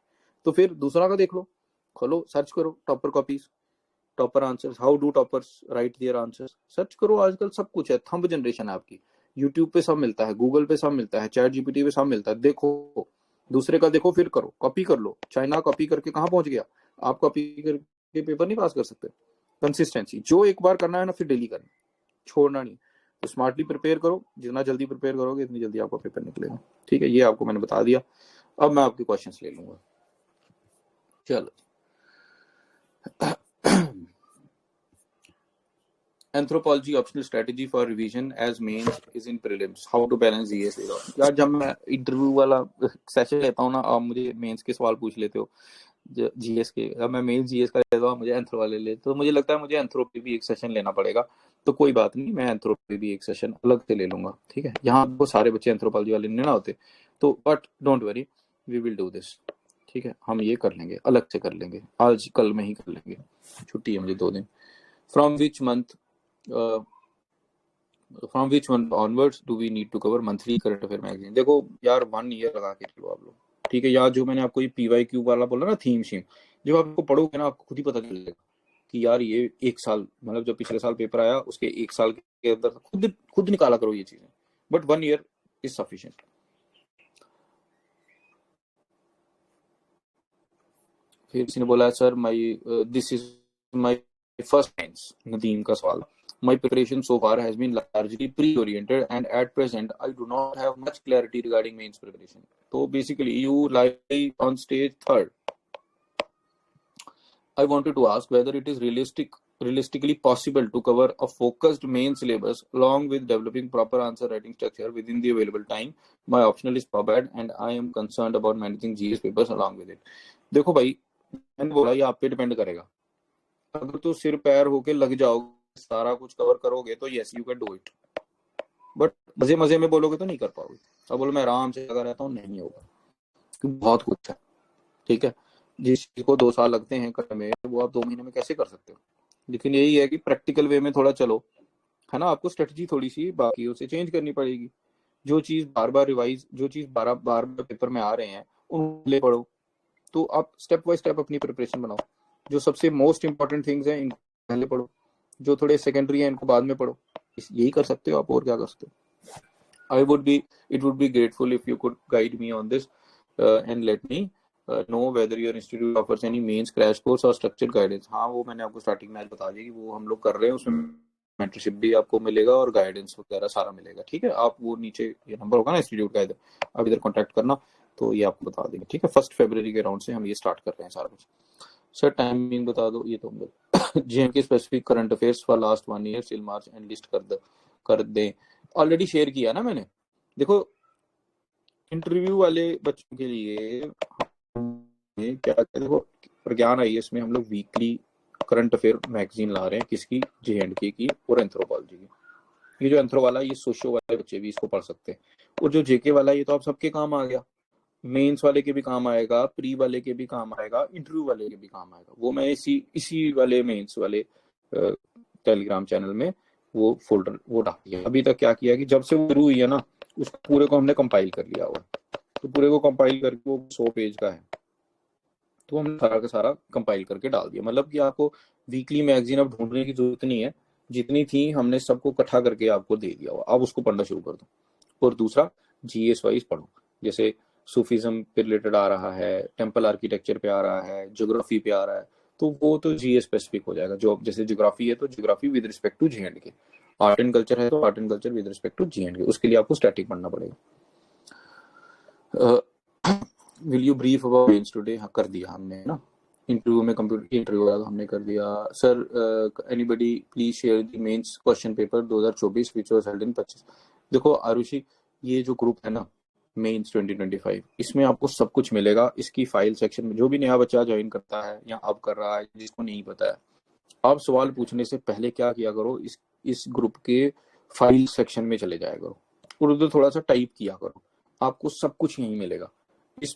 तो फिर दूसरा का देख लो, खोलो सर्च करो, topper copies, topper answers, how do toppers right their answers, search करो। आजकल सब कुछ है, थंब जनरेशन है आपकी, यूट्यूब पे सब मिलता है, गूगल पे सब मिलता है, चैट जीपीटी पे सब मिलता है। देखो, दूसरे का देखो, फिर करो, कॉपी कर लो। चाइना कॉपी करके कहाँ पहुंच गया, आप कॉपी करके पेपर नहीं पास कर सकते। कंसिस्टेंसी, जो एक बार करना है ना, फिर डेली करना, छोड़ना नहीं। तो स्मार्टली प्रिपेयर करो, जितना जल्दी प्रिपेयर करोगे इतनी जल्दी आपका पेपर निकलेगा। ठीक है, ये आपको मैंने बता दिया। अब मैं आपके क्वेश्चंस ले लूंगा। चलो, anthropology optional strategy for revision as mains is in prelims, how to balance GS. यार जब मैं इंटरव्यू वाला सेशन लेता हूँ ना, आप मुझे मेंस के सवाल पूछ लेते हो जीएस के, अब मैं मेंस जीएस का लेता हूँ, मुझे एंथ्रो वाले ले, तो मुझे लगता है मुझे एंथ्रो पे भी एक सेशन लेना पड़ेगा। तो कोई बात नहीं, मैं एंथ्रो पे भी एक सेशन अलग से ले लूंगा। ठीक है, यहाँ वो सारे बच्चे एंथ्रोपोलॉजी वाले नहीं ना होते, तो but don't worry, we will do this. ठीक है, हम ये कर लेंगे, अलग से कर लेंगे, आज कल में ही कर लेंगे, छुट्टी है मुझे 2 दिन। From which month from which month onwards do we need to cover monthly current affair magazine. देखो यार, 1 ईयर लगा के चलो आप लोग। ठीक है, यार जो मैंने आपको ये PYQ वाला बोला ना, थीम शीम, जब आपको पढ़ोगे ना, आपको खुद ही पता चलेगा कि यार ये 1 साल, मतलब जो पिछले साल पेपर आया उसके 1 साल के अंदर खुद खुद निकाला करो ये चीजें, बट 1 ईयर इज सफिशिएंट। फिर किसी ने बोला sir my this is my first science, Nadeem का सवाल। My preparation so far has been largely pre-oriented, and at present I do not have much clarity regarding mains preparation. So basically, you lie on stage third. I wanted to ask whether it is realistically possible to cover a focused main syllabus along with developing proper answer writing structure within the available time. My optional is PubAd, and I am concerned about managing GS papers along with it. देखो भाई, मैंने बोला ये आप पे डिपेंड करेगा। अगर तो सिर पैर होके लग जाओगे, सारा कुछ कवर करोगे, तो yes you can do it, but मजे मजे में बोलोगे तो नहीं कर पाओगे। अब बोलो मैं आराम से लगा रहता हूँ, नहीं होगा, क्योंकि बहुत कुछ है। ठीक है, जिस चीज को 2 साल लगते हैं करने में, वो आप 2 महीने में कैसे कर सकते हो। लेकिन यही है कि प्रैक्टिकल वे में थोड़ा चलो, है ना, आपको स्ट्रेटजी थोड़ी सी बाकी उसे चेंज करनी पड़ेगी। जो चीज बार बार रिवाइज, जो चीज बार बार पेपर में आ रहे हैं उन पढ़ो, तो आप स्टेप बाय स्टेप अपनी प्रिपरेशन बनाओ। जो सबसे मोस्ट इंपॉर्टेंट थिंग्स हैं इनको पहले पढ़ो, जो थोड़े सेकेंडरी है इनको बाद में पढ़ो। यही कर सकते हो आप, और क्या कर सकते हो। It would be grateful if you could guide me on this and let me know whether your institute offers any mains crash course or structured guidance। हाँ, वो मैंने आपको स्टार्टिंग में आज बता दिया कि वो हम लोग कर रहे हैं, उसमें मेंटरशिप भी आपको मिलेगा और गाइडेंस वगैरह सारा मिलेगा। ठीक है, आप वो नीचे ये नंबर होगा ना इंस्टीट्यूट का, इधर आप इधर कॉन्टैक्ट करना, तो ये आपको बता देंगे। ठीक है, 1 फरवरी के राउंड से हम ये स्टार्ट कर रहे हैं सारा कुछ। सर टाइमिंग बता दो, ये तो JMK specific current affairs for last 1 year till March and list कर दें। ऑलरेडी शेयर किया ना मैंने। देखो, इंटरव्यू वाले बच्चों के लिए क्या, देखो प्रज्ञान IAS में हम लोग वीकली करंट अफेयर मैगजीन ला रहे हैं, किसकी, JNK की और एंथ्रोपोलॉजी की। ये जो एंथ्रो वाला, ये सोशियो वाले बच्चे भी इसको पढ़ सकते हैं, और जो JK वाला, ये तो आप सबके काम आ गया, मेंस वाले के भी काम आएगा, प्री वाले के भी काम आएगा, इंटरव्यू वाले के भी काम आएगा। वो मैं इसी वाले मेंस वाले टेलीग्राम चैनल में वो फोल्डर वो डाल दिया। अभी तक क्या किया कि जब से वो शुरू हुई है ना, उस पूरे को हमने कंपाइल कर लिया हुआ है। तो पूरे को कंपाइल करके वो 100 पेज का है, तो हमने सारा का सारा कंपाइल करके डाल दिया। मतलब कि आपको वीकली मैगजीन अब ढूंढने की जरूरत नहीं है, जितनी थी हमने सबको इकट्ठा करके आपको दे दिया हुआ। अब उसको पढ़ना शुरू कर दो। और दूसरा, जीएस वाइज पढ़ो। जैसे सूफिज्म पे रिलेटेड आ रहा है, टेम्पल आर्किटेक्चर पे आ रहा है, ज्योग्राफी पे आ रहा है, तो वो तो जीएस स्पेसिफिक हो जाएगा। जो जैसे ज्योग्राफी है तो geography with respect to J&K, art and culture है तो art and culture with respect to J&K। उसके लिए आपको स्टैटिक पढ़ना पड़ेगा। Will you brief about mains today? हाँ, कर दिया हमने ना। इंटरव्यू में कंप्यूटर इंटरव्यू वाला हमने कर दिया। Sir anybody please share the mains question paper 2024 which was held in 25। देखो आरुषि, ये जो ग्रुप है ना मेंस 2025, इसमें आपको सब कुछ मिलेगा। इसकी फाइल सेक्शन में जो भी नया बच्चा ज्वाइन करता है या अब कर रहा है, जिसको नहीं पता है, आप सवाल पूछने से पहले क्या किया करो, इस ग्रुप के फाइल सेक्शन में चले जाया करो और उधर थोड़ा सा टाइप किया करो। आपको सब कुछ यहीं मिलेगा। इस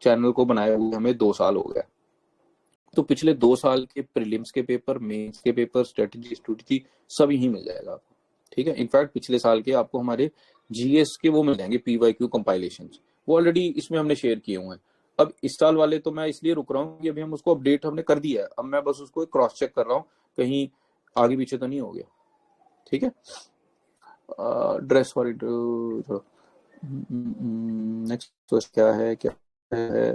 चैनल को बनाए हुए हमें 2 साल हो गया, तो पिछले 2 साल के प्रीलिम्स के पेपर, मेंस के पेपर, स्ट्रेटजी सब यहीं मिल जाएगा आपको। ठीक है, इनफैक्ट पिछले साल के आपको हमारे जीएस के वो मिल जाएंगे, PYQ कंपाइलेशन, वो ऑलरेडी इसमें हमने शेयर किए हुए हैं। अब इस साल वाले तो मैं इसलिए रुक रहा हूँ कि अभी हम उसको अपडेट हमने कर दिया है। अब मैं बस उसको क्रॉस चेक कर रहा हूँ कहीं आगे पीछे तो नहीं हो गया। ठीक है, ड्रेस फॉर इट। नेक्स्ट क्या है, क्या है?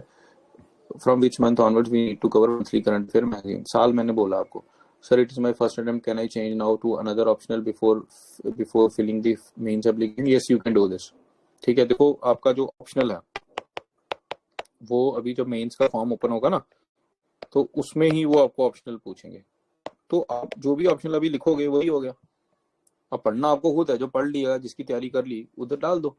From which month onwards we need to cover monthly current affair magazine? साल मैंने बोला आपको। Sir it is my first attempt, can I change now to another optional before filling the mains application? Yes you can do this. ठीक है, देखो आपका जो ऑप्शनल है वो अभी जब मेंस का फॉर्म ओपन होगा ना, तो उसमें ही वो आपको ऑप्शनल पूछेंगे। तो आप जो भी ऑप्शनल अभी लिखोगे वही हो गया। अब पढ़ना आपको खुद है, जो पढ़ लिया, जिसकी तैयारी कर ली, उधर डाल दो।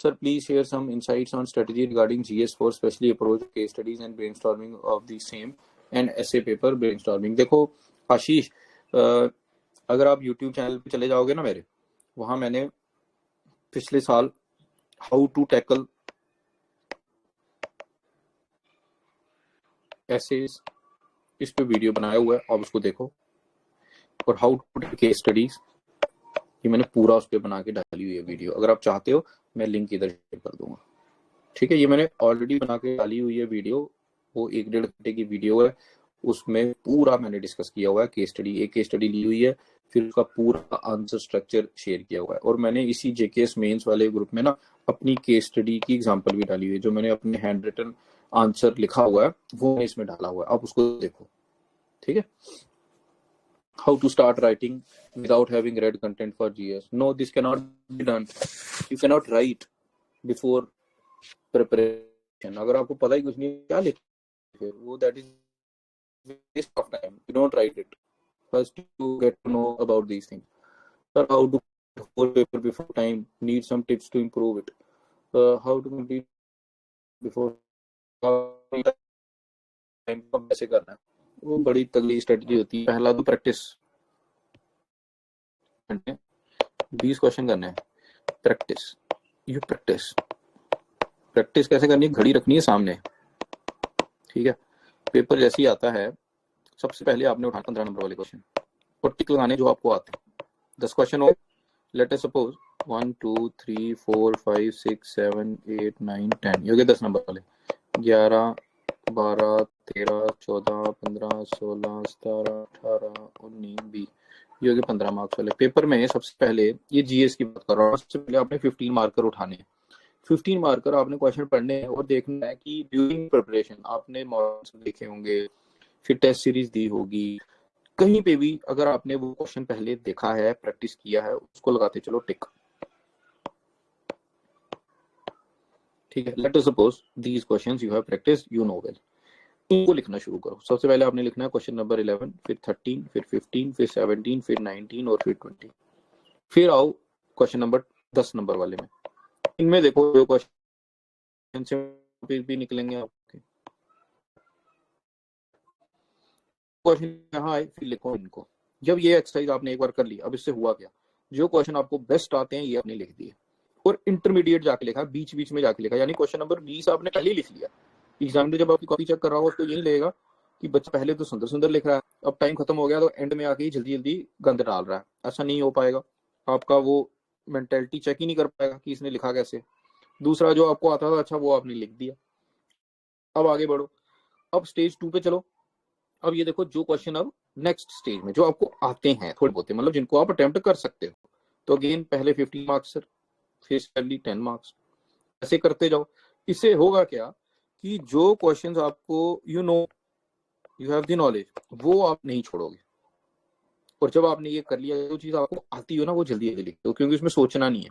Sir, please share some insights on strategy regarding GS for specially approach case studies and brainstorming of the same and essay paper brainstorming। देखो आशीष, अगर आप YouTube चैनल पे चले जाओगे ना मेरे, वहां मैंने पिछले साल हाउ टू टैकल एसेज इस पे वीडियो बनाया हुआ है, आप उसको देखो। और how to tackle case studies, ये मैंने पूरा उस पर बना के डाली हुई है वीडियो। अगर आप चाहते हो मैं लिंक इधर शेयर कर दूंगा। ठीक है, ये मैंने ऑलरेडी बना के डाली हुई है वीडियो। वो 1-1.5 घंटे की वीडियो है, उसमें पूरा मैंने डिस्कस किया हुआ है। केस स्टडी, एक केस स्टडी ली हुई है, फिर उसका पूरा आंसर स्ट्रक्चर शेयर किया हुआ है। और मैंने इसी जेकेएस मेंस वाले ग्रुप में ना अपनी केस स्टडी की एग्जांपल भी डाली हुई है, जो मैंने अपने हैंड रिटन आंसर लिखा हुआ है वो मैंने इसमें डाला हुआ है, आप उसको देखो। ठीक है, how to start writing without having read content for GS? No, this cannot be done. You cannot write before preparation। अगर आपको पता ही कुछ नहीं क्या लिखे, वो that is waste of time। You don't write it. First you get to know about these things. Sir, how to whole paper before time? Need some tips to improve it. How to complete before time को कैसे करना है, वो बड़ी तगड़ी स्ट्रेटजी होती है। पहला तो प्रैक्टिस, 20 क्वेश्चन करने हैं। प्रैक्टिस, यू प्रैक्टिस कैसे करनी है? घड़ी रखनी है सामने। ठीक है, पेपर जैसे ही आता है सबसे पहले आपने उठाना 15 नंबर वाले क्वेश्चन और टिक लगाने जो आपको आते हैं। 10 क्वेश्चन हो, लेट अस सपोज 1 2 3 4 5 6 7 8 9 10, ये हो गए 10 नंबर वाले। 11 12 13 14 15 16 17 18 19 20, ये हो गए 15 मार्क्स वाले। पेपर में सबसे पहले, ये जीएस की बात कर रहा हूँ, सबसे पहले आपने 15 मार्कर उठाने हैं। 15 मार्कर आपने क्वेश्चन पढ़ने हैं और देखना है कि ड्यूरिंग प्रिपरेशन आपने मॉडल्स देखे होंगे, फिर टेस्ट सीरीज दी होगी, कहीं पे भी अगर आपने वो क्वेश्चन पहले देखा है, प्रैक्टिस किया है, उसको लगाते चलो टिक। ठीक है, let us suppose these questions you have practice, you know well, उनको लिखना शुरू करो। सबसे पहले आपने लिखना है क्वेश्चन नंबर 11, फिर 13, फिर 15, फिर 17, फिर 19 और फिर 20। फिर आओ क्वेश्चन नंबर 10 नंबर वाले में। इनमें देखो जो क्वेश्चन से भी निकलेंगे आपके क्वेश्चन यहाँ आए, फिर लिखो इनको। जब ये एक्सरसाइज आपने एक बार कर ली, अब इससे हुआ क्या, जो क्वेश्चन आपको बेस्ट आते हैं ये आपने लिख दिए और इंटरमीडिएट जाके लिखा, बीच बीच में जाके लिखा। यानी क्वेश्चन नंबर 20 आपने पहले लिख लिया, एग्जाम में जब आपकी कॉपी चेक कर रहा होगा उसको यही लगेगा कि बच्चा पहले तो सुंदर सुंदर लिख रहा है, अब टाइम खत्म हो गया तो एंड में आके जल्दी जल्दी गंद डाल रहा है। ऐसा नहीं हो पाएगा, आपका वो मेंटेलिटी चेक ही नहीं कर पाएगा कि इसने लिखा कैसे। दूसरा, जो आपको आता था अच्छा वो आपने लिख दिया। अब आगे बढ़ो, अब स्टेज 2 पे चलो। अब ये देखो जो क्वेश्चन अब नेक्स्ट स्टेज में जो आपको आते हैं थोड़े बहुत, मतलब जिनको आप अटेम्प्ट कर सकते हो, तो अगेन पहले 50 मार्क्स सर, फिर सडनली 10 मार्क्स, ऐसे करते जाओ। इससे होगा क्या कि जो क्वेश्चंस आपको यू हैव द नॉलेज, वो आप नहीं छोड़ोगे। और जब आपने ये कर लिया, जो चीज आपको आती हो ना वो जल्दी जल्दी लिखते हो, क्योंकि उसमें सोचना नहीं है।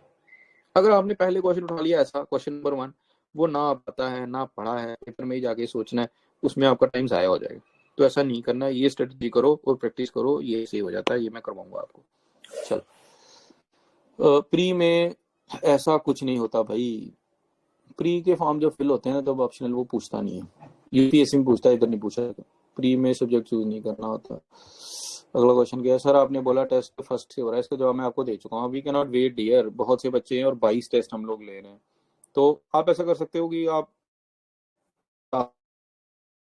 अगर आपने पहले क्वेश्चन उठा लिया ऐसा, क्वेश्चन नंबर 1, वो ना पता है ना पढ़ा है, पेपर में ही जाके सोचना है, उसमें आपका टाइम जाया हो जाएगा। तो ऐसा नहीं करना है, ये स्ट्रेटजी करो और प्रैक्टिस करो, ये सही हो जाता है, ये मैं करवाऊंगा आपको। चल, प्री में ऐसा कुछ नहीं होता भाई। प्री के फॉर्म जो फिल होते हैं ना, तब ऑप्शनल वो पूछता नहीं है, यूपीएससी में पूछता है, इधर नहीं पूछा जाता। प्री में सब्जेक्ट चूज नहीं करना होता। अगला क्वेश्चन क्या है? सर आपने बोला टेस्ट फर्स्ट से हो रहा है, इसका जवाब मैं आपको दे चुका हूँ। We can not wait dear, बहुत से बच्चे हैं और 22 टेस्ट हम लोग ले रहे हैं। तो आप ऐसा कर सकते हो कि आप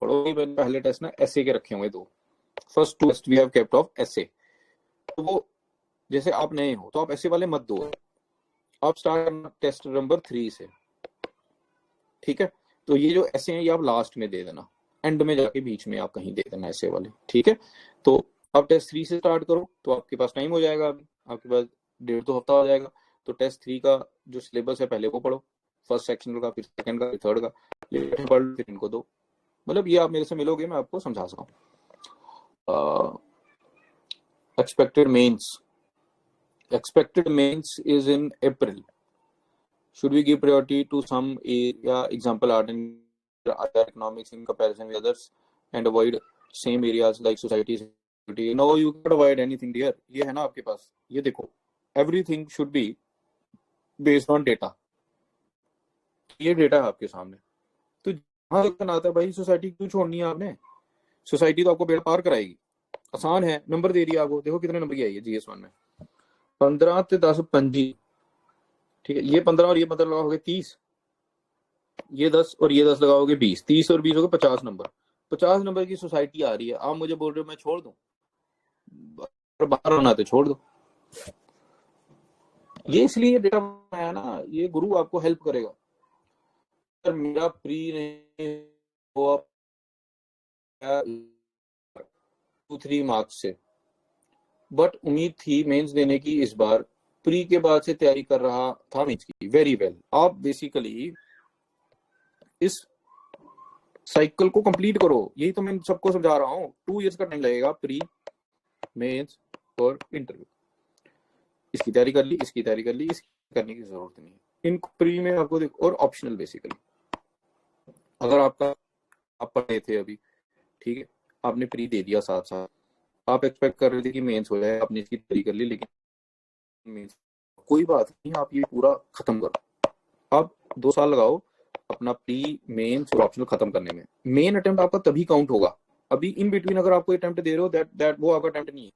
पढ़ोगे, पहले टेस्ट ना ऐसे के रखे होंगे 2, first 2 test we have kept off ऐसे। तो वो जैसे आप नए हो तो आप ऐसे वाले मत दो, आप स्टार्ट करना टेस्ट नंबर 3 से, ठीक है। तो ये जो ऐसे हैं ये आप लास्ट में दे देना, एंड में जाके बीच में आप कहीं दे देना ऐसे वाले, ठीक है। तो आप टेस्ट 3 से स्टार्ट करो, तो आपके पास टाइम हो जाएगा, अभी आपके पास 1.5-2 हफ्ता हो जाएगा। तो टेस्ट 3 का जो सिलेबस है पहले वो पढ़ो, फर्स्ट सेक्शन का, फिर सेकंड का, फिर थर्ड का, ये पढ़ लो, फिर इनको दो। मतलब ये आप मेरे से मिलोगे, मैं आपको समझा सकता हूँ। Expected mains is in April. Should we give priority to some area, example art and other economics in comparison with others, and avoid same areas like society? No, you cannot avoid anything dear. ये है ना आपके पास, ये देखो, everything should be based on data। ये डेटा है आपके सामने। तो जहां तक आता है भाई, सोसाइटी क्यों छोड़नी है आपने? सोसाइटी तो आपको बेड़ा पार कराएगी, आसान है, नंबर दे रही है आपको, देखो कितने नंबर की आई है GS1 में, 15 से 10 25, ठीक है। ये 15 और ये 15 लगाओगे 30, ये 10 और ये 10 लगाओगे 20, 30 और 20 हो गए 50 नंबर। 50 नंबर की सोसाइटी आ रही है, आप मुझे बोल रहे हो मैं छोड़ दूं? बाहर होना तो छोड़ दो। ये इसलिए डेटा आया ना, ये गुरु आपको हेल्प करेगा। अगर मेरा प्री नहीं हुआ 2-3 मार्क्स से, बट उम्मीद थी मेंस देने की इस बार, प्री के बाद से तैयारी कर रहा था मेंस की, वेरी वेल। आप बेसिकली इस साइकिल को कंप्लीट करो, यही तो मैं सबको समझा रहा हूँ। 2 इयर्स का टाइम लगेगा, प्री, मेंस और इंटरव्यू। इसकी तैयारी कर ली, इसकी तैयारी कर ली, इसकी करने की जरूरत नहीं है। इन प्री में आपको देखो, और ऑप्शनल बेसिकली अगर आपका आप पढ़े थे अभी, ठीक है, आपने प्री दे दिया साथ साथ, आप एक्सपेक्ट कर रहे थे कि मेंस हो जाए, आपने इसकी तैयारी कर ली, लेकिन मेंस कोई बात नहीं, आप ये पूरा खत्म करो। आप 2 साल लगाओ अपना प्री, मेंस और ऑप्शनल खत्म करने में। मेन अटेम्प्ट आपका तभी काउंट होगा। अभी इन बिटवीन अगर आपको अटेम्प्ट दे रहे हो, दैट वो आपका अटेम्प्ट नहीं है।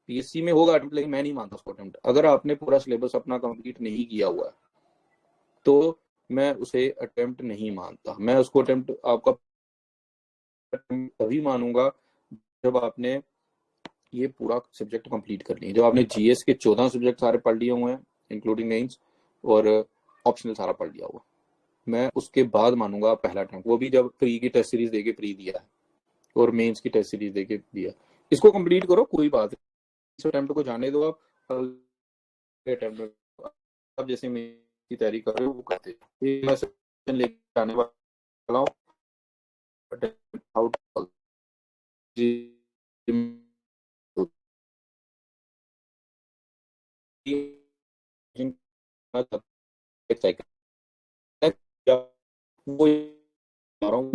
पीएससी में होगा अटेम्प्ट, लेकिन मैं नहीं मानता उसको अटेम्प्ट। अगर आपने पूरा सिलेबस अपना कंप्लीट नहीं किया हुआ है तो मैं उसे अटेम्प्ट नहीं मानता। मैं उसको अटेम्प्ट आपका तभी मानूंगा जब आपने ये पूरा सब्जेक्ट कंप्लीट कर लिया, जब आपने जीएस के 14 सब्जेक्ट सारे पढ़ लिए हुए हैं इंक्लूडिंग मेंस, और ऑप्शनल सारा पढ़ लिया हुआ, मैं उसके बाद मानूंगा पहला अटेम्प्ट, वो भी जब प्री की टेस्ट सीरीज देके प्री दिया है और मेंस की टेस्ट सीरीज देके दिया। इसको कंप्लीट करो, कोई बात नहीं, इस अटेम्प्ट को जाने दो। आप जैसे मेंस की तैयारी कर रहे हो वो करते हैं। मैं सेशन लेके आने वाला हूँ, वो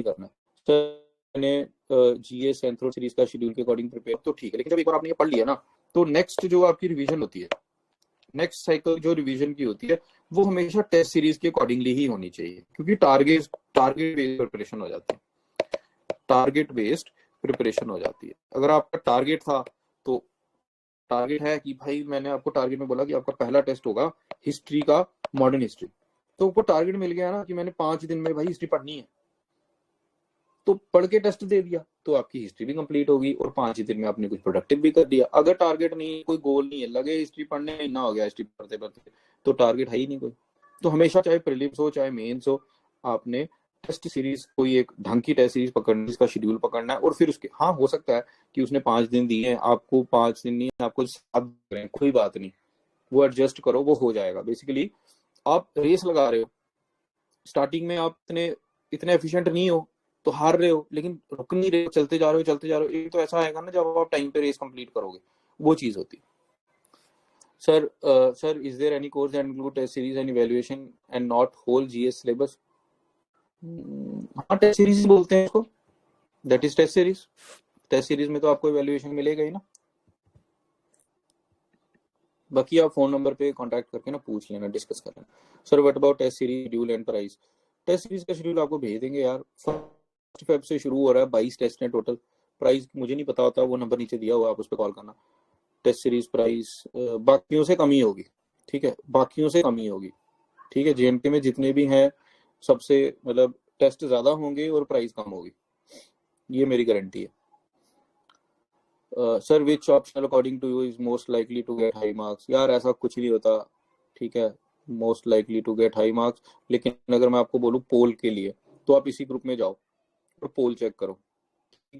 करना। मैंने जीएस एंथ्रो सीरीज का शेड्यूल के अकॉर्डिंग प्रिपेयर, तो ठीक है, लेकिन जब एक बार आपने ये पढ़ लिया ना, तो नेक्स्ट जो आपकी रिवीजन होती है, नेक्स्ट साइकिल जो रिवीजन की होती है, वो हमेशा टेस्ट सीरीज के अकॉर्डिंगली ही होनी चाहिए, क्योंकि टारगेट बेस्ड प्रिपरेशन हो जाती है। टारगेट बेस्ड प्रिपरेशन हो जाती है। अगर आपका टारगेट था, तो टारगेट है कि भाई, मैंने आपको टारगेट में बोला कि आपका पहला टेस्ट होगा हिस्ट्री का, मॉडर्न हिस्ट्री, तो आपको टारगेट मिल गया ना कि मैंने 5 दिन में भाई हिस्ट्री पढ़नी है, तो पढ़ के टेस्ट दे दिया तो आपकी हिस्ट्री भी कंप्लीट होगी और 5 ही दिन में आपने कुछ प्रोडक्टिव भी कर दिया। अगर टारगेट नहीं, कोई गोल नहीं है, लगे हिस्ट्री पढ़ने में, ना हो गया हिस्ट्री पढ़ते पढ़ते, तो टारगेट है ही नहीं कोई। तो हमेशा चाहे प्रीलिम्स हो चाहे मेंस हो, आपने टेस्ट सीरीज, कोई एक ढंग की टेस्ट सीरीज पकड़नी, इसका शेड्यूल पकड़ना है। और फिर उसके, हाँ हो सकता है कि उसने 5 दिन दिए हैं, आपको 5 दिन नहीं, आपको 7 दिन हैं, कोई बात नहीं, वो एडजस्ट करो, वो हो जाएगा। बेसिकली आप रेस लगा रहे हो, स्टार्टिंग में आप इतने एफिशिएंट नहीं हो तो हार रहे हो, लेकिन रुक नहीं रहे हो, चलते जा रहे हो चलते जा रहे हो। एक तो ऐसा आएगा ना जब आप टाइम पे रेस कंप्लीट करोगे, वो चीज होती है। Sir is there any course that include test series and evaluation and not whole GS syllabus? हाँ, टेस्ट सीरीज बोलते हैं इसको, that is test series. Test series में तो आपको इवैल्यूएशन मिलेगा ही ना। बाकी आप फोन नंबर पे कांटेक्ट करके ना पूछ लेना, डिस्कस कर लेना। Sir what about test series schedule and price? Test series का शेड्यूल आपको भेज देंगे यार। 1 फेब से शुरू हो रहा है, 22 टेस्ट हैं टोटल। प्राइस मुझे नहीं पता होता, वो नंबर नीचे दिया हुआ, आप उस पर कॉल करना। टेस्ट सीरीज प्राइस बाकियों से कमी होगी, ठीक है, बाकियों से कमी होगी, ठीक है। जेएनके में जितने भी हैं सबसे, मतलब टेस्ट ज्यादा होंगे और प्राइस कम होगी, ये मेरी गारंटी है। Sir which optional according to you is most likely to get high marks? यार ऐसा कुछ नहीं होता, ठीक है, most likely to get high marks. लेकिन अगर मैं आपको बोलूं पोल के लिए, तो आप इसी ग्रुप में जाओ और पोल चेक करो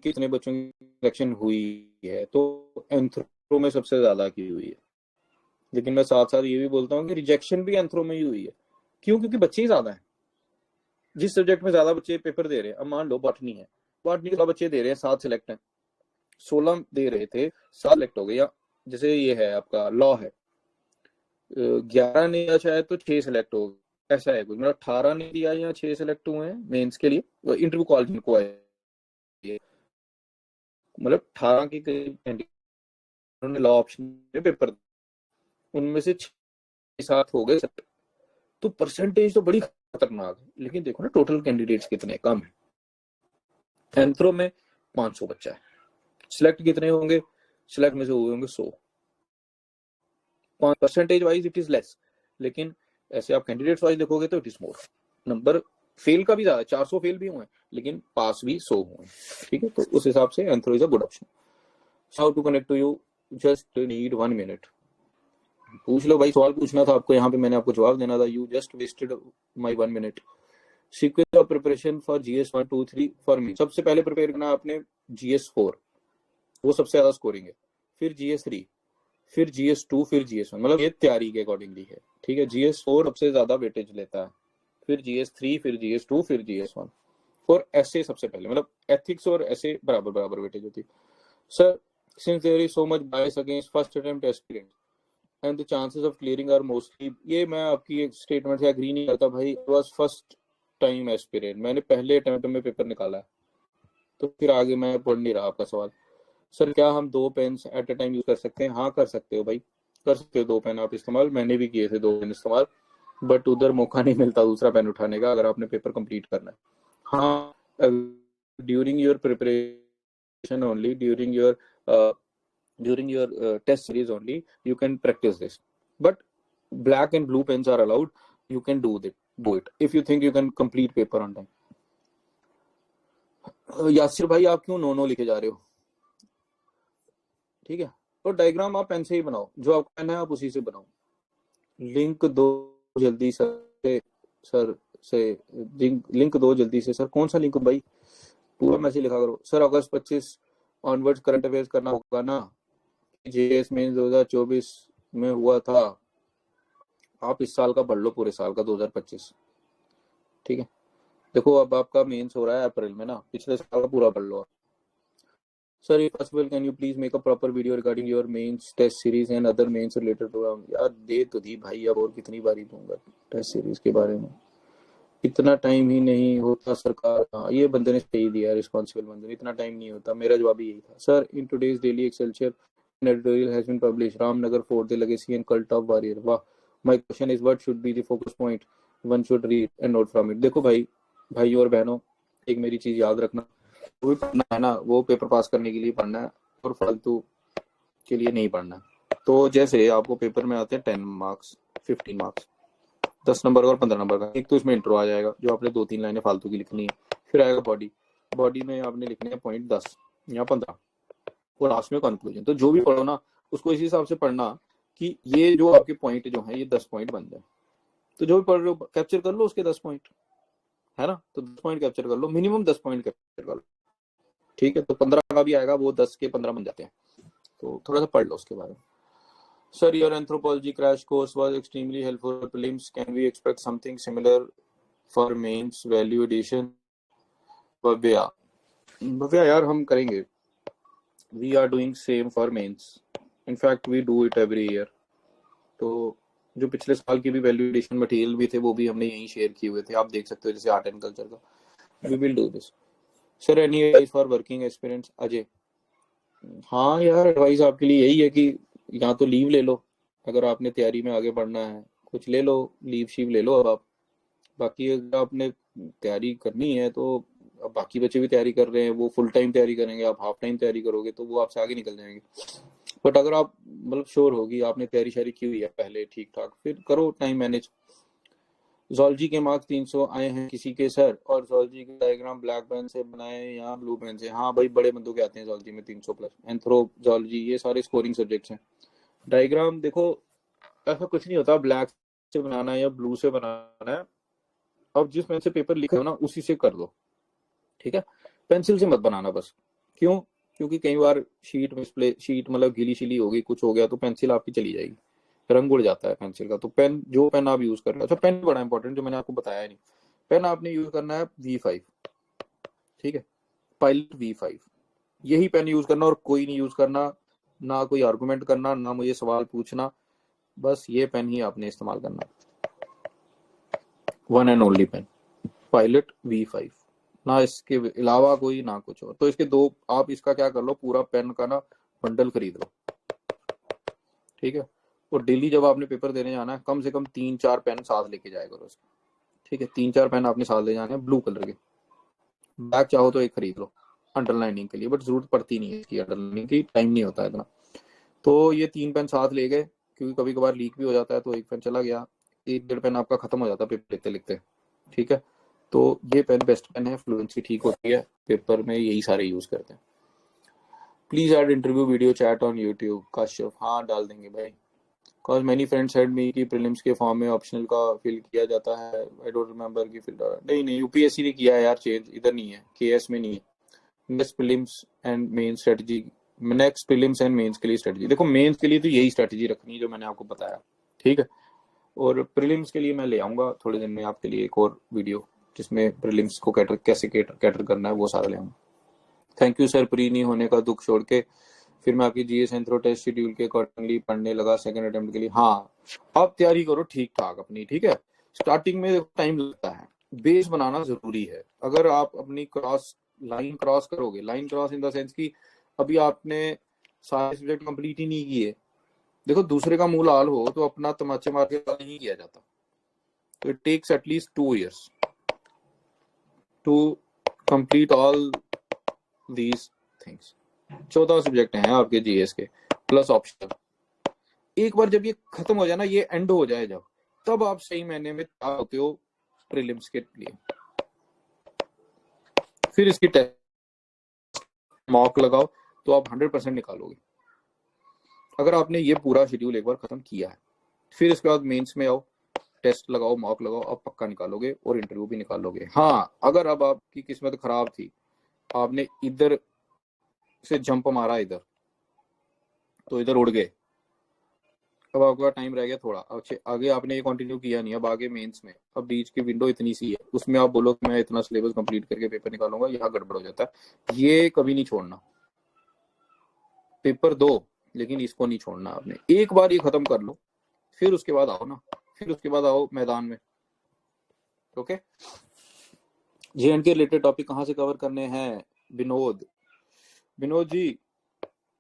कितने बच्चों की सिलेक्शन हुई है। तो एंथ्रो में सबसे ज्यादा की हुई है, लेकिन मैं साथ साथ ये भी बोलता हूँ कि रिजेक्शन भी एंथ्रो में ही हुई है। क्यों? क्योंकि बच्चे ही ज्यादा हैं। जिस सब्जेक्ट में ज्यादा बच्चे पेपर दे रहे हैं, अब मान लो बॉटनी है, बॉटनी के बच्चे दे रहे हैं 7 सिलेक्ट हैं, 16 दे रहे थे, 7 सिलेक्ट हो गए। या जैसे ये है आपका लॉ है, 11 ने या शायद तो 6 सिलेक्ट हो गए, ऐसा है कुछ, मतलब 18 ने दिया या 6 सिलेक्ट हुए हैं मेंस के लिए, इंटरव्यू कॉल जिनको आए, मतलब 18 के करीब उन्होंने लॉ ऑप्शन में पेपर, उनमें से 6-7 हो गए। तो परसेंटेज तो बड़ी खतरनाक है, लेकिन देखो ना टोटल कैंडिडेट्स कितने कम है। एंथ्रो में 500 बच्चा है, सिलेक्ट कितने होंगे? सिलेक्ट में से हुए होंगे 100। Percentage wise it is less, लेकिन ऐसे आप कैंडिडेट्स वाइज देखोगे तो it is more. Number fail का भी ज्यादा, 400 फेल भी हुए हैं, लेकिन पास भी 100 हुए, ठीक है। तो उस हिसाब से anthro is a good option. How to connect to you? Just need 1 minute. पूछ लो भाई, सवाल पूछना था आपको, यहाँ पे मैंने आपको जवाब देना था। You just wasted my 1 minute. Sequence of preparation for GS 1 2 3 for me. सबसे पहले प्रिपेयर करना आपने जीएस 4, वो सबसे ज्यादा स्कोरिंग है, फिर जीएस 3, फिर जीएस 2, फिर जीएस 1, मतलब ये तैयारी के अकॉर्डिंगली है, ठीक है। जीएस 4 सबसे ज्यादा वेटेज लेता है, फिर जीएस 3, फिर जीएस 2, फिर जीएस 1। और ऐसे सबसे पहले, मतलब एथिक्स और ऐसे बराबर बराबर वेटेज होती है। Sir since there is so much bias against first attempt aspirant and the chances of clearing are mostly, ये मैं आपकी एक स्टेटमेंट से एग्री नहीं करता भाई। It was first time aspirant, मैंने पहले अटेम्प्ट में पेपर निकाला है, तो फिर आगे मैं पढ़ नहीं रहा आपका सवाल। सर क्या हम 2 pen at a time use कर सकते हैं? हाँ कर सकते हो भाई, कर सकते हो 2 पेन आप इस्तेमाल, मैंने भी किए थे 2 पेन इस्तेमाल, बट उधर मौका नहीं मिलता दूसरा पेन उठाने का अगर आपने पेपर कंप्लीट करना है। हाँ, during your preparation only, during your test series only you can practice this, but black and blue pens are allowed, you can do it if you think you can complete paper on time. Yasir भाई आप क्यों नो लिखे जा रहे हो? ठीक है, तो डायग्राम आप पेन से ही बनाओ, जो आपका पेन है आप उसी से बनाओ। लिंक दो जल्दी सर से लिंक दो जल्दी से। सर कौन सा लिंक भाई? पूरा मैसेज लिखा करो। सर अगस्त 25 ऑनवर्ड्स करंट अफेयर्स करना होगा ना, जेएस मेंस 2024 में हुआ था, आप इस साल का पढ़ लो, पूरे साल का 2025, ठीक है। देखो अब आपका मेंस हो रहा है अप्रैल में ना, पिछले साल का पूरा पढ़ लो। Sir if possible can you please make a proper video regarding your mains test series and other mains related programme? यार दे तो दी भाई, अब और कितनी बारी दूंगा टेस्ट सीरीज के बारे में, इतना टाइम ही नहीं होता सरकार। हाँ ये बंदे ने सही दिया, रिस्पॉन्सिबल बंदे ने, इतना टाइम नहीं होता। मेरा जवाब यही था। Sir in today's daily Excelsior an editorial has been published, Ramnagar Fort, the legacy and cult of warrior. वाह, my question is what should be the focus point one should read and note from it? देखो भाई और बहनों, एक मेरी चीज याद रखना, वो भी पढ़ना है ना, वो पेपर पास करने के लिए पढ़ना है और फालतू के लिए नहीं पढ़ना है। तो जैसे आपको पेपर में आते हैं 10 मार्क्स, 15 मार्क्स, 10 नंबर का और 15 नंबर का। एक तो इसमें इंट्रो आ जाएगा जो आपने 2-3 लाइनें फालतू की लिखनी है, फिर आएगा बॉडी, बॉडी में आपने लिखने हैं पॉइंट 10 या 15 और लास्ट में कंक्लूजन। तो जो भी पढ़ो ना उसको इसी हिसाब से पढ़ना कि ये जो आपके पॉइंट जो है ये 10 पॉइंट बन जाए। तो जो भी पढ़ रहे हो कैप्चर कर लो उसके 10 पॉइंट, है ना। तो 10 पॉइंट कैप्चर कर लो, मिनिमम 10 पॉइंट कैप्चर कर लो, ठीक है। तो 15 का भी आएगा, वो 10 के 15 बन जाते हैं। तो थोड़ा सा पढ़ लो उसके बारे में। Sir, your anthropology crash course was extremely helpful for prelims, can we expect something similar for mains value addition? Bhavya यार हम करेंगे, we are doing same for mains, in fact we do it every year. तो जो पिछले साल की भी वैल्यू एडिशन मटेरियल भी थे वो भी हमने यहीं शेयर किए हुए थे, आप देख सकते हो, जैसे आर्ट एंड कल्चर का। We will do this. Sir, any advice for working experience? Ajay, हाँ यार, एडवाइस आपके लिए यही है कि या तो लीव ले लो, अगर आपने तैयारी में आगे बढ़ना है कुछ ले लो, लीव शीव ले लो अब आप। बाकी अगर आपने तैयारी करनी है तो अब बाकी बच्चे भी तैयारी कर रहे हैं, वो फुल टाइम तैयारी करेंगे, आप हाफ टाइम तैयारी करोगे तो वो आपसे आगे निकल जाएंगे। बट अगर आप मतलब श्योर होगी, आपने तैयारी शारी की हुई है पहले ठीक ठाक, फिर करो टाइम मैनेज। जोलॉजी के मार्क्स 300 आए हैं किसी के सर, और जोलॉजी के डायग्राम ब्लैक पेन से बनाए या ब्लू पेन से? हाँ भाई, बड़े बंदों के आते हैं जोलॉजी में 300 प्लस। एंथ्रो, जोलॉजी, ये सारे स्कोरिंग सब्जेक्ट्स हैं। डायग्राम देखो ऐसा कुछ नहीं होता ब्लैक से बनाना है या ब्लू से बनाना है, अब जिस पेन से पेपर लिखे हो ना उसी से कर दो, ठीक है। पेंसिल से मत बनाना बस। क्यों? क्योंकि कई बार शीट मिसप्ले, शीट मतलब गीली शीली होगी, कुछ हो गया तो पेंसिल आपकी चली जाएगी, रंग उड़ जाता है पेंसिल का। तो पेन, जो पेन आप यूज कर रहे हो, अच्छा पेन बड़ा इंपॉर्टेंट जो मैंने आपको बताया नहीं, पेन आपने यूज करना है V5, ठीक है, पायलट V5, यही पेन यूज करना और कोई नहीं यूज करना, ना कोई आर्गुमेंट करना, ना मुझे सवाल पूछना, बस ये पेन ही आपने इस्तेमाल करना, one and only pen, pilot V5, ना इसके अलावा कोई, ना कुछ और। तो इसके दो, आप इसका क्या कर लो, पूरा पेन का ना बंडल खरीद लो, ठीक है। और डेली जब आपने पेपर देने जाना है कम से कम 3-4 पेन साथ लेके जाया करो इसके, ठीक है। 3-4 पेन आपने साथ ले जाने हैं ब्लू कलर के। बैग चाहो तो एक खरीद लो अंडरलाइनिंग के लिए, बट जरूरत पड़ती नहीं है इसकी अंडरलाइनिंग की, टाइम नहीं होता है इतना। तो ये 3 पेन साथ ले गए, क्योंकि कभी कभार लीक भी हो जाता है, तो एक पेन चला गया, 1-1.5 पेन आपका खत्म हो जाता है पेपर लिखते लिखते, ठीक है। तो ये पेन बेस्ट पेन है, फ्लुएंसी ठीक होती है पेपर में, यही सारे यूज करते हैं। Please add interview video chat on YouTube, Kashyap, हाँ डाल देंगे भाई। कॉज मैनी फ्रेंड्स सेड मी कि प्रीलिम्स के फॉर्म में ऑप्शनल का फिल किया जाता है, आई डोंट रिमेंबर कि फिल, नहीं नहीं, यूपीएससी ने किया है यार चेंज, इधर नहीं है, केएस में नहीं है। Next prelims and main strategy, next prelims and mains के लिए स्ट्रेटजी, देखो मेंस के लिए तो यही स्ट्रेटजी रखनी है जो मैंने आपको बताया, ठीक है। और प्रीलिम्स के लिए मैं ले आऊंगा थोड़े दिन में आपके लिए एक और वीडियो, जिसमें प्रीलिम्स को कैसे कैटर करना है वो सारा ले आऊंगा। थैंक यू सर, प्री नहीं होने का दुख छोड़ के फिर मैं आपकी जीएस एंथ्रो टेस्ट शेड्यूल के अकॉर्डिंगली पढ़ने लगा सेकंड अटेम्प्ट के लिए। हाँ, आप तैयारी करो ठीक ठाक अपनी, ठीक है। स्टार्टिंग में टाइम लगता है, बेस बनाना जरूरी है। अगर आप अपनी लाइन क्रॉस करोगे, line cross in the sense की अभी आपने सारे सब्जेक्ट कंप्लीट ही नहीं किए, देखो दूसरे का मुंह लाल हो तो अपना तमाचे मार के नहीं किया जाता, तो it takes at least 2 years to complete all these things. 14 subject हैं आपके जीएस के प्लस ऑप्शनल। एक बार जब ये खत्म हो जाए ना, ये एंड हो जाए जब, तब आप सही महीने में तैयार होते हो प्रीलिम्स के लिए। फिर इसकी टेस्ट मॉक लगाओ तो आप 100% निकालोगे, अगर आपने ये पूरा शेड्यूल एक बार खत्म किया है। फिर इसके बाद मेंस में आओ, टेस्ट लगाओ, मॉक लगाओ, आप पक्का निकालोगे और इंटरव्यू भी निकालोगे। हाँ, अगर अब आपकी किस्मत खराब थी, आपने इधर से जंप मारा इधर, तो इधर उड़ गए, अब आपका टाइम रह गया थोड़ा, अच्छे आगे आपने ये कंटिन्यू किया नहीं, अब आगे मेंस में, अब बीच की विंडो इतनी सी है, उसमें आप बोलो कि मैं इतना सिलेबस कंप्लीट करके पेपर निकालूंगा, यहाँ गड़बड़ हो जाता है। ये कभी नहीं छोड़ना, पेपर दो लेकिन इसको नहीं छोड़ना आपने। एक बार ये खत्म कर लो, फिर उसके बाद आओ ना, फिर उसके बाद आओ मैदान में, ओके। जेएंड के रिलेटेड टॉपिक कहाँ से कवर करने हैं? विनोद, विनोद जी,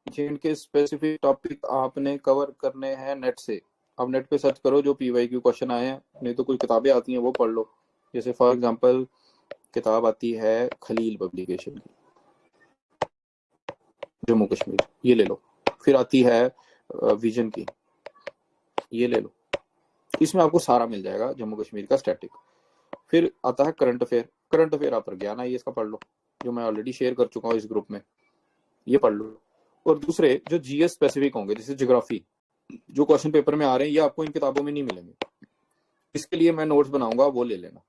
जेएंड के स्पेसिफिक टॉपिक आपने कवर करने हैं नेट से। आप नेट पे सर्च करो जो पीवाईक्यू क्वेश्चन आए हैं, नहीं तो कुछ किताबें आती हैं वो पढ़ लो। जैसे फॉर एग्जांपल किताब आती है खलील पब्लिकेशन की, जम्मू कश्मीर, ये ले लो। फिर आती है विजन की, ये ले लो, इसमें आपको सारा मिल जाएगा जम्मू कश्मीर का स्टैटिक। फिर आता है करंट अफेयर, करंट अफेयर आप ज्ञान आई इसका पढ़ लो, जो मैं ऑलरेडी शेयर कर चुका हूँ इस ग्रुप में, ये पढ़ लो। और दूसरे जो जीएस स्पेसिफिक होंगे, जैसे ज्योग्राफी, जो क्वेश्चन पेपर में आ रहे हैं, ये आपको इन किताबों में नहीं मिलेंगे, इसके लिए मैं नोट्स बनाऊंगा, वो ले लेना,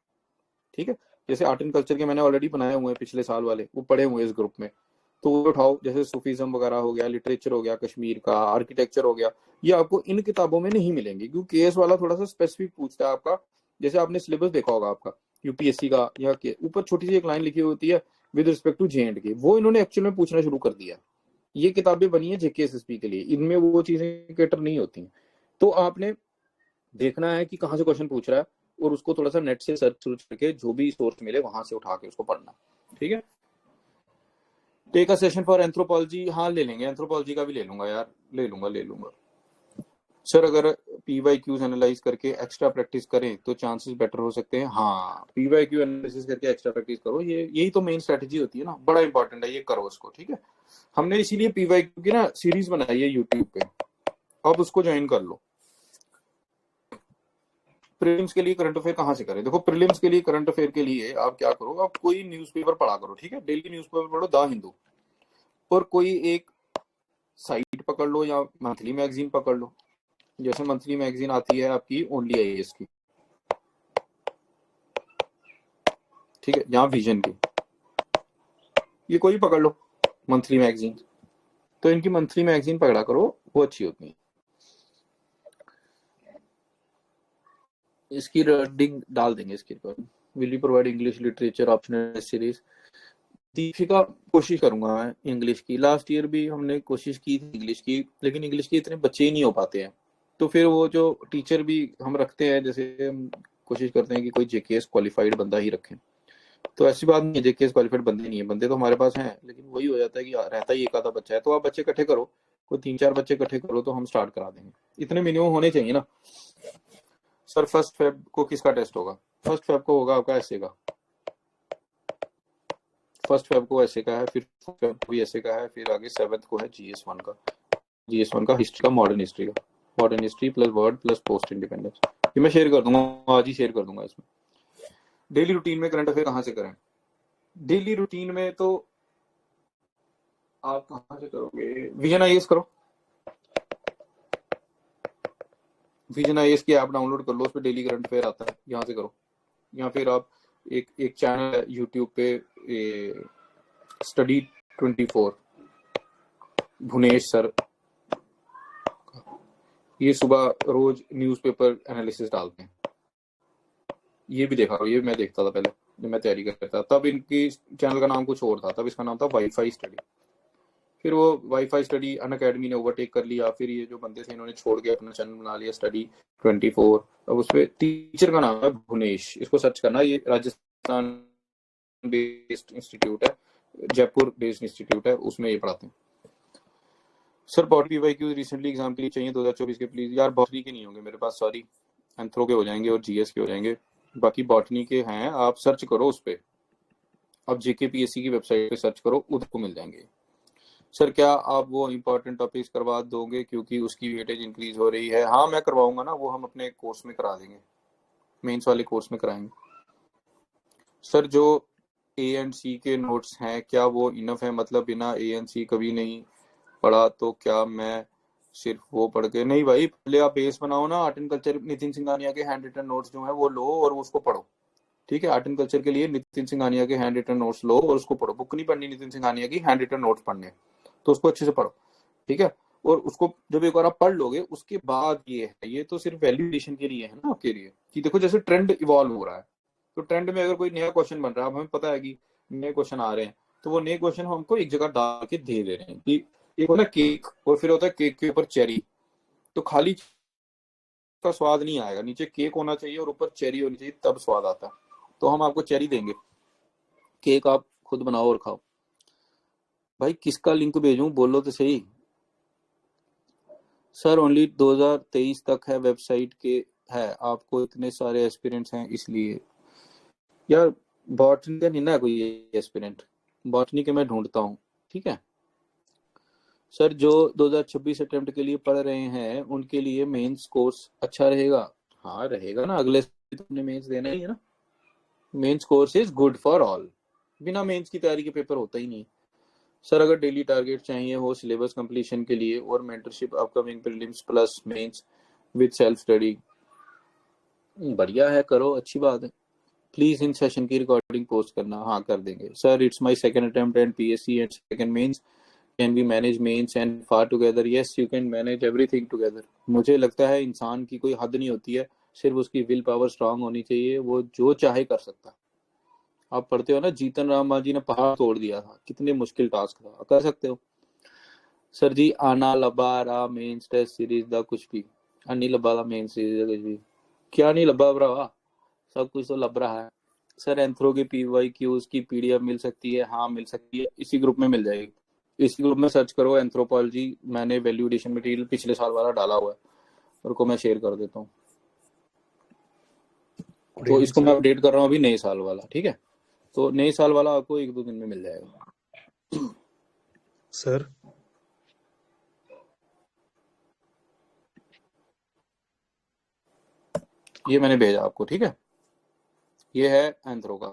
ठीक है। जैसे आर्ट एंड कल्चर के मैंने ऑलरेडी बनाए हुए हैं पिछले साल वाले, वो पढ़े हुए हैं इस ग्रुप में, तो वो उठाओ। जैसे सूफीज्म वगैरह हो गया, लिटरेचर हो गया कश्मीर का, आर्किटेक्चर हो गया, ये आपको इन किताबों में नहीं मिलेंगे, क्योंकि केएस वाला थोड़ा सा स्पेसिफिक पूछता है आपका। जैसे आपने सिलेबस देखा होगा आपका यूपीएससी का, या के ऊपर छोटी सी एक लाइन लिखी होती है विद रिस्पेक्ट टू J&K, वो इन्होंने एक्चुअल में पूछना शुरू कर दिया। ये किताबें बनी है JKSSP के लिए, इनमें वो चीजें कैटर नहीं होती। तो आपने देखना है कि कहाँ से क्वेश्चन पूछ रहा है, और उसको थोड़ा सा नेट से सर्च करके जो भी सोर्स मिले वहां से उठा के उसको पढ़ना, ठीक है। Take a session for anthropology, हाँ ले लेंगे, एंथ्रोपोलॉजी का भी ले लूंगा यार, ले लूंगा। सर अगर PYQs एनालाइज करके एक्स्ट्रा प्रैक्टिस करें तो चांसेस बेटर हो सकते हैं। हाँ, PYQ एनालिसिस करके एक्स्ट्रा प्रैक्टिस करो, ये यही तो मेन स्ट्रेटजी होती है ना, बड़ा इंपॉर्टेंट है, ये करो इसको, ठीक है। हमने इसीलिए PYQ की ना सीरीज बनाई है यूट्यूब पे, अब उसको ज्वाइन कर लो। प्रीलिम्स के लिए करंट अफेयर कहाँ से करें? देखो, प्रीलिम्स के लिए करंट अफेयर के लिए आप क्या करो, आप कोई न्यूज़पेपर पढ़ा करो, ठीक है। डेली न्यूज़पेपर पढ़ो, द हिंदू, और कोई एक साइट पकड़ लो या मंथली मैगजीन पकड़ लो। जैसे मंथली मैगजीन आती है आपकी ओनली IAS की, ठीक है, यहाँ विजन की, ये कोई पकड़ लो मंथली मैगजीन, तो इनकी मंथली मैगजीन पकड़ा करो, वो अच्छी होती है। इसकी रेटिंग डाल देंगे इसके ऊपर, will you provide English literature optional series. Deepika कोशिश करूंगा मैं इंग्लिश की, लास्ट ईयर भी हमने कोशिश की थी इंग्लिश की, लेकिन इंग्लिश के इतने बच्चे ही नहीं हो पाते हैं, तो फिर वो जो टीचर भी हम रखते हैं, जैसे हम कोशिश करते हैं कि कोई JKS क्वालिफाइड बंदा ही रखें, तो ऐसी बात नहीं है JKS क्वालिफाइड बंदे नहीं है, बंदे तो हमारे पास हैं, लेकिन वही हो जाता है कि रहता ही एक आधा बच्चा है, तो आप बच्चे इकट्ठे करो, कोई 3-4 बच्चे इकट्ठे करो तो हम स्टार्ट करा देंगे, इतने मिनिमम होने चाहिए ना। सर 1 फेब को किसका टेस्ट होगा? 1 फेब को होगा आपका ऐसे का, 1 फेब को ऐसे का है, फिर 4 फेब को भी ऐसे का है, फिर आगे 7 को है GS1 का, GS1 का हिस्ट्री का, मॉडर्न हिस्ट्री का, modern history plus word plus post independence. ये मैं शेयर कर दूंगा, आज ही शेयर कर दूंगा इसमें। डेली रूटीन में करंट अफेयर कहाँ से करें? डेली रूटीन में तो आप कहाँ से करोगे? विजन IAS करो, विजन IAS की ऐप डाउनलोड कर लो, उस पर डेली करंट अफेयर आता है, यहाँ से करो। या फिर आप एक चैनल है यूट्यूब पे, स्टडी 24, भुवनेश सर, ये सुबह रोज न्यूज़पेपर एनालिसिस डालते हैं, ये भी देखा, ये मैं देखता था पहले जब मैं तैयारी करता था, तब इनकी चैनल का नाम कुछ और था, तब इसका नाम था वाईफाई स्टडी, फिर वो वाईफाई स्टडी अनअकैडमी ने ओवरटेक कर लिया, फिर ये जो बंदे थे इन्होंने छोड़ के अपना चैनल बना लिया स्टडी 24। अब उसपे टीचर का नाम है भुवनेश, इसको सर्च करना, ये राजस्थान बेस्ड इंस्टीट्यूट है, जयपुर बेस्ड इंस्टीट्यूट है, उसमें ये पढ़ाते हैं। Sir botany PYQ recently exam के लिए चाहिए 2024 के, प्लीज। यार बॉटनी के नहीं होंगे मेरे पास, सॉरी, एंथ्रो के हो जाएंगे और GS के हो जाएंगे, बाकी बॉटनी के हैं, आप सर्च करो उस पर, आप JKPSC की वेबसाइट पे सर्च करो, उधर को मिल जाएंगे। सर क्या आप वो इम्पोर्टेंट टॉपिक्स करवा दोगे क्योंकि उसकी वेटेज इंक्रीज हो रही है? हाँ मैं करवाऊंगा ना, वो हम अपने कोर्स में करा देंगे, मेंस वाले कोर्स में कराएंगे। सर जो A&C के नोट्स हैं क्या वो इनफ है? मतलब बिना A&C कभी नहीं पढ़ा तो क्या मैं सिर्फ वो पढ़ के? नहीं भाई, पहले आप बेस बनाओ ना, art and culture Nitin Singhania के हैंड रिटन नोट्स जो है वो लो और उसको पढ़ो, ठीक है। आर्ट एंड कल्चर के लिए नितिन सिंघानिया के हैंड रिटन नोट्स लो और उसको पढ़ो, बुक नहीं पढ़नी नितिन सिंघानिया की, हैंड रिटन नोट्स पढ़ने, तो उसको अच्छे से पढ़ो, ठीक है। और उसको जब एक बार आप पढ़ लोगे उसके बाद ये तो सिर्फ वैल्यूएशन के लिए है ना आपके लिए, कि देखो जैसे ट्रेंड इवॉल्व हो रहा है, तो ट्रेंड में अगर कोई नया क्वेश्चन बन रहा है, अब हमें पता है कि नए क्वेश्चन आ रहे हैं, तो वो नए क्वेश्चन हमको एक जगह डाल के दे रहे हैं, कि एक होता है केक और फिर होता है केक के ऊपर चेरी, तो खाली का स्वाद नहीं आएगा, नीचे केक होना चाहिए और ऊपर चेरी होनी चाहिए, तब स्वाद आता है। तो हम आपको चेरी देंगे, केक आप खुद बनाओ और खाओ। भाई किसका लिंक भेजूं, बोलो तो सही। सर ओनली 2023 तक है वेबसाइट के, है आपको इतने सारे एस्पिरेंट्स हैं इसलिए। यार बॉटनी का नहीं ना कोई एस्पिरेंट, बॉटनी के मैं ढूंढता हूँ, ठीक है। सर जो 2026 अटेम्प्ट के लिए पढ़ रहे हैं उनके लिए मेंस कोर्स अच्छा रहेगा? हाँ रहेगा ना, अगले तो अपने मेंस देना ही है ना, mains course is good for all, बिना मेंस की तैयारी के पेपर होता ही नहीं। सर अगर डेली टारगेट चाहिए हो सिलेबस कंप्लीशन के लिए और mentorship upcoming prelims plus mains with self study, बढ़िया है, करो, अच्छी बात है। प्लीज इन सेशन की रिकॉर्डिंग पोस्ट करना। हाँ कर देंगे sir. It's my second attempt and PSC and second mains, can we manage mains and far together? Yes you can manage everything together. मुझे लगता है इंसान की कोई हद नहीं होती है, सिर्फ उसकी विल पावर स्ट्रांग होनी चाहिए, वो जो चाहे कर सकता है। आप पढ़ते हो ना, जीतन राम मांझी ने पहाड़ तोड़ दिया था, कितने मुश्किल टास्क था, कर सकते हो। सर जी आना लबा रहा मेंस टेस्ट सीरीज दा कुछ भी नहीं लबा रहा, मेन सीरीज दा कुछ भी क्या नहीं लबा भरावा, सब कुछ तो लब रहा है। सर एंथ्रो के पीवाई क्यूज की पीडीएफ मिल सकती है? हाँ मिल सकती है, इसी ग्रुप में मिल जाएगी। इसी ग्रुप में सर्च करो एंथ्रोपोलॉजी, मैंने वैल्यू एडिशन मटेरियल पिछले साल वाला डाला हुआ है, और को मैं शेयर कर देता हूँ। तो इसको मैं अपडेट कर रहा हूँ अभी नए साल वाला, ठीक है। तो नए साल वाला आपको 1-2 दिन में मिल जाएगा सर। ये मैंने भेजा आपको, ठीक है। ये है एंथ्रो का,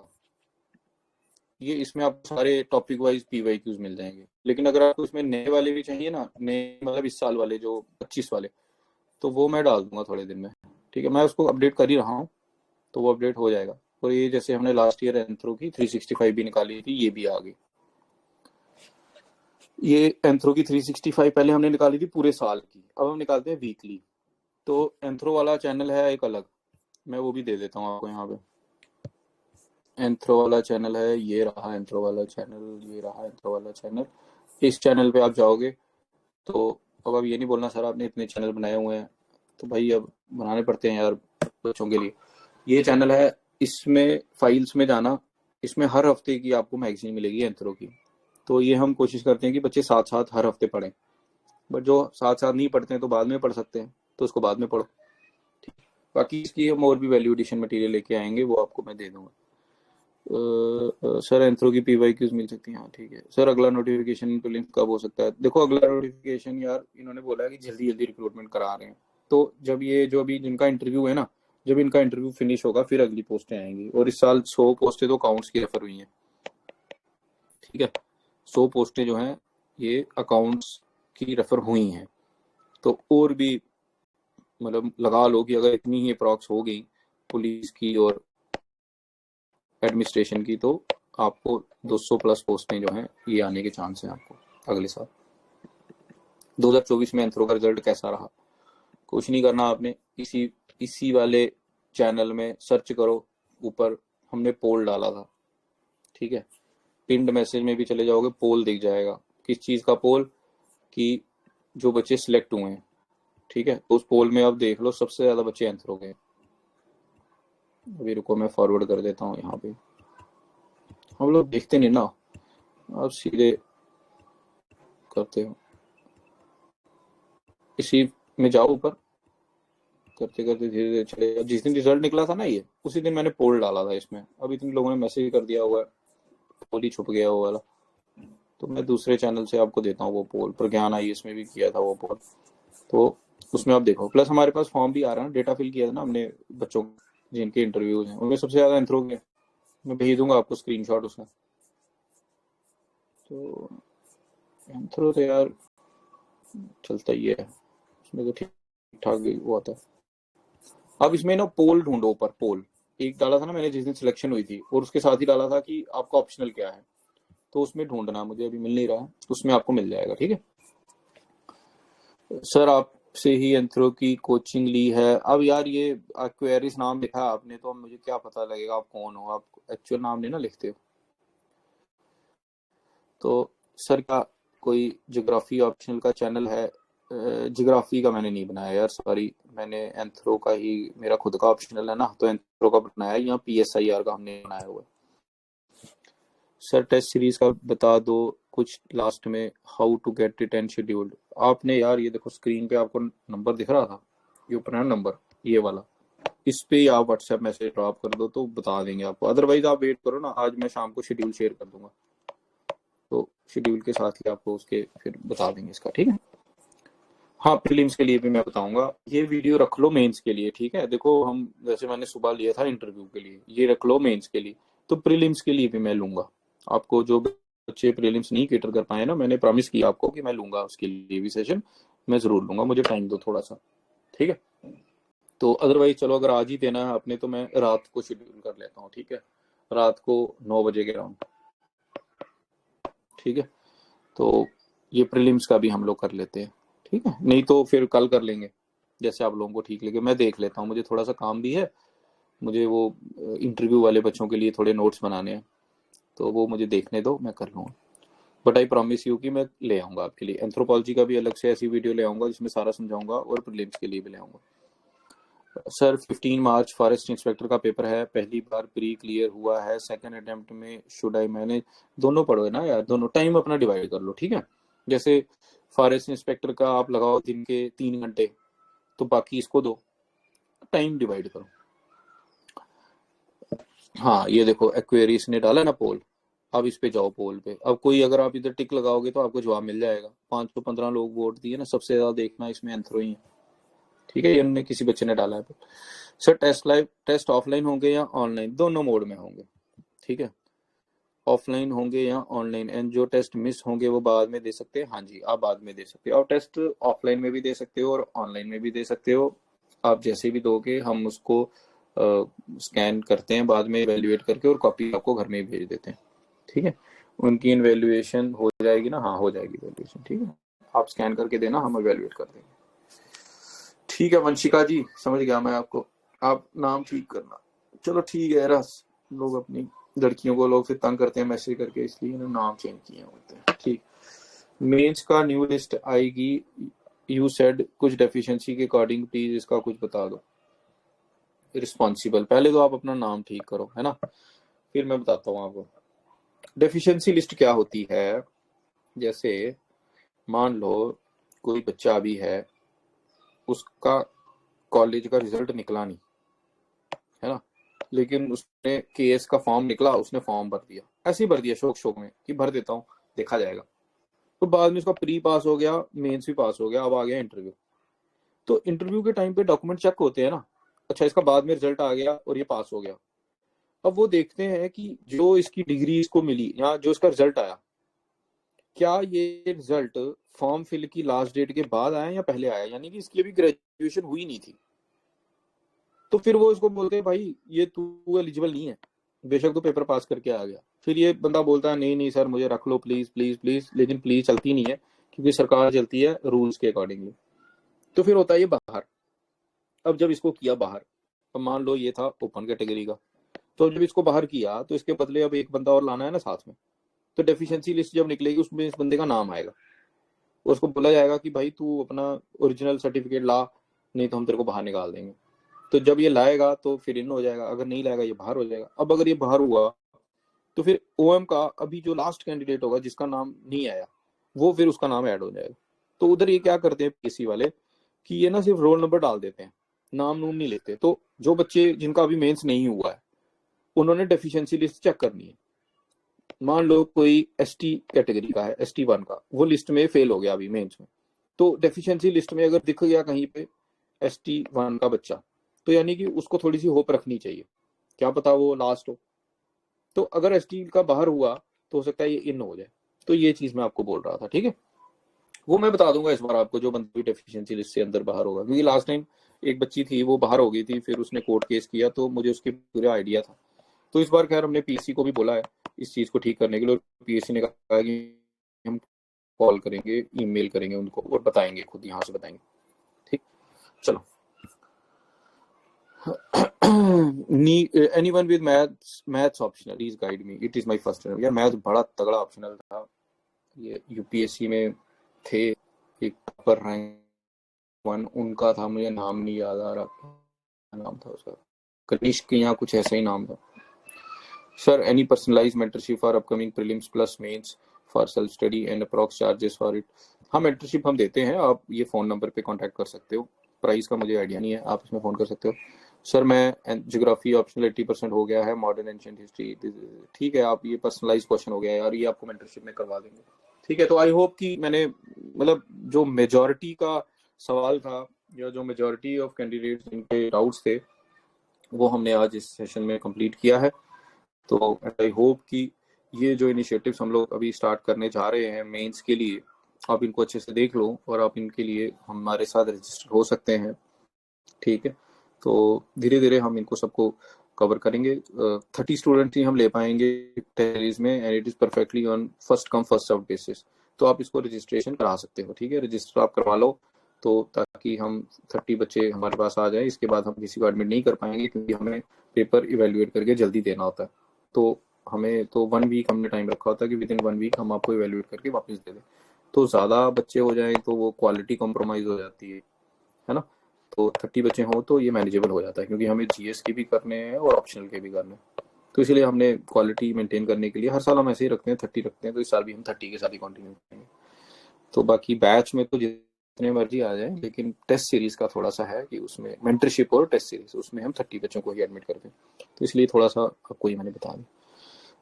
ये इसमें आपको सारे टॉपिक वाइज पीवाई क्यूज मिल जाएंगे। लेकिन अगर आपको इसमें नए वाले भी चाहिए ना, नए मतलब इस साल वाले जो 25 वाले, तो वो मैं डाल दूंगा थोड़े दिन में, ठीक है। मैं उसको अपडेट कर ही रहा हूँ, तो वो अपडेट हो जाएगा। और ये जैसे हमने लास्ट ईयर एंथ्रो की 365 भी निकाली थी, ये भी आ गई। ये एंथ्रो की 365 पहले हमने निकाली थी पूरे साल की, अब हम निकालते हैं वीकली। तो एंथ्रो वाला चैनल है एक अलग, मैं वो भी दे देता हूँ आपको यहाँ पे। एंथ्रो वाला चैनल है, ये रहा एंथ्रो वाला चैनल, ये रहा एंथ्रो वाला चैनल। इस चैनल पे आप जाओगे तो अब आप ये नहीं बोलना सर आपने इतने चैनल बनाए हुए हैं, तो भाई अब बनाने पड़ते हैं यार बच्चों के लिए। ये चैनल है, इसमें फाइल्स में जाना, इसमें हर हफ्ते की आपको मैगजीन मिलेगी एंथ्रो की। तो ये हम कोशिश करते हैं कि बच्चे साथ साथ हर हफ्ते पढ़ें, बट जो साथ साथ नहीं पढ़ते हैं तो बाद में पढ़ सकते हैं, तो उसको बाद में पढ़ो। बाकी इसकी हम और भी वैल्यू एडिशन मटेरियल लेके आएंगे, वो आपको मैं दे दूंगा। सर एंथ्रो की पीवाई क्यूज मिल सकती है? हाँ ठीक है सर। अगला नोटिफिकेशन प्रीलिम्स कब हो सकता है? देखो अगला नोटिफिकेशन यार इन्होंने बोला है कि जल्दी जल्दी रिक्रूटमेंट करा रहे हैं, तो जब ये जो अभी जिनका इंटरव्यू है ना, जब इनका इंटरव्यू फिनिश होगा फिर अगली पोस्टें आएंगी। और इस साल 100 पोस्टें तो अकाउंट्स की रेफर हुई हैं, ठीक है। 100 पोस्टें जो हैं ये अकाउंट्स की रेफर हुई हैं। तो और भी मतलब लगा लो कि अगर इतनी ही अप्रॉक्स हो गई पुलिस की और एडमिनिस्ट्रेशन की, तो आपको 200 प्लस पोस्टें जो हैं ये आने के चांस हैं आपको अगले साल। 2024 में एंथ्रो का रिजल्ट कैसा रहा? कुछ नहीं करना आपने, इसी वाले चैनल में सर्च करो, ऊपर हमने पोल डाला था, ठीक है। पिंड मैसेज में भी चले जाओगे, पोल दिख जाएगा। किस चीज का पोल? कि जो बच्चे सिलेक्ट हुए हैं, ठीक है। तो उस पोल में आप देख लो सबसे ज्यादा बच्चे एंथ्रो के। अभी रुको मैं फॉरवर्ड कर देता हूँ यहाँ पे, हम लोग देखते नहीं ना, आप सीधे करते हो। इसी में जाओ ऊपर, करते करते धीरे धीरे चले। जिस दिन रिजल्ट निकला था ना ये, उसी दिन मैंने पोल डाला था इसमें। अब इतने लोगों ने मैसेज कर दिया हुआ है, पोल ही छुप गया वो वाला। तो मैं दूसरे चैनल से आपको देता हूँ वो पोल, प्रज्ञान आई इसमें भी किया था वो पोल, तो उसमें आप देखो। प्लस हमारे पास फॉर्म भी आ रहा है, डेटा फिल किया था ना हमने बच्चों जिनके इंटरव्यूज हैं, उनमें सबसे ज्यादा एंथ्रो के। मैं भेज दूंगा आपको स्क्रीनशॉट उसका। तो एंथ्रो तो यार चलता ही है, उसमें तो ठीक ठाक वो आता है। अब इसमें ना पोल ढूंढो ऊपर, पोल एक डाला था ना मैंने जिस दिन सिलेक्शन हुई थी, और उसके साथ ही डाला था कि आपका ऑप्शनल क्या है, तो उसमें ढूंढना, मुझे अभी मिल नहीं रहा, उसमें आपको मिल जाएगा, ठीक है। सर आपसे ही एंथ्रो की कोचिंग ली है। अब यार ये एक्वेरिस नाम लिखा आपने, तो मुझे क्या पता लगेगा आप कौन हो, आप एक्चुअल नाम नहीं ना लिखते हो। तो सर का कोई ज्योग्राफी ऑप्शनल का चैनल है? ज्योग्राफी का मैंने नहीं बनाया यार, सॉरी। मैंने एंथ्रो का ही, मेरा खुद का ऑप्शनल है ना, तो एंथ्रो का बनाया, यहाँ PSIR का हमने बनाया हुआ है। सर टेस्ट सीरीज का बता दो कुछ लास्ट में, how to get it and scheduled. आपने यार ये देखो स्क्रीन पे आपको नंबर दिख रहा था, ये ऊपर नंबर, ये वाला, इस पे ही आप व्हाट्सएप मैसेज ड्रॉप कर दो तो बता देंगे आपको। अदरवाइज आप वेट करो ना, आज मैं शाम को शेड्यूल शेयर कर दूंगा, तो शेड्यूल के साथ ही आपको उसके फिर बता देंगे इसका, ठीक है। हाँ प्रीलिम्स के लिए भी मैं बताऊंगा, ये वीडियो रख लो मेंस के लिए, ठीक है। देखो हम जैसे मैंने सुबह लिया था इंटरव्यू के लिए, ये रख लो मेंस के लिए, तो प्रीलिम्स के लिए भी मैं लूंगा, आपको जो बच्चे प्रीलिम्स नहीं कैटर कर पाए ना, मैंने प्रॉमिस किया आपको कि मैं लूंगा उसके लिए भी सेशन, मैं जरूर लूंगा, मुझे टाइम दो थोड़ा सा, ठीक है। तो अदरवाइज चलो अगर आज ही देना है आपने तो मैं रात को शेड्यूल कर लेता हूँ, ठीक है, रात को 9 बजे के अराउंड, ठीक है। तो ये प्रीलिम्स का भी हम लोग कर लेते हैं, ठीक है, नहीं तो फिर कल कर लेंगे जैसे आप लोगों को ठीक लगे। मैं देख लेता हूँ, मुझे थोड़ा सा काम भी है, मुझे वो इंटरव्यू वाले बच्चों के लिए थोड़े नोट्स बनाने हैं, तो वो मुझे देखने दो, मैं कर लूँगा। बट आई प्रॉमिस यू कि मैं ले आऊंगा आपके लिए एंथ्रोपोलॉजी का भी अलग से ऐसी वीडियो ले आऊंगा जिसमें सारा समझाऊंगा, और प्रीलिम्स के लिए भी ले आऊंगा। सर 15 मार्च फॉरेस्ट इंस्पेक्टर का पेपर है, पहली बार प्री क्लियर हुआ है, सेकंड अटेम्प्ट में शुड आई मैनेज, दोनों पढ़ो है ना यार, दोनों टाइम अपना डिवाइड कर लो, ठीक है। जैसे फॉरेस्ट इंस्पेक्टर का आप लगाओ दिन के 3 घंटे, तो बाकी इसको दो, टाइम डिवाइड करो। हाँ ये देखो एक्वेरियस ने डाला ना पोल, अब इस पे जाओ पोल पे, अब कोई अगर आप इधर टिक लगाओगे तो आपको जवाब मिल जाएगा। 515 लोग वोट दिए ना, सबसे ज्यादा देखना इसमें एंथ्रो ही है, ठीक है, ये उन्होंने किसी बच्चे ने डाला है। सर टेस्ट ऑफलाइन होंगे या ऑनलाइन? दोनों मोड में होंगे, ठीक है, ऑफलाइन होंगे या ऑनलाइन, एंड जो टेस्ट मिस होंगे वो बाद में दे सकते हैं। हाँ जी आप बाद में दे सकते हो, और टेस्ट ऑफलाइन में भी दे सकते हो और ऑनलाइन में भी दे सकते हो, आप जैसे भी दोगे हम उसको स्कैन करते हैं बाद में इवेल्युएट करके, और कॉपी आपको घर में ही भेज देते हैं, ठीक है। उनकी इवेल्युएशन हो जाएगी ना? हाँ हो जाएगी इवेल्युएशन, ठीक है, आप स्कैन करके देना, हम इवेल्युएट कर देंगे, ठीक है। वंशिका जी समझ गया मैं आपको, आप नाम ठीक करना। चलो ठीक है, रस लोग अपनी लड़कियों को लोग फिर तंग करते हैं मैसेज करके, इसलिए ना नाम चेंज किए होते हैं, ठीक। मेंस का न्यू लिस्ट आएगी, यू सेड कुछ डेफिशिएंसी के अकॉर्डिंग, प्लीज इसका कुछ बता दो। रिस्पॉन्सिबल, पहले तो आप अपना नाम ठीक करो, है ना, फिर मैं बताता हूँ आपको डेफिशिएंसी लिस्ट क्या होती है। जैसे मान लो कोई बच्चा भी है, उसका कॉलेज का रिजल्ट निकला नहीं, है ना, लेकिन उसने केएस का फॉर्म निकला, उसने फॉर्म भर दिया, ऐसे ही भर दिया शौक शौक में कि भर देता हूँ देखा जाएगा, तो बाद में उसका प्री पास हो गया, मेंस भी पास हो गया, अब आ गया इंटरव्यू। तो इंटरव्यू के टाइम पे डॉक्यूमेंट चेक होते हैं ना, अच्छा इसका बाद में रिजल्ट आ गया और ये पास हो गया, अब वो देखते हैं कि जो इसकी डिग्री इसको मिली या जो इसका रिजल्ट आया, क्या ये रिजल्ट फॉर्म फिल की लास्ट डेट के बाद आया या पहले आया, यानी कि इसकी अभी ग्रेजुएशन हुई नहीं थी। तो फिर वो इसको बोलते हैं भाई ये तू एलिजिबल नहीं है, बेशक तो पेपर पास करके आ गया। फिर ये बंदा बोलता है नहीं नहीं सर मुझे रख लो प्लीज प्लीज प्लीज, लेकिन प्लीज चलती नहीं है क्योंकि सरकार चलती है रूल्स के अकॉर्डिंगली। तो फिर होता है ये बाहर। अब जब इसको किया बाहर, अब मान लो ये था ओपन कैटेगरी का, तो जब इसको बाहर किया तो इसके बदले अब एक बंदा और लाना है ना साथ में, तो डेफिशिएंसी लिस्ट जब निकलेगी उसमें इस बंदे का नाम आएगा, उसको बोला जाएगा कि भाई तू अपना ओरिजिनल सर्टिफिकेट ला, नहीं तो हम तेरे को बाहर निकाल देंगे। तो जब ये लाएगा तो फिर इन हो जाएगा, अगर नहीं लाएगा ये बाहर हो जाएगा। अब अगर ये बाहर हुआ तो फिर ओएम का अभी जो लास्ट कैंडिडेट होगा जिसका नाम नहीं आया, वो फिर उसका नाम ऐड हो जाएगा। तो उधर ये क्या करते हैं पीसी वाले कि ये ना सिर्फ रोल नंबर डाल देते हैं, नाम नूम नहीं लेते। तो जो बच्चे जिनका अभी मेंस नहीं हुआ है उन्होंने डेफिशिएंसी लिस्ट चेक करनी है। मान लो कोई एसटी कैटेगरी का है, ST1 का, वो लिस्ट में फेल हो गया अभी मेंस में, तो डेफिशिएंसी लिस्ट में अगर दिख गया कहीं पे ST1 का बच्चा, तो यानी कि उसको थोड़ी सी होप रखनी चाहिए, क्या पता वो लास्ट हो। तो अगर ST का बाहर हुआ तो हो सकता है ये इन हो जाए। तो ये चीज मैं आपको बोल रहा था, ठीक है, वो मैं बता दूंगा इस बार आपको जो बंदी डेफिशिएंसी लिस्ट से अंदर बाहर होगा, क्योंकि लास्ट टाइम एक बच्ची थी वो बाहर हो गई थी, फिर उसने कोर्ट केस किया, तो मुझे उसके पूरा आइडिया था। तो इस बार खैर हमने पीसी को भी बोला है इस चीज को ठीक करने के लिए, और पीएससी ने कहा कि हम कॉल करेंगे, ईमेल करेंगे उनको और बताएंगे, खुद यहाँ से बताएंगे, ठीक। चलो anyone with maths optional please guide me, it is my first time। यार मैथ बड़ा तगड़ा ऑप्शनल था, ये यूपीएससी में थे, एक पर रैंक 1 उनका था, मुझे नाम नहीं याद आ रहा, क्या नाम था उसका, कनिष्क या कुछ ऐसा ही नाम था। Sir any personalised mentorship for upcoming prelims plus mains for self study and approx charges for it? हाँ मेंटरशिप हम देते हैं, आप ये फोन नंबर पे कांटेक्ट कर सकते हो, प्राइस का मुझे आइडिया नहीं है, आप इसमें फोन कर सकते हो। सर मैं ज्योग्राफी ऑप्शनल 80% हो गया है, मॉडर्न एंशिएंट हिस्ट्री, ठीक है, आप ये पर्सनलाइज क्वेश्चन हो गया यार, ये आपको मेंटरशिप में करवा देंगे, ठीक है। तो आई होप कि मैंने मतलब जो मेजोरिटी का सवाल था या जो मेजोरिटी ऑफ कैंडिडेट्स जिनके डाउट्स थे वो हमने आज इस सेशन में कंप्लीट किया है। तो आई होप कि ये जो इनिशिएटिव्स हम लोग अभी स्टार्ट करने जा रहे हैं मेंस के लिए, आप इनको अच्छे से देख लो और आप इनके लिए हमारे साथ रजिस्टर हो सकते हैं। ठीक है, तो धीरे धीरे हम इनको सबको कवर करेंगे। 30 स्टूडेंट ही हम ले पाएंगे टेरीज में, and it is perfectly on first come first out basis. तो आप इसको रजिस्ट्रेशन करा सकते हो। ठीक है, रजिस्टर आप करवा लो, तो ताकि हम 30 बच्चे हमारे पास आ जाए। इसके बाद हम किसी को एडमिट नहीं कर पाएंगे, क्योंकि हमें पेपर इवेल्युएट करके जल्दी देना होता है। तो हमें तो 1 वीक हमने टाइम रखा होता है कि विद इन 1 वीक हम आपको इवेल्युएट करके वापस दे दें। तो ज़्यादा बच्चे हो जाए तो वो क्वालिटी कॉम्प्रोमाइज़ हो जाती है ना। तो 30 बच्चे हों तो ये मैनेजेबल हो जाता है, क्योंकि हमें जीएस के भी करने हैं और ऑप्शनल के भी करने हैं। तो इसलिए हमने क्वालिटी मेंटेन करने के लिए हर साल हम ऐसे ही रखते हैं, 30 रखते हैं। तो इस साल भी हम 30 के साथ ही कंटिन्यू करेंगे। तो बाकी बैच में तो जितने मर्जी आ जाए, लेकिन टेस्ट सीरीज का थोड़ा सा है कि उसमें मेंटरशिप और टेस्ट सीरीज, उसमें हम 30 बच्चों को ही एडमिट करते हैं। तो इसलिए थोड़ा सा आपको ये मैंने बता दिया।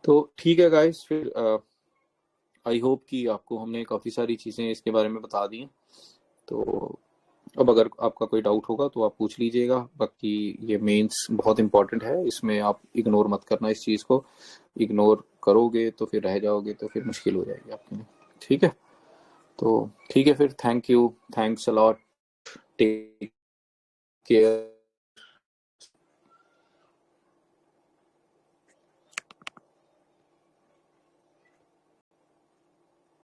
तो ठीक है गाइस, फिर आई होप कि आपको हमने काफ़ी सारी चीज़ें इसके बारे में बता दी हैं। तो अब अगर आपका कोई डाउट होगा तो आप पूछ लीजिएगा। बाकी ये मेंस बहुत इंपॉर्टेंट है, इसमें आप इग्नोर मत करना। इस चीज़ को इग्नोर करोगे तो फिर रह जाओगे, तो फिर मुश्किल हो जाएगी आपके लिए। ठीक है, तो ठीक है फिर, thank you, thanks a lot, take care.